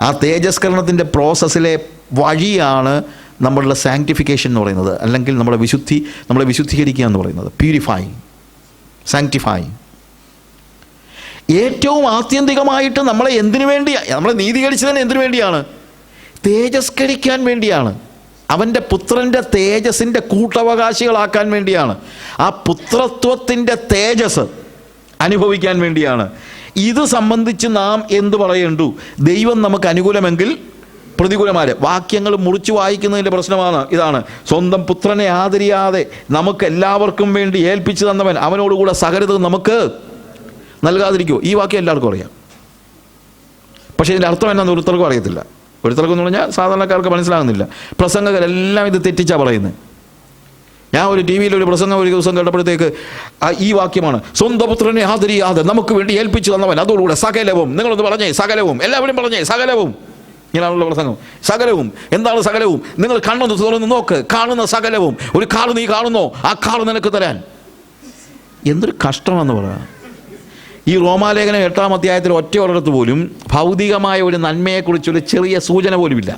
ആ തേജസ്കരണത്തിൻ്റെ പ്രോസസ്സിലെ വഴിയാണ് നമ്മളുടെ സാങ്ക്ടിഫിക്കേഷൻ എന്ന് പറയുന്നത്, അല്ലെങ്കിൽ നമ്മളെ വിശുദ്ധീകരിക്കുക എന്ന് പറയുന്നത്, പ്യൂരിഫൈങ്, സാങ്ക്ടിഫൈങ്. ഏറ്റവും ആത്യന്തികമായിട്ട് നമ്മളെ എന്തിനു വേണ്ടിയാണ് നമ്മളെ നീതീകരിച്ചതിന്? എന്തിനു വേണ്ടിയാണ്? തേജസ്കരിക്കാൻ വേണ്ടിയാണ്. അവൻ്റെ പുത്രൻ്റെ തേജസ്സിൻ്റെ കൂട്ടവകാശികളാക്കാൻ വേണ്ടിയാണ്. ആ പുത്രത്വത്തിൻ്റെ തേജസ് അനുഭവിക്കാൻ വേണ്ടിയാണ്. ഇത് സംബന്ധിച്ച് നാം എന്തു പറയേണ്ടു? ദൈവം നമുക്ക് അനുകൂലമെങ്കിൽ പ്രതികൂലമായ വാക്യങ്ങൾ മുറിച്ച് വായിക്കുന്നതിൻ്റെ പ്രശ്നമാണ് ഇതാണ്. സ്വന്തം പുത്രനെ ആദരിയാതെ നമുക്ക് എല്ലാവർക്കും വേണ്ടി ഏൽപ്പിച്ചു തന്നവൻ അവനോടുകൂടെ സകലതും നമുക്ക് നൽകാതിരിക്കുമോ? ഈ വാക്യം എല്ലാവർക്കും അറിയാം. പക്ഷേ ഇതിൻ്റെ അർത്ഥം എന്നാന്ന് ഒരുത്തർക്കും അറിയത്തില്ല. ഒരുത്തർക്കും എന്ന് പറഞ്ഞാൽ സാധാരണക്കാർക്ക് മനസ്സിലാകുന്നില്ല. പ്രസംഗകരെല്ലാം ഇത് തെറ്റിച്ചാണ് പറയുന്നത്. ഞാൻ ഒരു ടി വിയിൽ ഒരു പ്രസംഗം ഒരു ദിവസം കേട്ടപ്പോഴത്തേക്ക് ഈ വാക്യമാണ്, സ്വന്തം പുത്രനെ ആദരിയാതെ നമുക്ക് വേണ്ടി ഏൽപ്പിച്ചു തന്നവൻ അതോടുകൂടെ സകലവും. നിങ്ങളൊന്ന് പറഞ്ഞേ സകലവും, എല്ലാവരും പറഞ്ഞേ സകലവും. ഇങ്ങനെയാണുള്ള പ്രസംഗം. സകലവും എന്താണ് സകലവും? നിങ്ങൾ കണ്ണൊന്ന് തുറന്ന് നോക്ക്, കാണുന്ന സകലവും. ഒരു കാർ നീ കാണുന്നോ, ആ കാർ നിനക്ക് തരാൻ. എന്തൊരു കഷ്ടമാണെന്ന് പറയാം. ഈ റോമാലേഖനം 8-ാം അധ്യായത്തിൽ ഒറ്റ ഒരിടത്ത് പോലും ഭൗതികമായ ഒരു നന്മയെക്കുറിച്ചൊരു ചെറിയ സൂചന പോലുമില്ല.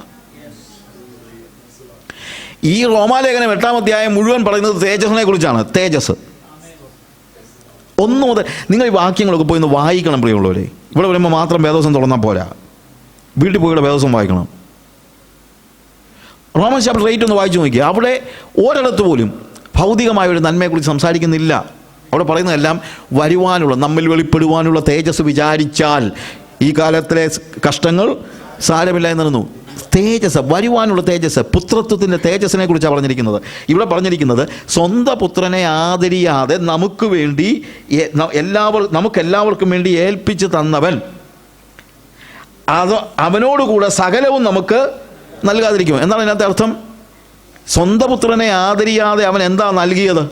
ഈ റോമാലേഖനം 8-ാം അധ്യായം മുഴുവൻ പറയുന്നത് തേജസ്സിനെ കുറിച്ചാണ്. തേജസ് 1 മുതൽ നിങ്ങൾ ഈ വാക്യങ്ങളൊക്കെ പോയി ഒന്ന് വായിക്കണം പ്രിയമുള്ളവരെ. ഇവിടെ വരുമ്പോൾ മാത്രം വേദവസം തുറന്നാൽ പോരാ, വീട്ടിൽ പോയി വേദവസം വായിക്കണം. റോമൻസ് ചാപ്റ്റർ 8 ഒന്ന് വായിച്ചു നോക്കിയാൽ അവിടെ ഒരിടത്ത് പോലും ഭൗതികമായ ഒരു നന്മയെക്കുറിച്ച് സംസാരിക്കുന്നില്ല. അവിടെ പറയുന്നതെല്ലാം വരുവാനുള്ള, നമ്മിൽ വെളിപ്പെടുവാനുള്ള തേജസ് വിചാരിച്ചാൽ ഈ കാലത്തിലെ കഷ്ടങ്ങൾ സാരമില്ല എന്നിരുന്നു. തേജസ്, വരുവാനുള്ള തേജസ്, പുത്രത്വത്തിൻ്റെ തേജസ്സിനെ കുറിച്ചാണ് പറഞ്ഞിരിക്കുന്നത്. ഇവിടെ പറഞ്ഞിരിക്കുന്നത് സ്വന്തം പുത്രനെ ആദരിയാതെ നമുക്ക് വേണ്ടി നമുക്കെല്ലാവർക്കും വേണ്ടി ഏൽപ്പിച്ച് തന്നവൻ അത് അവനോടുകൂടെ സകലവും നമുക്ക് നൽകാതിരിക്കും. എന്താണ് ഇതിനകത്തെ അർത്ഥം? സ്വന്തം പുത്രനെ ആദരിയാതെ അവൻ എന്താ നൽകിയത്?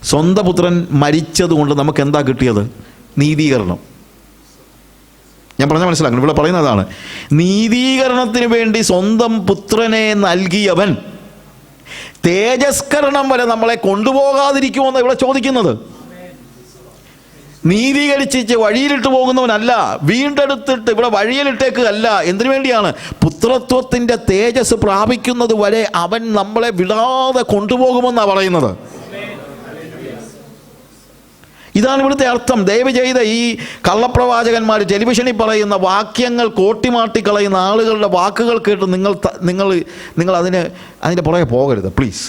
സ്വന്തം പുത്രൻ മരിച്ചതുകൊണ്ട് നമുക്ക് എന്താ കിട്ടിയത്? നീതീകരണം. ഞാൻ പറഞ്ഞാൽ മനസ്സിലാക്കണം. ഇവിടെ പറയുന്നതാണ്, നീതീകരണത്തിന് വേണ്ടി സ്വന്തം പുത്രനെ നൽകിയവൻ തേജസ്കരണം വരെ നമ്മളെ കൊണ്ടുപോകാതിരിക്കുമെന്ന് ഇവിടെ ചോദിക്കുന്നത്. നീതീകരിച്ച് വഴിയിലിട്ട് പോകുന്നവനല്ല, വീണ്ടെടുത്തിട്ട് ഇവിടെ വഴിയിലിട്ടേക്ക് അല്ല. എന്തിനു വേണ്ടിയാണ്? പുത്രത്വത്തിൻ്റെ തേജസ് പ്രാപിക്കുന്നത് വരെ അവൻ നമ്മളെ വിടാതെ കൊണ്ടുപോകുമെന്നാണ് പറയുന്നത്. ഇതാണ് ഇവിടുത്തെ അർത്ഥം. ദയവ് ചെയ്ത് ഈ കള്ളപ്രവാചകന്മാർ ടെലിവിഷനിൽ പറയുന്ന വാക്യങ്ങൾ കോട്ടിമാട്ടി കളയുന്ന ആളുകളുടെ വാക്കുകൾ കേട്ട് നിങ്ങൾ അതിൻ്റെ പുറകെ പോകരുത് പ്ലീസ്.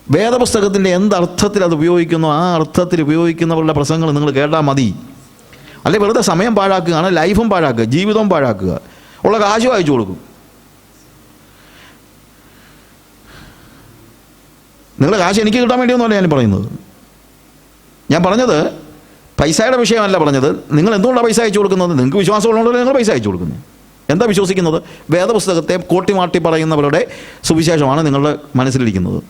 വേദപുസ്തകത്തിൻ്റെ എന്തർത്ഥത്തിൽ അത് ഉപയോഗിക്കുന്നു ആ അർത്ഥത്തിൽ ഉപയോഗിക്കുന്നവരുടെ പ്രസംഗങ്ങൾ നിങ്ങൾ കേട്ടാൽ മതി. അല്ലെ വെറുതെ സമയം പാഴാക്കുകയാണ്, ലൈഫും പാഴാക്കുക, ജീവിതവും പാഴാക്കുക, ഉള്ള കാശും അയച്ചു കൊടുക്കും. നിങ്ങളുടെ കാശ് എനിക്ക് കിട്ടാൻ വേണ്ടിയൊന്നുമല്ല ഞാൻ പറയുന്നത്. ഞാൻ പറഞ്ഞത് പൈസയുടെ വിഷയമല്ല പറഞ്ഞത്. നിങ്ങൾ എന്തുകൊണ്ടാണ് പൈസ അയച്ചു കൊടുക്കുന്നത്? നിങ്ങൾക്ക് വിശ്വാസമുള്ളതുകൊണ്ടല്ലേ നിങ്ങൾ പൈസ അയച്ചു കൊടുക്കുന്നത്. എന്താ വിശ്വസിക്കുന്നത്? വേദപുസ്തകത്തെ കോട്ടിമാട്ടി പറയുന്നവരുടെ സുവിശേഷമാണ് നിങ്ങളുടെ മനസ്സിലിരിക്കുന്നത്.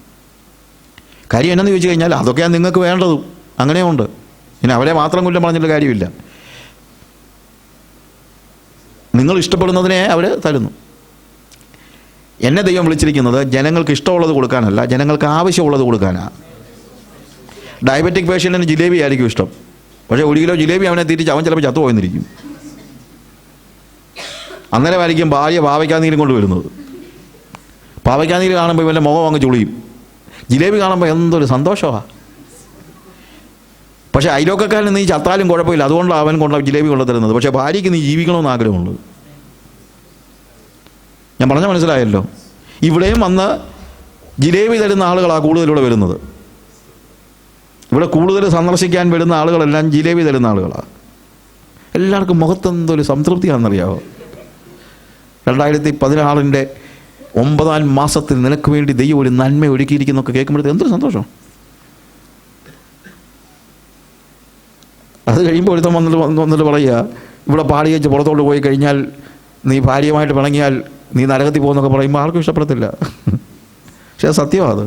കാര്യം എന്നു ചോദിച്ചു കഴിഞ്ഞാൽ അതൊക്കെയാണ് നിങ്ങൾക്ക് വേണ്ടതും. അങ്ങനെയുണ്ട്. പിന്നെ അവരെ മാത്രം കുറ്റം പറഞ്ഞിട്ട് കാര്യമില്ല. നിങ്ങൾ ഇഷ്ടപ്പെടുന്നതിനെ അവർ തരുന്നു. എന്നെ ദൈവം വിളിച്ചിരിക്കുന്നത് ജനങ്ങൾക്ക് ഇഷ്ടമുള്ളത് കൊടുക്കാനല്ല, ജനങ്ങൾക്ക് ആവശ്യമുള്ളത് കൊടുക്കാനാണ്. ഡയബറ്റിക് പേഷ്യൻറ്റിന് ജിലേബി ആയിരിക്കും ഇഷ്ടം. പക്ഷേ 1 കിലോ ജിലേബി അവനെ തിരിച്ച് അവൻ ചിലപ്പോൾ ചത്തുപോയെന്നിരിക്കും. അന്നേരമായിരിക്കും ഭാര്യ പാവയ്ക്കാനീരും കൊണ്ട് വരുന്നത്. പാവയ്ക്കാനീര് കാണുമ്പോൾ ഇവൻ്റെ മുഖം അങ്ങ് ചുളിയും. ജിലേബി കാണുമ്പോൾ എന്തൊരു സന്തോഷമാണ്. പക്ഷേ അയലോക്കക്കാരന് നീ ചത്താലും കുഴപ്പമില്ല, അതുകൊണ്ടാണ് അവൻ കൊണ്ട് ജിലേബി കൊണ്ടു തരുന്നത്. പക്ഷേ ഭാര്യയ്ക്ക് നീ ജീവിക്കണമെന്ന് ആഗ്രഹമുണ്ട്. ഞാൻ പറഞ്ഞാൽ മനസ്സിലായല്ലോ. ഇവിടെയും വന്ന് ജിലേബി തരുന്ന ആളുകളാണ് കൂടുതലിവിടെ വരുന്നത്. ഇവിടെ കൂടുതൽ സന്ദർശിക്കാൻ വരുന്ന ആളുകളെല്ലാം ജിലേബി തരുന്ന ആളുകളാണ്. എല്ലാവർക്കും മുഖത്തെന്തൊരു സംതൃപ്തിയാണെന്നറിയാമോ? 2016 9-ാം മാസത്തിൽ നിനക്ക് വേണ്ടി ദൈവം ഒരു നന്മ ഒരുക്കിയിരിക്കുന്നൊക്കെ കേൾക്കുമ്പോഴത്തേക്ക് എന്തൊരു സന്തോഷം. അത് കഴിയുമ്പോൾ ഒരുത്തം വന്നിട്ട് പറയുക, ഇവിടെ പാടി വെച്ച് പുറത്തോട്ട് പോയി കഴിഞ്ഞാൽ നീ ഭാര്യയുമായിട്ട് പിണങ്ങിയാൽ നീ നരകത്തിൽ പോകുന്നൊക്കെ പറയുമ്പോൾ ആർക്കും ഇഷ്ടപ്പെടത്തില്ല. പക്ഷെ അത് സത്യമാണ്. അത്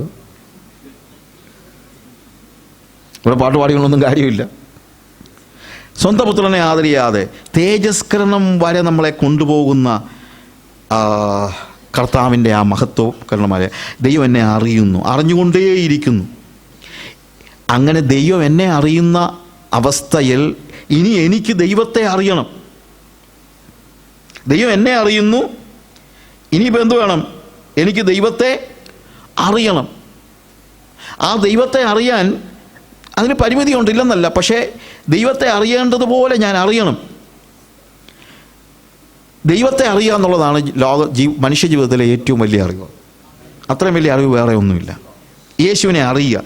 ഇവിടെ പാട്ടുപാടികളൊന്നും കാര്യമില്ല. സ്വന്തം പുത്രനെ ആദരിയാതെ തേജസ്കരണം വരെ നമ്മളെ കൊണ്ടുപോകുന്ന കർത്താവിൻ്റെ ആ മഹത്വകരണമായ ദൈവം എന്നെ അറിയുന്നു, അറിഞ്ഞുകൊണ്ടേയിരിക്കുന്നു. അങ്ങനെ ദൈവം എന്നെ അറിയുന്ന അവസ്ഥയിൽ ഇനി എനിക്ക് ദൈവത്തെ അറിയണം. ദൈവം എന്നെ അറിയുന്നു, ഇനിയിപ്പോൾ എന്ത് വേണം? എനിക്ക് ദൈവത്തെ അറിയണം. ആ ദൈവത്തെ അറിയാൻ അതിന് പരിമിതി ഉണ്ടില്ലെന്നല്ല, പക്ഷേ ദൈവത്തെ അറിയേണ്ടതുപോലെ ഞാൻ അറിയണം. ദൈവത്തെ അറിയുക എന്നുള്ളതാണ് മനുഷ്യ ജീവിതത്തിലെ ഏറ്റവും വലിയ അറിവ്. അത്രയും വലിയ അറിവ് വേറെ ഒന്നുമില്ല. യേശുവിനെ അറിയുക,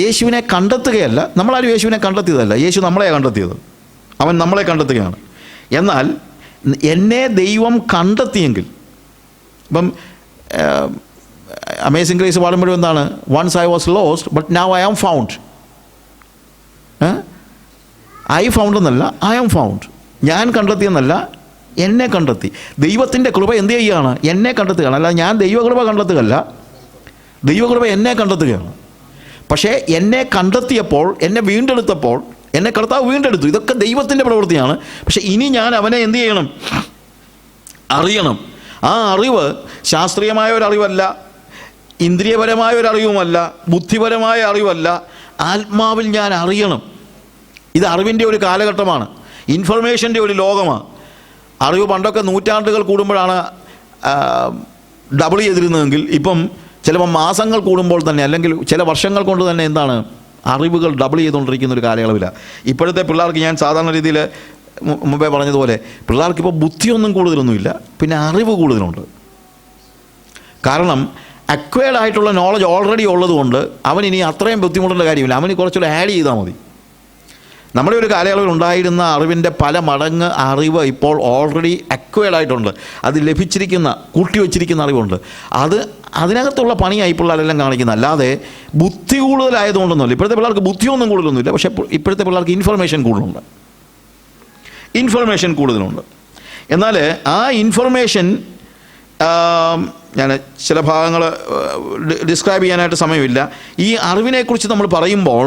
യേശുവിനെ കണ്ടെത്തുകയല്ല. നമ്മളാരും യേശുവിനെ കണ്ടെത്തിയതല്ല, യേശു നമ്മളെ കണ്ടെത്തിയത്. അവൻ നമ്മളെ കണ്ടെത്തുകയാണ്. എന്നാൽ എന്നെ ദൈവം കണ്ടെത്തിയെങ്കിൽ, ഇപ്പം അമേസിംഗ് ഗ്രേസ് പാടുമ്പോഴും എന്താണ്, once I was lost but now I am found. I found എന്നല്ല, ഐ ആം ഫൗണ്ട്. ഞാൻ കണ്ടെത്തിയെന്നല്ല, എന്നെ കണ്ടെത്തി. ദൈവത്തിൻ്റെ കൃപ എന്ത് ചെയ്യുകയാണ്? എന്നെ കണ്ടെത്തുകയാണ്. അല്ല, ഞാൻ ദൈവകൃപ കണ്ടെത്തുകയല്ല, ദൈവകൃപ എന്നെ കണ്ടെത്തുകയാണ്. പക്ഷേ എന്നെ കണ്ടെത്തിയപ്പോൾ, എന്നെ വീണ്ടെടുത്തപ്പോൾ, എന്നെ കർത്താവ് വീണ്ടെടുത്തു. ഇതൊക്കെ ദൈവത്തിൻ്റെ പ്രവൃത്തിയാണ്. പക്ഷേ ഇനി ഞാൻ അവനെ എന്ത് ചെയ്യണം? അറിയണം. ആ അറിവ് ശാസ്ത്രീയമായ ഒരറിവല്ല, ഇന്ദ്രിയപരമായ ഒരറിവുമല്ല, ബുദ്ധിപരമായ അറിവല്ല, ആത്മാവിൽ ഞാൻ അറിയണം. ഇത് അറിവിൻ്റെ ഒരു കാലഘട്ടമാണ്, ഇൻഫർമേഷൻ്റെ ഒരു ലോകമാണ്. അറിവ് പണ്ടൊക്കെ നൂറ്റാണ്ടുകൾ കൂടുമ്പോഴാണ് ഡബിൾ ചെയ്തിരുന്നതെങ്കിൽ ഇപ്പം ചിലപ്പോൾ മാസങ്ങൾ കൂടുമ്പോൾ തന്നെ, അല്ലെങ്കിൽ ചില വർഷങ്ങൾ കൊണ്ട് തന്നെ എന്താണ്, അറിവുകൾ ഡബിൾ ചെയ്തുകൊണ്ടിരിക്കുന്ന ഒരു കാലയളവിലാണ്. ഇപ്പോഴത്തെ പിള്ളേർക്ക് ഞാൻ സാധാരണ രീതിയിൽ മുമ്പേ പറഞ്ഞതുപോലെ പിള്ളേർക്കിപ്പോൾ ബുദ്ധിയൊന്നും കൂടുതലൊന്നുമില്ല, പിന്നെ അറിവ് കൂടുതലുണ്ട്. കാരണം അക്വയർഡ് ആയിട്ടുള്ള നോളജ് ഓൾറെഡി ഉള്ളതുകൊണ്ട് അവനിനി അത്രയും ബുദ്ധിമുട്ടേണ്ട കാര്യമില്ല, അവന് കുറച്ചുകൂടെ ആഡ് ചെയ്താൽ മതി. നമ്മുടെ ഒരു കാലയളവിൽ ഉണ്ടായിരുന്ന അറിവിൻ്റെ പല മടങ്ങ് അറിവ് ഇപ്പോൾ ഓൾറെഡി അക്വയർഡ് ആയിട്ടുണ്ട്. അത് ലഭിച്ചിരിക്കുന്ന, കൂട്ടിവെച്ചിരിക്കുന്ന അറിവുണ്ട്. അതിനകത്തുള്ള പണിയായി പിള്ളേരെല്ലാം കാണിക്കുന്നത്. അല്ലാതെ ബുദ്ധി കൂടുതലായതുകൊണ്ടൊന്നുമില്ല. ഇപ്പോഴത്തെ പിള്ളേർക്ക് ബുദ്ധിയൊന്നും കൂടുതലൊന്നുമില്ല, പക്ഷേ ഇപ്പോഴത്തെ പിള്ളേർക്ക് ഇൻഫർമേഷൻ കൂടുതലുണ്ട്. എന്നാൽ ആ ഇൻഫർമേഷൻ ഞാൻ ചില ഭാഗങ്ങൾ ഡിസ്ക്രൈബ് ചെയ്യാനായിട്ട് സമയമില്ല. ഈ അറിവിനെക്കുറിച്ച് നമ്മൾ പറയുമ്പോൾ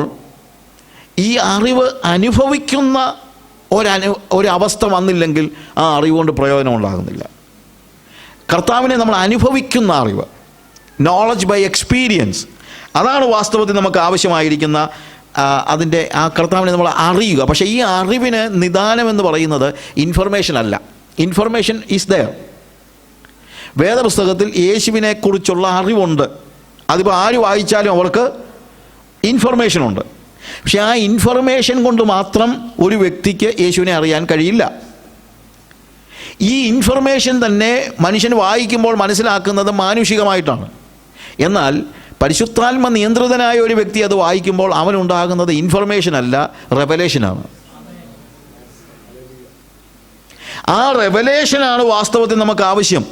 ഈ അറിവ് അനുഭവിക്കുന്ന ഒരവസ്ഥ വന്നില്ലെങ്കിൽ ആ അറിവ് കൊണ്ട് പ്രയോജനം ഉണ്ടാകുന്നില്ല. കർത്താവിനെ നമ്മൾ അനുഭവിക്കുന്ന അറിവ്, നോളജ് ബൈ എക്സ്പീരിയൻസ്, അതാണ് വാസ്തവത്തിൽ നമുക്ക് ആവശ്യമായിരിക്കുന്ന അതിൻ്റെ ആ കർത്താവിനെ നമ്മൾ അറിയുക. പക്ഷേ ഈ അറിവിന് നിദാനമെന്ന് പറയുന്നത് ഇൻഫർമേഷൻ അല്ല. Information is there. വേദപുസ്തകത്തിൽ യേശുവിനെക്കുറിച്ചുള്ള അറിവുണ്ട്. അതിപ്പോൾ ആര് വായിച്ചാലും അവർക്ക് ഇൻഫർമേഷനുണ്ട്. പക്ഷെ ആ ഇൻഫർമേഷൻ കൊണ്ട് മാത്രം ഒരു വ്യക്തിക്ക് യേശുവിനെ അറിയാൻ കഴിയില്ല. ഈ ഇൻഫർമേഷൻ തന്നെ മനുഷ്യൻ വായിക്കുമ്പോൾ മനസ്സിലാക്കുന്നത് മാനുഷികമായിട്ടാണ്. എന്നാൽ പരിശുദ്ധാത്മ നിയന്ത്രിതനായ ഒരു വ്യക്തി അത് വായിക്കുമ്പോൾ അവനുണ്ടാകുന്നത് ഇൻഫർമേഷനല്ല, റെവലേഷനാണ്. ആ റെവലേഷനാണ് വാസ്തവത്തിൽ നമുക്ക് ആവശ്യം.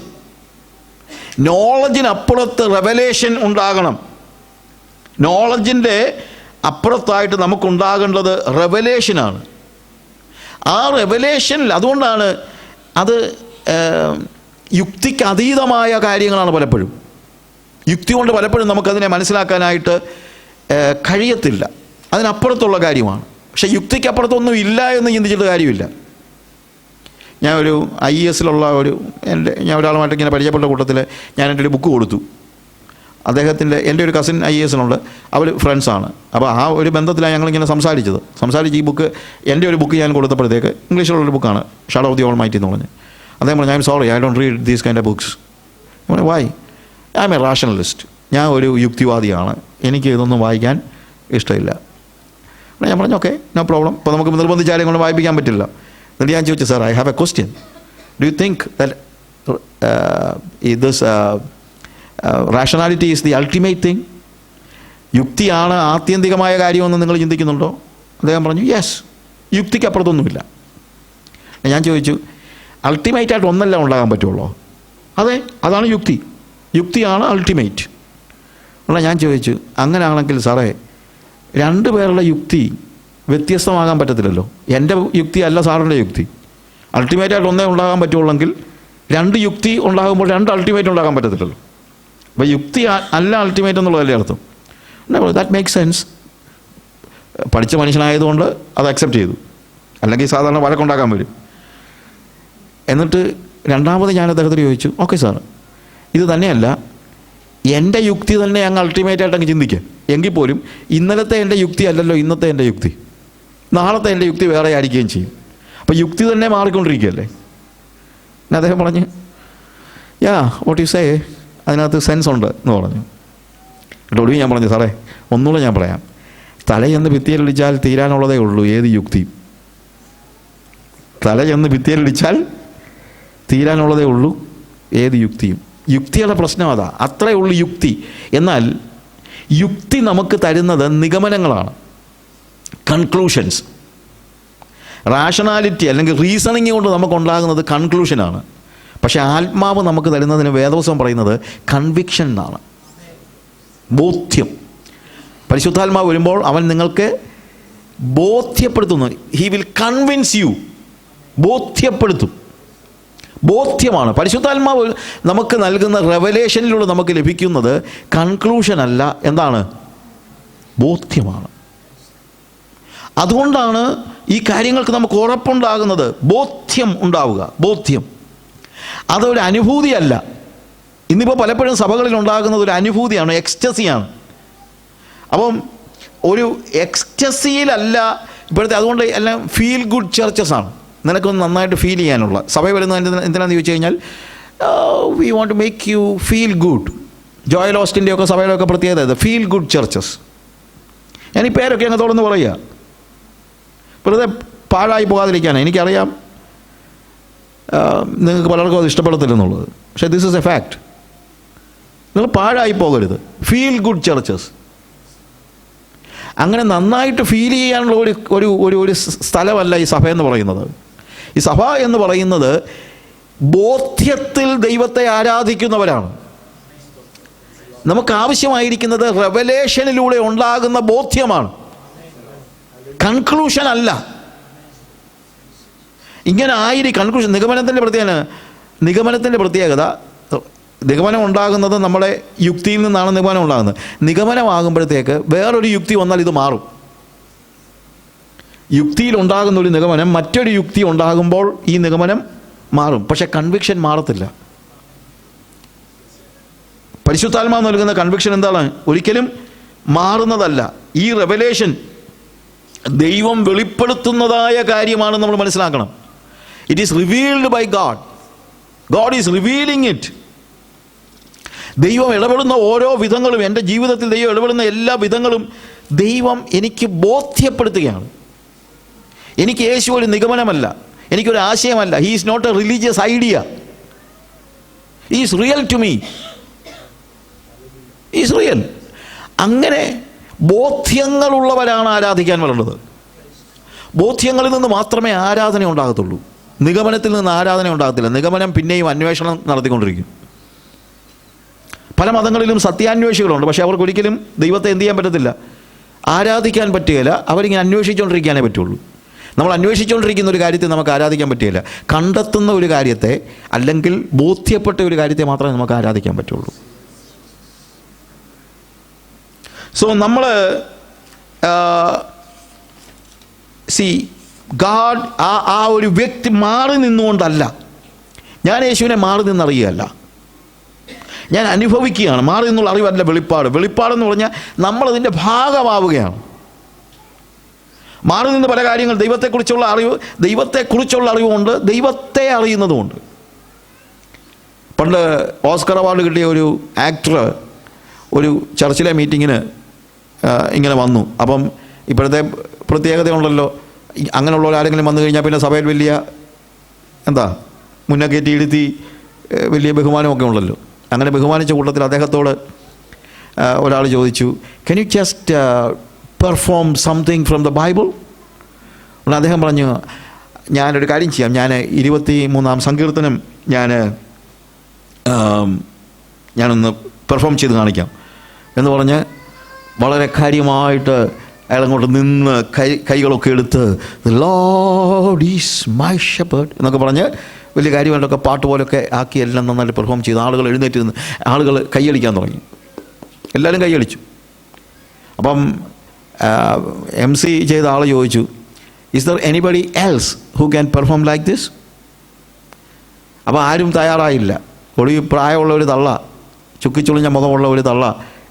നോളജിനപ്പുറത്ത് റെവലേഷൻ ഉണ്ടാകണം. നോളജിൻ്റെ അപ്പുറത്തായിട്ട് നമുക്കുണ്ടാകേണ്ടത് റെവലേഷനാണ്. ആ റെവലേഷനിൽ, അതുകൊണ്ടാണ് അത് യുക്തിക്ക് അതീതമായ കാര്യങ്ങളാണ് പലപ്പോഴും. യുക്തി കൊണ്ട് പലപ്പോഴും നമുക്കതിനെ മനസ്സിലാക്കാനായിട്ട് കഴിയത്തില്ല. അതിനപ്പുറത്തുള്ള കാര്യമാണ്. പക്ഷേ യുക്തിക്കപ്പുറത്തൊന്നും ഇല്ല എന്ന് ചിന്തിച്ചിട്ട് കാര്യമില്ല. ഞാൻ ഒരു IASലുള്ള ഞാൻ ഒരാളുമായിട്ട് ഇങ്ങനെ പരിചയപ്പെട്ട കൂട്ടത്തിൽ ഞാൻ എൻ്റെ ഒരു ബുക്ക് കൊടുത്തു. എൻ്റെ ഒരു കസിൻ IASലുണ്ട്, അവർ ഫ്രണ്ട്സാണ്. അപ്പോൾ ആ ഒരു ബന്ധത്തിലാണ് ഞങ്ങളിങ്ങനെ സംസാരിച്ച് ഈ ബുക്ക്, എൻ്റെ ഒരു ബുക്ക് ഞാൻ കൊടുത്തപ്പോഴത്തേക്ക്, ഇംഗ്ലീഷിലുള്ളൊരു ബുക്കാണ്, shadow of the almighty എന്ന് പറഞ്ഞ്. അദ്ദേഹം പറഞ്ഞു, I'm sorry, I don't read these kind of books. Why? I'm a rationalist. ഞാൻ ഒരു യുക്തിവാദിയാണ്, എനിക്ക് ഇതൊന്നും വായിക്കാൻ ഇഷ്ടമില്ല. ഞാൻ പറഞ്ഞു, ഓക്കെ, നോ പ്രോബ്ലം. ഇപ്പോൾ നമുക്ക് നിർബന്ധിച്ചാലും കൊണ്ട് വായിപ്പിക്കാൻ പറ്റില്ല. എന്നിട്ട് ഞാൻ ചോദിച്ചു, sir, I have a question. Do you think that rationality is the ultimate thing? യുക്തിയാണ് ആത്യന്തികമായ കാര്യമെന്ന് നിങ്ങൾ ചിന്തിക്കുന്നുണ്ടോ? അദ്ദേഹം പറഞ്ഞു, യെസ്, യുക്തിക്കപ്പുറത്തൊന്നുമില്ല. ഞാൻ ചോദിച്ചു, അൾട്ടിമേറ്റായിട്ട് ഒന്നല്ല ഉണ്ടാകാൻ പറ്റുള്ളൂ? അതെ, അതാണ് യുക്തിയാണ് അൾട്ടിമേറ്റ്. ഞാൻ ചോദിച്ചു, അങ്ങനെയാണെങ്കിൽ സാറേ, രണ്ട് പേരുടെ യുക്തി വ്യത്യസ്തമാകാൻ പറ്റത്തില്ലല്ലോ. എൻ്റെ യുക്തി അല്ല സാറിൻ്റെ യുക്തി. അൾട്ടിമേറ്റായിട്ട് ഒന്നേ ഉണ്ടാകാൻ പറ്റുള്ളെങ്കിൽ രണ്ട് യുക്തി ഉണ്ടാകുമ്പോൾ രണ്ട് അൾട്ടിമേറ്റ് ഉണ്ടാകാൻ പറ്റത്തില്ലല്ലോ. അപ്പോൾ യുക്തി അല്ല അൾട്ടിമേറ്റ് എന്നുള്ളതല്ലേ അർത്ഥം? That make sense. പഠിച്ച മനുഷ്യനായതുകൊണ്ട് അത് അക്സെപ്റ്റ് ചെയ്തു, അല്ലെങ്കിൽ സാധാരണ വഴക്കുണ്ടാക്കാൻ വരും. എന്നിട്ട് രണ്ടാമത് ഞാൻ അദ്ദേഹത്തിന് ചോദിച്ചു, ഓക്കെ സാർ, ഇത് തന്നെയല്ല, എൻ്റെ യുക്തി തന്നെ അങ്ങ് അൾട്ടിമേറ്റായിട്ട് അങ്ങ് ചിന്തിക്കുക. എങ്കിൽ പോലും ഇന്നലത്തെ എൻ്റെ യുക്തി അല്ലല്ലോ ഇന്നത്തെ എൻ്റെ യുക്തി, നാളത്തെ എൻ്റെ യുക്തി വേറെ ആയിരിക്കുകയും ചെയ്യും. അപ്പോൾ യുക്തി തന്നെ മാറിക്കൊണ്ടിരിക്കുകയല്ലേ. പിന്നെ അദ്ദേഹം പറഞ്ഞ്, യാ വാട്ട് യു സേ, അതിനകത്ത് സെൻസ് ഉണ്ട് എന്ന് പറഞ്ഞു. ഒടുവിൽ ഞാൻ പറഞ്ഞു, സാറേ, ഒന്നുകൂടെ ഞാൻ പറയാം, തലയെന്ന് ഭിത്തിയിലടിച്ചാൽ തീരാനുള്ളതേ ഉള്ളൂ ഏത് യുക്തിയും. തലയെന്ന് ഭിത്തിയിലടിച്ചാൽ തീരാനുള്ളതേ ഉള്ളൂ ഏത് യുക്തിയും. യുക്തിയുടെ പ്രശ്നം അതാ, അത്രയേ ഉള്ളൂ യുക്തി. എന്നാൽ യുക്തി നമുക്ക് തരുന്നത് നിഗമനങ്ങളാണ്, കൺക്ലൂഷൻസ്. റാഷണാലിറ്റി അല്ലെങ്കിൽ റീസണിങ് കൊണ്ട് നമുക്കുണ്ടാകുന്നത് കൺക്ലൂഷനാണ്. പക്ഷേ ആത്മാവ് നമുക്ക് തരുന്നതിന് വേദവസം പറയുന്നത് കൺവിക്ഷൻ എന്നാണ്, ബോധ്യം. പരിശുദ്ധാത്മാവ് വരുമ്പോൾ അവൻ നിങ്ങൾക്ക് ബോധ്യപ്പെടുത്തുന്നു. ഹി വിൽ കൺവിൻസ് യു, ബോധ്യപ്പെടുത്തും. ബോധ്യമാണ് പരിശുദ്ധാത്മാവ് നമുക്ക് നൽകുന്ന റെവലേഷനിലൂടെ നമുക്ക് ലഭിക്കുന്നത്. കൺക്ലൂഷൻ അല്ല, എന്താണ്? ബോധ്യമാണ്. അതുകൊണ്ടാണ് ഈ കാര്യങ്ങൾക്ക് നമുക്ക് ഉറപ്പുണ്ടാകുന്നത്. ബോധ്യം ഉണ്ടാവുക, ബോധ്യം. അതൊരു അനുഭൂതിയല്ല. ഇന്നിപ്പോൾ പലപ്പോഴും സഭകളിൽ ഉണ്ടാകുന്നത് ഒരു അനുഭൂതിയാണ്, എക്സ്റ്റസിയാണ്. അപ്പം ഒരു എക്സ്റ്റസിയിലല്ല ഇപ്പോഴത്തെ. അതുകൊണ്ട് എല്ലാം ഫീൽ ഗുഡ് ചർച്ചസ് ആണ്. നിനക്കൊന്ന് നന്നായിട്ട് ഫീൽ ചെയ്യാനുള്ള സഭ വരുന്നത് എന്തിനാണെന്ന് ചോദിച്ചു കഴിഞ്ഞാൽ we want to make you feel good. Joel ഓസ്റ്റിൻ്റെയൊക്കെ സഭയുടെയൊക്കെ പ്രത്യേകത ഫീൽ ഗുഡ് ചർച്ചസ്. ഞാൻ ഈ പേരൊക്കെ അങ്ങ് തുറന്ന് പറയുക, വെറുതെ പാഴായി പോകാതിരിക്കാനാണ്. എനിക്കറിയാം നിങ്ങൾക്ക് പലർക്കും അത് ഇഷ്ടപ്പെടത്തില്ലെന്നുള്ളത്, പക്ഷേ ദിസ് ഈസ് എ ഫാക്ട്. നിങ്ങൾ പാഴായി പോകരുത്. Feel good churches. അങ്ങനെ നന്നായിട്ട് ഫീൽ ചെയ്യാനുള്ള ഒരു ഒരു ഒരു സ്ഥലമല്ല ഈ സഭ എന്ന് പറയുന്നത്. ഈ സഭ എന്ന് പറയുന്നത് ബോധ്യത്തിൽ ദൈവത്തെ ആരാധിക്കുന്നവരാണ്. നമുക്ക് ആവശ്യമായിരിക്കുന്നത് റെവലേഷനിലൂടെ ഉണ്ടാകുന്ന ബോധ്യമാണ്, കൺക്ലൂഷൻ അല്ല. ഇങ്ങനെ കൺക്ലൂഷൻ നിഗമനത്തിൻ്റെ പ്രത്യേകത നിഗമനം ഉണ്ടാകുന്നത് നമ്മുടെ യുക്തിയിൽ നിന്നാണ് നിഗമനം ഉണ്ടാകുന്നത്. നിഗമനമാകുമ്പോഴത്തേക്ക് വേറൊരു യുക്തി വന്നാൽ ഇത് മാറും. യുക്തിയിൽ ഉണ്ടാകുന്ന ഒരു നിഗമനം മറ്റൊരു യുക്തി ഉണ്ടാകുമ്പോൾ ഈ നിഗമനം മാറും. പക്ഷേ കൺവിക്ഷൻ മാറത്തില്ല. പരിശുദ്ധാത്മാവ് നൽകുന്ന കൺവിക്ഷൻ എന്താണ്? ഒരിക്കലും മാറുന്നതല്ല. ഈ റെവലേഷൻ ദൈവം വെളിപ്പെടുത്തുന്നതായ കാര്യമാണെന്ന് നമ്മൾ മനസ്സിലാക്കണം. It is revealed by God. God is revealing it. ദൈവം ഇടപെടുന്ന ഓരോ വിധങ്ങളും, എൻ്റെ ജീവിതത്തിൽ ദൈവം ഇടപെടുന്ന എല്ലാ വിധങ്ങളും ദൈവം എനിക്ക് ബോധ്യപ്പെടുത്തുകയാണ്. എനിക്ക് യേശു ഒരു നിഗമനമല്ല, എനിക്കൊരു ആശയമല്ല. He is not a religious idea. He is real to me. Is real. അങ്ങനെ ബോധ്യങ്ങളുള്ളവരാണ് ആരാധിക്കാൻ വരുന്നത്. ബോധ്യങ്ങളിൽ നിന്ന് മാത്രമേ ആരാധന ഉണ്ടാകത്തുള്ളൂ. നിഗമനത്തിൽ നിന്ന് ആരാധന ഉണ്ടാകത്തില്ല. നിഗമനം പിന്നെയും അന്വേഷണം നടത്തിക്കൊണ്ടിരിക്കും. പല മതങ്ങളിലും സത്യാന്വേഷികളുണ്ട്, പക്ഷേ അവർക്കൊരിക്കലും ദൈവത്തെ എന്ത് ചെയ്യാൻ പറ്റത്തില്ല, ആരാധിക്കാൻ പറ്റുകയില്ല. അവരിങ്ങനെ അന്വേഷിച്ചുകൊണ്ടിരിക്കാനേ പറ്റുള്ളൂ. നമ്മൾ അന്വേഷിച്ചുകൊണ്ടിരിക്കുന്ന ഒരു കാര്യത്തെ നമുക്ക് ആരാധിക്കാൻ പറ്റുകയില്ല. കണ്ടെത്തുന്ന ഒരു കാര്യത്തെ അല്ലെങ്കിൽ ബോധ്യപ്പെട്ട ഒരു കാര്യത്തെ മാത്രമേ നമുക്ക് ആരാധിക്കാൻ പറ്റുള്ളൂ. സോ നമ്മൾ ഗാഡ് ആ ഒരു വ്യക്തി മാറി നിന്നുകൊണ്ടല്ല. ഞാൻ യേശുവിനെ മാറി നിന്നറിയുകയല്ല, ഞാൻ അനുഭവിക്കുകയാണ്. മാറി നിന്നുള്ള അറിവല്ല വെളിപ്പാട്. വെളിപ്പാടെന്ന് പറഞ്ഞാൽ നമ്മളതിൻ്റെ ഭാഗമാവുകയാണ്. മാറി നിന്ന് പല കാര്യങ്ങൾ, ദൈവത്തെക്കുറിച്ചുള്ള അറിവുകൊണ്ട് ദൈവത്തെ അറിയുന്നതുമുണ്ട്. പണ്ട് ഓസ്കർ അവാർഡ് കിട്ടിയ ഒരു ആക്ടർ ഒരു ചർച്ചിലെ മീറ്റിങ്ങിന് ഇങ്ങനെ വന്നു. അപ്പം ഇപ്പോഴത്തെ പ്രത്യേകതയുണ്ടല്ലോ, അങ്ങനെയുള്ളവർ ആരെങ്കിലും വന്നു കഴിഞ്ഞാൽ പിന്നെ സഭയിൽ വലിയ മുന്നേറ്റി ഇരുത്തി വലിയ ബഹുമാനമൊക്കെ ഉണ്ടല്ലോ. അങ്ങനെ ബഹുമാനിച്ച കൂട്ടത്തിൽ അദ്ദേഹത്തോട് ഒരാൾ ചോദിച്ചു, can you just perform something from the Bible? അദ്ദേഹം പറഞ്ഞു, ഞാനൊരു കാര്യം ചെയ്യാം, ഞാൻ 23-ാം സങ്കീർത്തനം ഞാനൊന്ന് പെർഫോം ചെയ്ത് കാണിക്കാം എന്ന് പറഞ്ഞ് വളരെ കാര്യമായിട്ട് അയാളങ്ങോട്ട് നിന്ന് കൈകളൊക്കെ എടുത്ത് the Lord is my shepherd എന്നൊക്കെ പറഞ്ഞ് വലിയ കാര്യമായിട്ടൊക്കെ പാട്ട് പോലൊക്കെ ആക്കി എല്ലാം നന്നായിട്ട് പെർഫോം ചെയ്ത് ആളുകൾ എഴുന്നേറ്റ് നിന്ന് ആളുകൾ കൈയടിക്കാൻ തുടങ്ങി. എല്ലാവരും കൈയടിച്ചു. അപ്പം MC ചെയ്ത ആൾ ചോദിച്ചു, is there anybody else who can perform like this? അപ്പോൾ ആരും തയ്യാറായില്ല. പ്രായമുള്ള ഒരു തള്ള, ചുക്കിച്ചുളിഞ്ഞ മുഖമുള്ള ഒരു തള്ള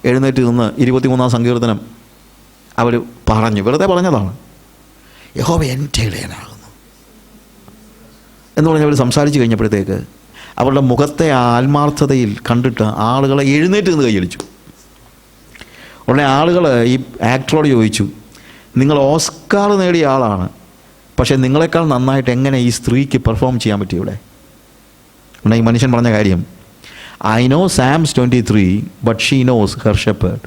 എഴുന്നേറ്റ് നിന്ന് 23-ാം സങ്കീർത്തനം അവർ പറഞ്ഞു. വെറുതെ പറഞ്ഞതാണ്, യഹോവ എൻ്റെ ഇടയനാകുന്നു എന്ന് പറഞ്ഞ് അവർ സംസാരിച്ച് കഴിഞ്ഞപ്പോഴത്തേക്ക് അവരുടെ മുഖത്തെ ആത്മാർത്ഥതയിൽ കണ്ടിട്ട് ആളുകളെ എഴുന്നേറ്റ് നിന്ന് കൈയടിച്ചു. ഉടനെ ആളുകൾ ഈ ആക്ടറോട് ചോദിച്ചു, നിങ്ങൾ ഓസ്കാർ നേടിയ ആളാണ്, പക്ഷേ നിങ്ങളെക്കാൾ നന്നായിട്ട് എങ്ങനെ ഈ സ്ത്രീക്ക് പെർഫോം ചെയ്യാൻ പറ്റി ഇവിടെ? ഉടനെ ഈ മനുഷ്യൻ പറഞ്ഞ കാര്യം, I know Psalms 23, but she knows her shepherd.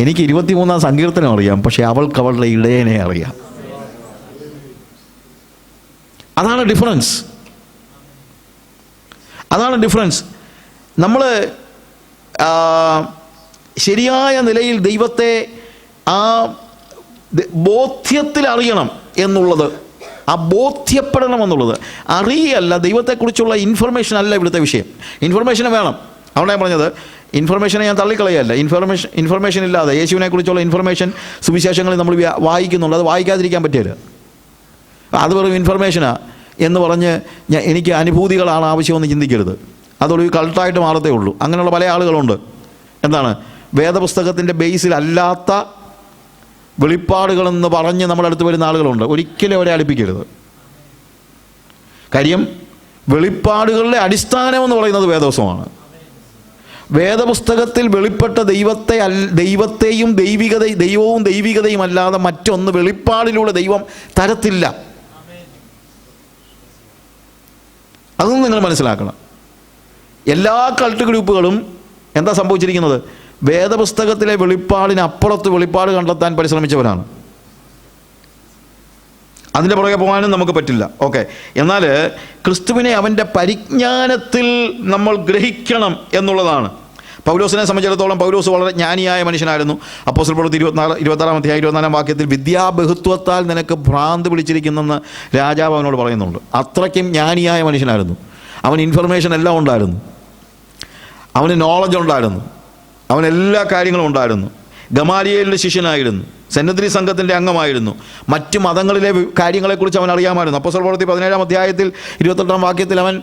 എനിക്ക് 23-ാം സങ്കീർത്തനം അറിയാം, പക്ഷേ അവൾക്ക് അവളുടെ ഇടയനെ അറിയാം. അതാണ് ഡിഫറൻസ്. അതാണ് ഡിഫറൻസ്. നമ്മൾ ശരിയായ നിലയിൽ ദൈവത്തെ ആ ബോധ്യത്തിൽ അറിയണം എന്നുള്ളത്, ആ ബോധ്യപ്പെടണം എന്നുള്ളത്. അറിയല്ല, ദൈവത്തെക്കുറിച്ചുള്ള ഇൻഫർമേഷൻ അല്ല ഇവിടുത്തെ വിഷയം. ഇൻഫർമേഷന് വേണം. അവിടെ ഞാൻ പറഞ്ഞത്, ഇൻഫർമേഷനെ ഞാൻ തള്ളിക്കളയല്ല. ഇൻഫർമേഷൻ ഇല്ലാതെ യേശുവിനെക്കുറിച്ചുള്ള ഇൻഫർമേഷൻ സുവിശേഷങ്ങളിൽ നമ്മൾ വായിക്കുന്നുണ്ട്. അത് വായിക്കാതിരിക്കാൻ പറ്റില്ല. അത് വെറും ഇൻഫർമേഷനാണ് എന്ന് പറഞ്ഞ് എനിക്ക് അനുഭൂതികളാണ് ആവശ്യമെന്ന് ചിന്തിക്കരുത്. അതൊരു കൾട്ടായിട്ട് മാറത്തേ ഉള്ളൂ. അങ്ങനെയുള്ള പല ആളുകളുണ്ട്. എന്താണ്, വേദപുസ്തകത്തിൻ്റെ ബേസിലല്ലാത്ത വെളിപ്പാടുകളെന്ന് പറഞ്ഞ് നമ്മുടെ അടുത്ത് വരുന്ന ആളുകളുണ്ട്. ഒരിക്കലും അവരെ അടുപ്പിക്കരുത്. കാര്യം വെളിപ്പാടുകളുടെ അടിസ്ഥാനമെന്ന് പറയുന്നത് വേദപുസ്തകമാണ്. വേദപുസ്തകത്തിൽ വെളിപ്പെട്ട ദൈവത്തെയും ദൈവവും ദൈവികതയും അല്ലാതെ മറ്റൊന്ന് വെളിപ്പാടിലൂടെ ദൈവം തരത്തില്ല. അതൊന്നും നിങ്ങൾ മനസ്സിലാക്കണം. എല്ലാ കൾട്ട് ഗ്രൂപ്പുകളും എന്താ സംഭവിച്ചിരിക്കുന്നത്? വേദപുസ്തകത്തിലെ വെളിപ്പാടിനപ്പുറത്ത് വെളിപ്പാട് കണ്ടെത്താൻ പരിശ്രമിച്ചവരാണ്. അതിൻ്റെ പുറകെ പോകാനും നമുക്ക് പറ്റില്ല. ഓക്കെ, എന്നാൽ ക്രിസ്തുവിനെ അവൻ്റെ പരിജ്ഞാനത്തിൽ നമ്മൾ ഗ്രഹിക്കണം എന്നുള്ളതാണ്. പൗലോസിനെ സംബന്ധിച്ചിടത്തോളം പൗലോസ് വളരെ ജ്ഞാനിയായ മനുഷ്യനായിരുന്നു. അപ്പോസ്തല പ്രവൃത്തി 26-24 വാക്യത്തിൽ വിദ്യാബഹുത്വത്താൽ നിനക്ക് ഭ്രാന്ത് പിടിച്ചിരിക്കുന്നെന്ന് രാജാവ് അവനോട് പറയുന്നുണ്ട്. അത്രയ്ക്കും ജ്ഞാനിയായ മനുഷ്യനായിരുന്നു. അവന് ഇൻഫർമേഷൻ എല്ലാം ഉണ്ടായിരുന്നു, അവന് നോളജ് ഉണ്ടായിരുന്നു, അവനെല്ലാ കാര്യങ്ങളും ഉണ്ടായിരുന്നു. ഗമാലിയേലിൻ്റെ ശിഷ്യനായിരുന്നു, സെന്നദ്രി സംഘത്തിൻ്റെ അംഗമായിരുന്നു. മറ്റ് മതങ്ങളിലെ കാര്യങ്ങളെക്കുറിച്ച് അവൻ അറിയാമായിരുന്നു. അപ്പോസ്തല പ്രവൃത്തി 17-28 വാക്യത്തിൽ അവൻ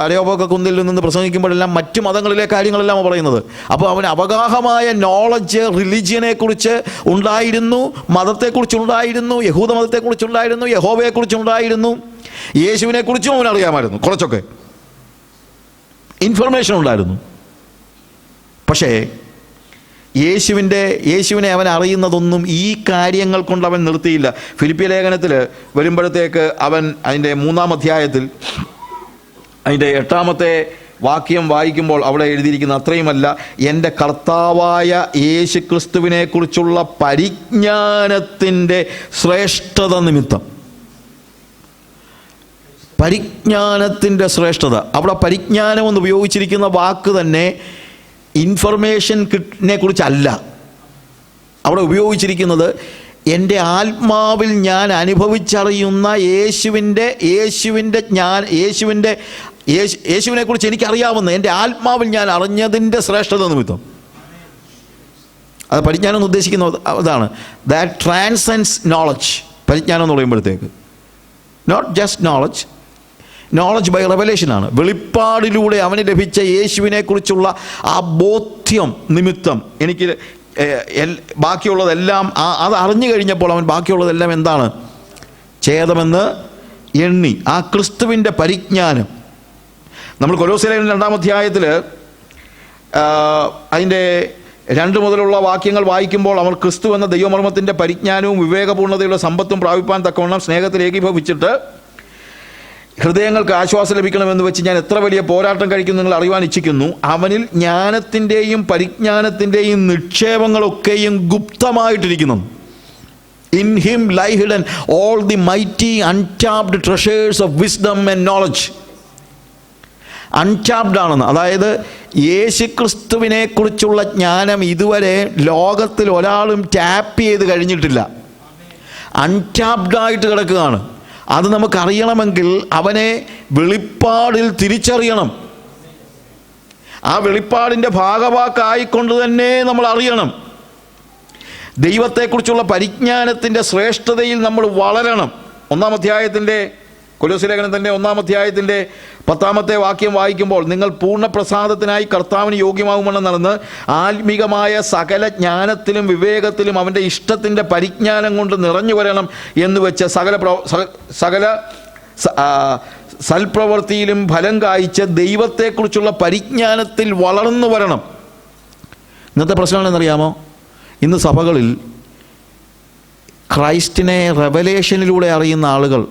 അരയോപക കുന്നിൽ നിന്ന് പ്രസംഗിക്കുമ്പോഴെല്ലാം മറ്റ് മതങ്ങളിലെ കാര്യങ്ങളെല്ലാം പറയുന്നത്. അപ്പോൾ അവന് അവഗാഹമായ നോളജ് റിലിജിയനെക്കുറിച്ച് ഉണ്ടായിരുന്നു, മതത്തെക്കുറിച്ചുണ്ടായിരുന്നു, യഹൂദ മതത്തെക്കുറിച്ചുണ്ടായിരുന്നു, യഹോവയെക്കുറിച്ചുണ്ടായിരുന്നു, യേശുവിനെക്കുറിച്ചും അവൻ അറിയാമായിരുന്നു. കുറച്ചൊക്കെ ഇൻഫർമേഷൻ ഉണ്ടായിരുന്നു. പക്ഷേ യേശുവിനെ അവൻ അറിയുന്നതൊന്നും ഈ കാര്യങ്ങൾ കൊണ്ട് അവൻ നിർത്തിയില്ല. ഫിലിപ്പിയ ലേഖനത്തിൽ വരുമ്പോഴത്തേക്ക് അവൻ അതിൻ്റെ 3-ാം അധ്യായത്തിൽ അതിൻ്റെ 8-ാമത്തെ വാക്യം വായിക്കുമ്പോൾ അവിടെ എഴുതിയിരിക്കുന്ന അത്രയുമല്ല, എൻ്റെ കർത്താവായ യേശു ക്രിസ്തുവിനെ കുറിച്ചുള്ള പരിജ്ഞാനത്തിൻ്റെ ശ്രേഷ്ഠത നിമിത്തം. പരിജ്ഞാനത്തിൻ്റെ ശ്രേഷ്ഠത. അവിടെ പരിജ്ഞാനം എന്ന് ഉപയോഗിച്ചിരിക്കുന്ന വാക്ക് തന്നെ ഇൻഫർമേഷനെ കുറിച്ചല്ല. അവിടെ ഉപയോഗിച്ചിരിക്കുന്നത് എൻ്റെ ആത്മാവിൽ ഞാൻ അനുഭവിച്ചറിയുന്ന യേശുവിനെക്കുറിച്ച് എനിക്കറിയാവുന്ന എൻ്റെ ആത്മാവിൽ ഞാൻ അറിഞ്ഞതിൻ്റെ ശ്രേഷ്ഠത നിമിത്തം. അത് പരിജ്ഞാനം എന്ന് ഉദ്ദേശിക്കുന്നത് അതാണ്. That transcends knowledge. പരിജ്ഞാനം എന്ന് പറയുമ്പോഴത്തേക്ക് നോട്ട് ജസ്റ്റ് നോളജ് ബൈ റെവലേഷനാണ്. വെളിപ്പാടിലൂടെ അവന് ലഭിച്ച യേശുവിനെക്കുറിച്ചുള്ള ആ ബോധ്യം നിമിത്തം എനിക്ക് ബാക്കിയുള്ളതെല്ലാം അത് അറിഞ്ഞു കഴിഞ്ഞപ്പോൾ അവൻ ബാക്കിയുള്ളതെല്ലാം എന്താണ് ഛേദമെന്ന് എണ്ണി. ആ ക്രിസ്തുവിൻ്റെ പരിജ്ഞാനം. നമ്മൾ കൊലോസ്യ ലേഖനം 2-ാം അധ്യായത്തിൽ അതിൻ്റെ 2 മുതലുള്ള വാക്യങ്ങൾ വായിക്കുമ്പോൾ അവർ ക്രിസ്തു എന്ന ദൈവമർമ്മത്തിൻ്റെ പരിജ്ഞാനവും വിവേകപൂർണ്ണതയുള്ള സമ്പത്തും പ്രാപിപ്പാൻ തക്കവണ്ണം സ്നേഹത്തിൽ ഏകീഭവിച്ചിട്ട് ഹൃദയങ്ങൾക്ക് ആശ്വാസം ലഭിക്കണമെന്ന് വെച്ച് ഞാൻ എത്ര വലിയ പോരാട്ടം കഴിക്കുന്നു നിങ്ങൾ അറിയുവാൻ ഇച്ഛിക്കുന്നു. അവനിൽ ജ്ഞാനത്തിൻ്റെയും പരിജ്ഞാനത്തിൻ്റെയും നിക്ഷേപങ്ങളൊക്കെയും ഗുപ്തമായിട്ടിരിക്കുന്നു. In him lie hidden all the mighty untapped treasures of wisdom and knowledge. Untapped ആണെന്ന്, അതായത് യേശുക്രിസ്തുവിനെ കുറിച്ചുള്ള ജ്ഞാനം ഇതുവരെ ലോകത്തിൽ ഒരാളും ടാപ്പ് ചെയ്ത് കഴിഞ്ഞിട്ടില്ല. അൺടാപ്ഡായിട്ട് കിടക്കുകയാണ്. അത് നമുക്കറിയണമെങ്കിൽ അവനെ വെളിപ്പാടിൽ തിരിച്ചറിയണം. ആ വെളിപ്പാടിൻ്റെ ഭാഗവാക്കായിക്കൊണ്ട് തന്നെ നമ്മൾ അറിയണം. ദൈവത്തെക്കുറിച്ചുള്ള പരിജ്ഞാനത്തിൻ്റെ ശ്രേഷ്ഠതയിൽ നമ്മൾ വളരണം. 1-ാം അധ്യായത്തിൻ്റെ കൊലോസ്യ ലേഖനത്തിൻ്റെ 1-ാം അധ്യായത്തിൻ്റെ 10-ാമത്തെ വാക്യം വായിക്കുമ്പോൾ നിങ്ങൾ പൂർണ്ണ പ്രസാദത്തിനായി കർത്താവിന് യോഗ്യമാകുമെന്ന് നടന്ന് ആത്മീകമായ സകല ജ്ഞാനത്തിലും വിവേകത്തിലും അവൻ്റെ ഇഷ്ടത്തിൻ്റെ പരിജ്ഞാനം കൊണ്ട് നിറഞ്ഞു വരണം എന്ന് വെച്ച് സകല സൽപ്രവൃത്തിയിലും ഫലം കായ്ച്ച് ദൈവത്തെക്കുറിച്ചുള്ള പരിജ്ഞാനത്തിൽ വളർന്നു വരണം. ഇന്നത്തെ പ്രശ്നമാണെന്നറിയാമോ? ഇന്ന് സഭകളിൽ ക്രൈസ്റ്റിനെ റെവലേഷനിലൂടെ അറിയുന്ന ആളുകൾ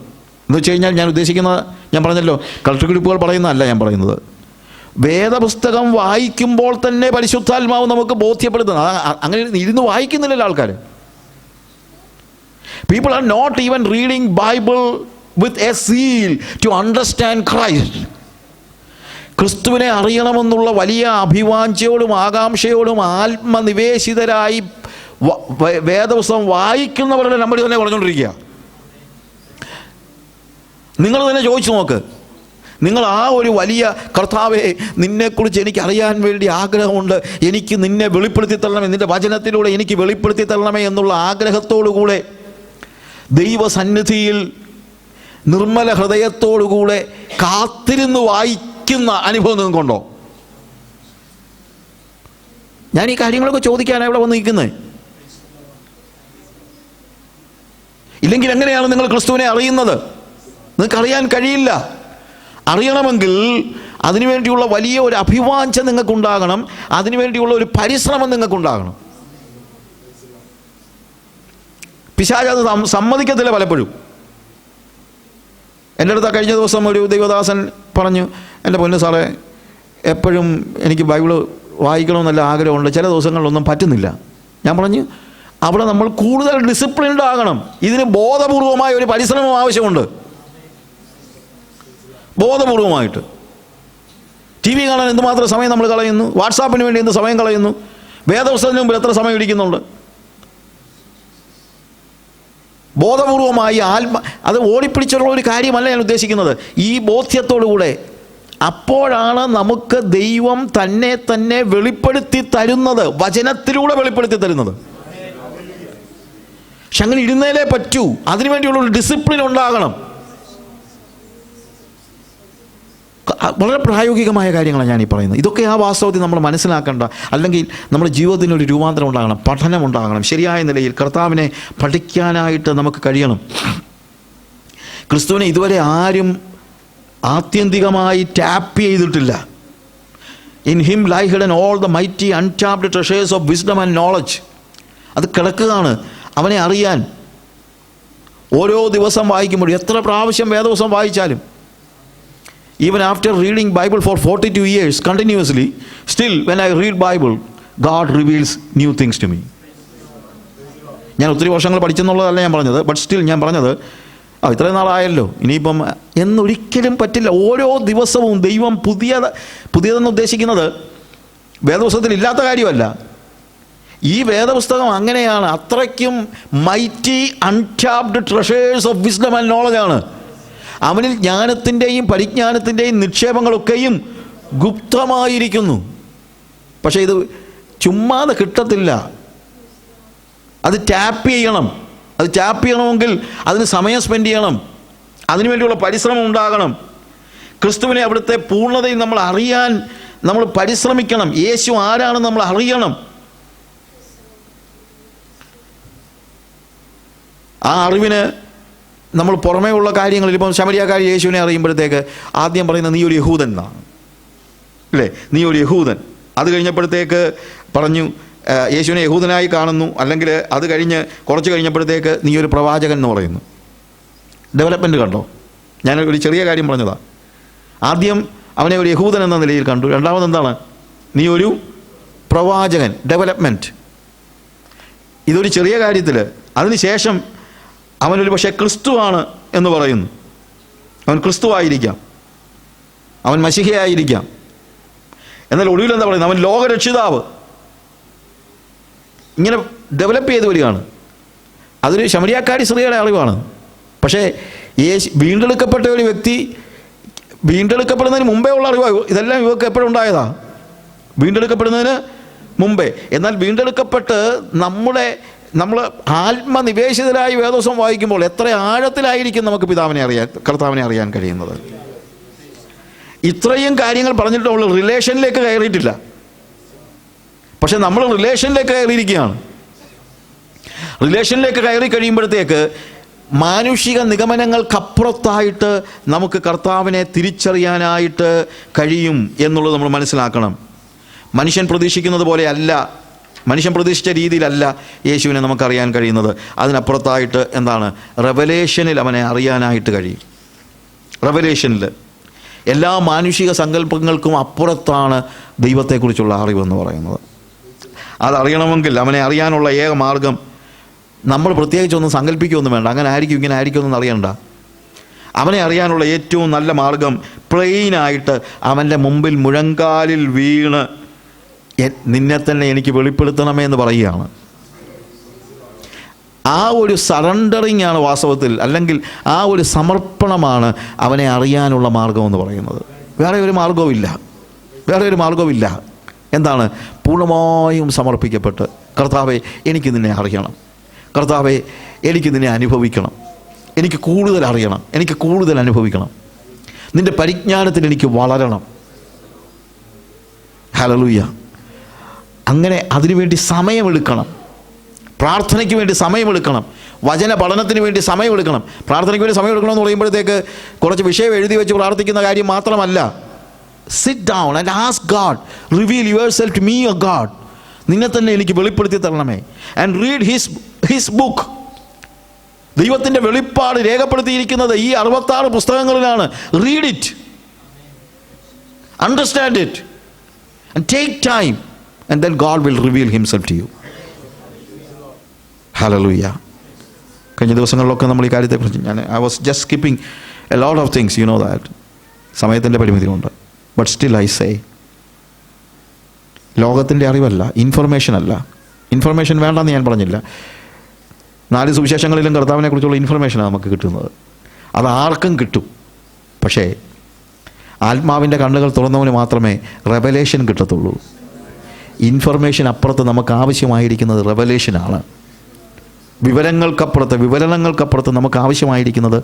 എന്ന് വെച്ച് കഴിഞ്ഞാൽ ഞാൻ ഉദ്ദേശിക്കുന്നത്, ഞാൻ പറഞ്ഞല്ലോ, കൾട്ട് ഗ്രൂപ്പുകൾ പറയുന്നതല്ല ഞാൻ പറയുന്നത്. വേദപുസ്തകം വായിക്കുമ്പോൾ തന്നെ പരിശുദ്ധാത്മാവ് നമുക്ക് ബോധ്യപ്പെടുത്തുന്നത്. അങ്ങനെ ഇരുന്ന് വായിക്കുന്നില്ലല്ലോ ആൾക്കാർ. People are not even reading Bible with a zeal to understand Christ. ക്രിസ്തുവിനെ അറിയണമെന്നുള്ള വലിയ അഭിവാഞ്ചയോടും ആകാംക്ഷയോടും ആത്മനിവേശിതരായി വേദപുസ്തകം വായിക്കുന്നവരുടെ നമ്പർ തന്നെ പറഞ്ഞുകൊണ്ടിരിക്കുക. നിങ്ങൾ തന്നെ ചോദിച്ചു നോക്ക്. നിങ്ങൾ ആ ഒരു വലിയ കർത്താവേ, നിന്നെക്കുറിച്ച് എനിക്ക് അറിയാൻ വേണ്ടി ആഗ്രഹമുണ്ട്, എനിക്ക് നിന്നെ വെളിപ്പെടുത്തി തരണമേ, നിൻ്റെ വചനത്തിലൂടെ എനിക്ക് വെളിപ്പെടുത്തി തരണമേ എന്നുള്ള ആഗ്രഹത്തോടുകൂടെ ദൈവസന്നിധിയിൽ നിർമ്മല ഹൃദയത്തോടുകൂടെ കാത്തിരുന്ന് വായിക്കുന്ന അനുഭവം നിങ്ങൾക്കുണ്ടോ? ഞാൻ ഈ കാര്യങ്ങളൊക്കെ ചോദിക്കാനാണ് ഇവിടെ വന്ന് നിൽക്കുന്നത്. ഇല്ലെങ്കിൽ എങ്ങനെയാണ് നിങ്ങൾ ക്രിസ്തുവിനെ അറിയുന്നത്? നിങ്ങൾക്കറിയാൻ കഴിയില്ല. അറിയണമെങ്കിൽ അതിനുവേണ്ടിയുള്ള വലിയ ഒരു അഭിവാഞ്ച നിങ്ങൾക്കുണ്ടാകണം, അതിനുവേണ്ടിയുള്ള ഒരു പരിശ്രമം നിങ്ങൾക്കുണ്ടാകണം. പിശാച് അത് സമ്മതിക്കത്തില്ല പലപ്പോഴും. എൻ്റെ അടുത്ത് കഴിഞ്ഞ ദിവസം ഒരു ദൈവദാസൻ പറഞ്ഞു, എൻ്റെ പൊന്നു സാറേ, എപ്പോഴും എനിക്ക് ബൈബിള് വായിക്കണമെന്നല്ല ആഗ്രഹമുണ്ട്, ചില ദിവസങ്ങളിലൊന്നും പറ്റുന്നില്ല. ഞാൻ പറഞ്ഞു, അവിടെ നമ്മൾ കൂടുതൽ ഡിസിപ്ലിൻഡ് ആകണം. ഇതിന് ബോധപൂർവമായ ഒരു പരിശ്രമം ആവശ്യമുണ്ട്. ബോധപൂർവമായിട്ട് ടി വി കാണാൻ എന്തുമാത്രം സമയം നമ്മൾ കളയുന്നു, വാട്സാപ്പിന് വേണ്ടി എന്ത് സമയം കളയുന്നു, വേദപുസ്തകത്തിന് മുമ്പിൽ എത്ര സമയം ഇരിക്കുന്നുണ്ട്. ബോധപൂർവമായി അത് ഓടിപ്പിടിച്ചുള്ള ഒരു കാര്യമല്ല ഞാൻ ഉദ്ദേശിക്കുന്നത്. ഈ ബോധ്യത്തോടുകൂടെ അപ്പോഴാണ് നമുക്ക് ദൈവം തന്നെ വെളിപ്പെടുത്തി തരുന്നത്, വചനത്തിലൂടെ വെളിപ്പെടുത്തി തരുന്നത്. പക്ഷെ അങ്ങനെ ഇരുന്നേലേ പറ്റൂ. അതിനുവേണ്ടിയുള്ള ഒരു ഡിസിപ്ലിൻ ഉണ്ടാകണം. വളരെ പ്രായോഗികമായ കാര്യങ്ങളാണ് ഞാനീ പറയുന്നത്. ഇതൊക്കെ ആ വാസ്തവത്തിൽ നമ്മൾ മനസ്സിലാക്കേണ്ട, അല്ലെങ്കിൽ നമ്മുടെ ജീവിതത്തിനൊരു രൂപാന്തരം ഉണ്ടാകണം, പഠനം ഉണ്ടാകണം. ശരിയായ നിലയിൽ കർത്താവിനെ പഠിക്കാനായിട്ട് നമുക്ക് കഴിയണം. ക്രിസ്തുവിനെ ഇതുവരെ ആരും ആത്യന്തികമായി ടാപ്പ് ചെയ്തിട്ടില്ല. In him lie hidden all the mighty untapped treasures of wisdom and knowledge. അത് കിടക്കുകയാണ് അവനെ അറിയാൻ. ഓരോ ദിവസം വായിക്കുമ്പോഴും, എത്ര പ്രാവശ്യം വേദപുസ്തകം വായിച്ചാലും, even after reading Bible for 42 years continuously, still when I read Bible, God reveals new things to me. ഞാൻ ഒത്തിരി വർഷങ്ങൾ പഠിച്ചെന്നുള്ളതല്ല ഞാൻ പറഞ്ഞത്, ബട്ട് സ്റ്റിൽ ഞാൻ പറഞ്ഞത് ഇത്രയും നാളായല്ലോ, ഇനിയിപ്പം എന്നൊരിക്കലും പറ്റില്ല. ഓരോ ദിവസവും ദൈവം പുതിയതെന്ന് ഉദ്ദേശിക്കുന്നത് വേദപുസ്തകത്തിൽ ഇല്ലാത്ത കാര്യമല്ല. ഈ വേദപുസ്തകം അങ്ങനെയാണ്. അത്രയ്ക്കും mighty untapped treasures of wisdom and knowledge ആണ്. അവനിൽ ജ്ഞാനത്തിൻ്റെയും പരിജ്ഞാനത്തിൻ്റെയും നിക്ഷേപങ്ങളൊക്കെയും ഗുപ്തമായിരിക്കുന്നു. പക്ഷേ ഇത് ചുമ്മാതെ കിട്ടത്തില്ല. അത് ടാപ്പ് ചെയ്യണം. അത് ടാപ്പ് ചെയ്യണമെങ്കിൽ അതിന് സമയം സ്പെൻഡ് ചെയ്യണം, അതിനുവേണ്ടിയുള്ള പരിശ്രമം ഉണ്ടാകണം. ക്രിസ്തുവിനെ അവിടുത്തെ പൂർണ്ണതയിൽ നമ്മൾ അറിയാൻ നമ്മൾ പരിശ്രമിക്കണം. യേശു ആരാണെന്ന് നമ്മൾ അറിയണം. ആ അറിവിന് നമ്മൾ പുറമേ ഉള്ള കാര്യങ്ങളിൽ, ഇപ്പം ശമരിയാക്കാരി യേശുവിനെ അറിയുമ്പോഴത്തേക്ക് ആദ്യം പറയുന്നത് നീ ഒരു യഹൂദൻ എന്നാണ്, അല്ലേ? നീ ഒരു യഹൂദൻ. അത് കഴിഞ്ഞപ്പോഴത്തേക്ക് പറഞ്ഞു യേശുവിനെ യഹൂദനായി കാണുന്നു. അല്ലെങ്കിൽ അത് കഴിഞ്ഞ് കുറച്ച് കഴിഞ്ഞപ്പോഴത്തേക്ക് നീ ഒരു പ്രവാചകൻ എന്ന് പറയുന്നു. ഡെവലപ്മെൻറ്റ് കണ്ടോ? ഞാൻ ഒരു ചെറിയ കാര്യം പറഞ്ഞതാണ്. ആദ്യം അവനെ ഒരു യഹൂദൻ എന്ന നിലയിൽ കണ്ടു. രണ്ടാമത് എന്താണ്? നീ ഒരു പ്രവാചകൻ. ഡെവലപ്മെൻറ്റ്. ഇതൊരു ചെറിയ കാര്യത്തിൽ. അതിനുശേഷം അവനൊരു പക്ഷേ ക്രിസ്തുവാണ് എന്ന് പറയുന്നു. അവൻ ക്രിസ്തുവായിരിക്കാം, അവൻ മശിഹയായിരിക്കാം. എന്നാൽ ഒടുവിൽ എന്താ പറയുന്നത്? അവൻ ലോകരക്ഷിതാവ്. ഇങ്ങനെ ഡെവലപ്പ് ചെയ്ത് വരികയാണ്. അതൊരു ശമരിയാക്കാരി സ്ത്രീയുടെ അറിവാണ്. പക്ഷേ വീണ്ടെടുക്കപ്പെട്ട ഒരു വ്യക്തി വീണ്ടെടുക്കപ്പെടുന്നതിന് മുമ്പേ ഉള്ള അറിവാണ്. ഇതെല്ലാം ഇവർക്ക് എപ്പോഴുണ്ടായതാ? വീണ്ടെടുക്കപ്പെടുന്നതിന് മുമ്പേ. എന്നാൽ വീണ്ടെടുക്കപ്പെട്ട് നമ്മൾ ആത്മനിവേശിതരായി വേദോസം വായിക്കുമ്പോൾ എത്ര ആഴത്തിലായിരിക്കും നമുക്ക് പിതാവിനെ അറിയാൻ, കർത്താവിനെ അറിയാൻ കഴിയുന്നത്. ഇത്രയും കാര്യങ്ങൾ പറഞ്ഞിട്ട് നമ്മൾ റിലേഷനിലേക്ക് കയറിയിട്ടില്ല. പക്ഷെ നമ്മൾ റിലേഷനിലേക്ക് കയറിയിരിക്കുകയാണ്. റിലേഷനിലേക്ക് കയറി കഴിയുമ്പോഴത്തേക്ക് മാനുഷിക നിഗമനങ്ങൾക്കപ്പുറത്തായിട്ട് നമുക്ക് കർത്താവിനെ തിരിച്ചറിയാനായിട്ട് കഴിയും എന്നുള്ളത് നമ്മൾ മനസ്സിലാക്കണം. മനുഷ്യൻ പ്രതീക്ഷിക്കുന്നത് പോലെ അല്ല, മനുഷ്യൻ പ്രതീക്ഷിച്ച രീതിയിലല്ല യേശുവിനെ നമുക്കറിയാൻ കഴിയുന്നത്. അതിനപ്പുറത്തായിട്ട് എന്താണ്? റെവലേഷനിൽ അവനെ അറിയാനായിട്ട് കഴിയും. റെവലേഷനിൽ എല്ലാ മാനുഷിക സങ്കല്പങ്ങൾക്കും അപ്പുറത്താണ് ദൈവത്തെക്കുറിച്ചുള്ള അറിവെന്ന് പറയുന്നത്. അതറിയണമെങ്കിൽ അവനെ അറിയാനുള്ള ഏക മാർഗം, നമ്മൾ പ്രത്യേകിച്ചൊന്നും സങ്കല്പിക്കുകയൊന്നും വേണ്ട, അങ്ങനെ ആയിരിക്കും ഇങ്ങനെ ആയിരിക്കുമെന്ന് അറിയണ്ട. അവനെ അറിയാനുള്ള ഏറ്റവും നല്ല മാർഗം പ്ലെയിനായിട്ട് അവൻ്റെ മുമ്പിൽ മുഴങ്കാലിൽ വീണ് നിന്നെ തന്നെ എനിക്ക് വെളിപ്പെടുത്തണമേ എന്ന് പറയുകയാണ്. ആ ഒരു സറണ്ടറിങ് ആണ് വാസ്തവത്തിൽ, അല്ലെങ്കിൽ ആ ഒരു സമർപ്പണമാണ് അവനെ അറിയാനുള്ള മാർഗമെന്ന് പറയുന്നത്. വേറെ ഒരു മാർഗവുമില്ല. എന്താണ്? പൂർണ്ണമായും സമർപ്പിക്കപ്പെട്ട്, കർത്താവേ എനിക്ക് നിന്നെ അറിയണം, കർത്താവേ എനിക്ക് നിന്നെ അനുഭവിക്കണം, എനിക്ക് കൂടുതൽ അറിയണം, എനിക്ക് കൂടുതൽ അനുഭവിക്കണം, നിൻ്റെ പരിജ്ഞാനത്തിൽ എനിക്ക് വളരണം. ഹല്ലേലൂയ. അങ്ങനെ അതിനുവേണ്ടി സമയമെടുക്കണം, പ്രാർത്ഥനയ്ക്ക് വേണ്ടി സമയമെടുക്കണം, വചന പഠനത്തിന് വേണ്ടി സമയമെടുക്കണം. പ്രാർത്ഥനയ്ക്ക് വേണ്ടി സമയമെടുക്കണമെന്ന് പറയുമ്പോഴത്തേക്ക് കുറച്ച് വിഷയം എഴുതി വെച്ച് പ്രാർത്ഥിക്കുന്ന കാര്യം മാത്രമല്ല. Sit down and ask God, reveal yourself to me O God, നിന്നെ തന്നെ എനിക്ക് വെളിപ്പെടുത്തി തരണമേ. And read his book. ദൈവത്തിൻ്റെ വെളിപ്പാട് രേഖപ്പെടുത്തിയിരിക്കുന്നത് ഈ 66 പുസ്തകങ്ങളിലാണ്. Read it, understand it and take time and then God will reveal himself to you. Hallelujah. കഴിഞ്ഞ ദിവസങ്ങളിലൊക്കെ നമ്മൾ ഈ കാര്യത്തെക്കുറിച്ച് I was just skipping a lot of things, you know that. സമയത്തിൻ്റെ പരിമിതി കൊണ്ട്. ബട്ട് സ്റ്റിൽ ഐ സേ, ലോകത്തിൻ്റെ അറിവല്ല, information അല്ല. ഇൻഫർമേഷൻ വേണ്ടെന്ന് ഞാൻ പറഞ്ഞില്ല. 4 സുവിശേഷങ്ങളിലും കർത്താവിനെക്കുറിച്ചുള്ള ഇൻഫർമേഷനാണ് നമുക്ക് കിട്ടുന്നത്. അത് ആർക്കും കിട്ടും. പക്ഷേ ആത്മാവിൻ്റെ കണ്ണുകൾ തുറന്നവന് മാത്രമേ റെവലേഷൻ കിട്ടത്തുള്ളൂ. ഇൻഫർമേഷൻ അപ്പുറത്ത് നമുക്ക് ആവശ്യമായിരിക്കുന്നത് റെവലേഷനാണ്. വിവരണങ്ങൾക്കപ്പുറത്ത് നമുക്ക് ആവശ്യമായിരിക്കുന്നത്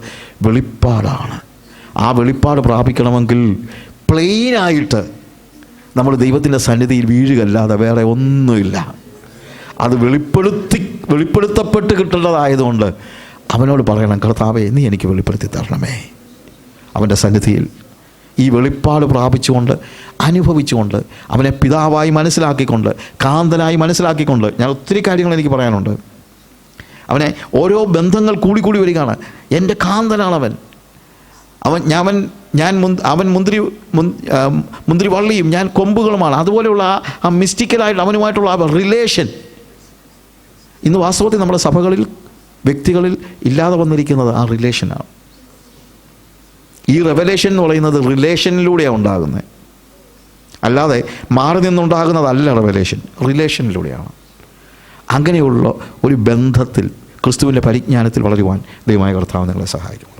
വെളിപ്പാടാണ്. ആ വെളിപ്പാട് പ്രാപിക്കണമെങ്കിൽ പ്ലെയിനായിട്ട് നമ്മൾ ദൈവത്തിൻ്റെ സന്നിധിയിൽ വീഴുകയല്ലാതെ വേറെ ഒന്നുമില്ല. അത് വെളിപ്പെടുത്തപ്പെട്ട് കിട്ടേണ്ടതായതുകൊണ്ട് അവനോട് പറയണം, കർത്താവേ നീ എനിക്ക് വെളിപ്പെടുത്തി തരണമേ. അവൻ്റെ സന്നിധിയിൽ ഈ വെളിപ്പാട് പ്രാപിച്ചുകൊണ്ട്, അനുഭവിച്ചുകൊണ്ട്, അവനെ പിതാവായി മനസ്സിലാക്കിക്കൊണ്ട്, കാന്തനായി മനസ്സിലാക്കിക്കൊണ്ട്, ഞാൻ ഒത്തിരി കാര്യങ്ങൾ എനിക്ക് പറയാനുണ്ട്. അവനെ ഓരോ ബന്ധങ്ങൾ കൂടി വരികയാണ്. എൻ്റെ കാന്തനാണവൻ. അവൻ മുന്തിരി വള്ളിയും ഞാൻ കൊമ്പുകളുമാണ്. അതുപോലെയുള്ള ആ മിസ്റ്റിക്കലായിട്ട് അവനുമായിട്ടുള്ള ആ റിലേഷൻ ഇന്ന് വാസ്തവത്തിൽ നമ്മുടെ സഭകളിൽ, വ്യക്തികളിൽ ഇല്ലാതെ വന്നിരിക്കുന്നത് ആ റിലേഷനാണ്. ഈ റെവലേഷൻ എന്ന് പറയുന്നത് റിലേഷനിലൂടെയാണ് ഉണ്ടാകുന്നത്, അല്ലാതെ മാറി നിന്നുണ്ടാകുന്നതല്ല. റിലേഷനിലൂടെയാണ്. അങ്ങനെയുള്ള ഒരു ബന്ധത്തിൽ, ക്രിസ്തുവിൻ്റെ പരിജ്ഞാനത്തിൽ വളരുവാൻ ദൈവമായ കർത്താവ് നിങ്ങളെ സഹായിക്കും.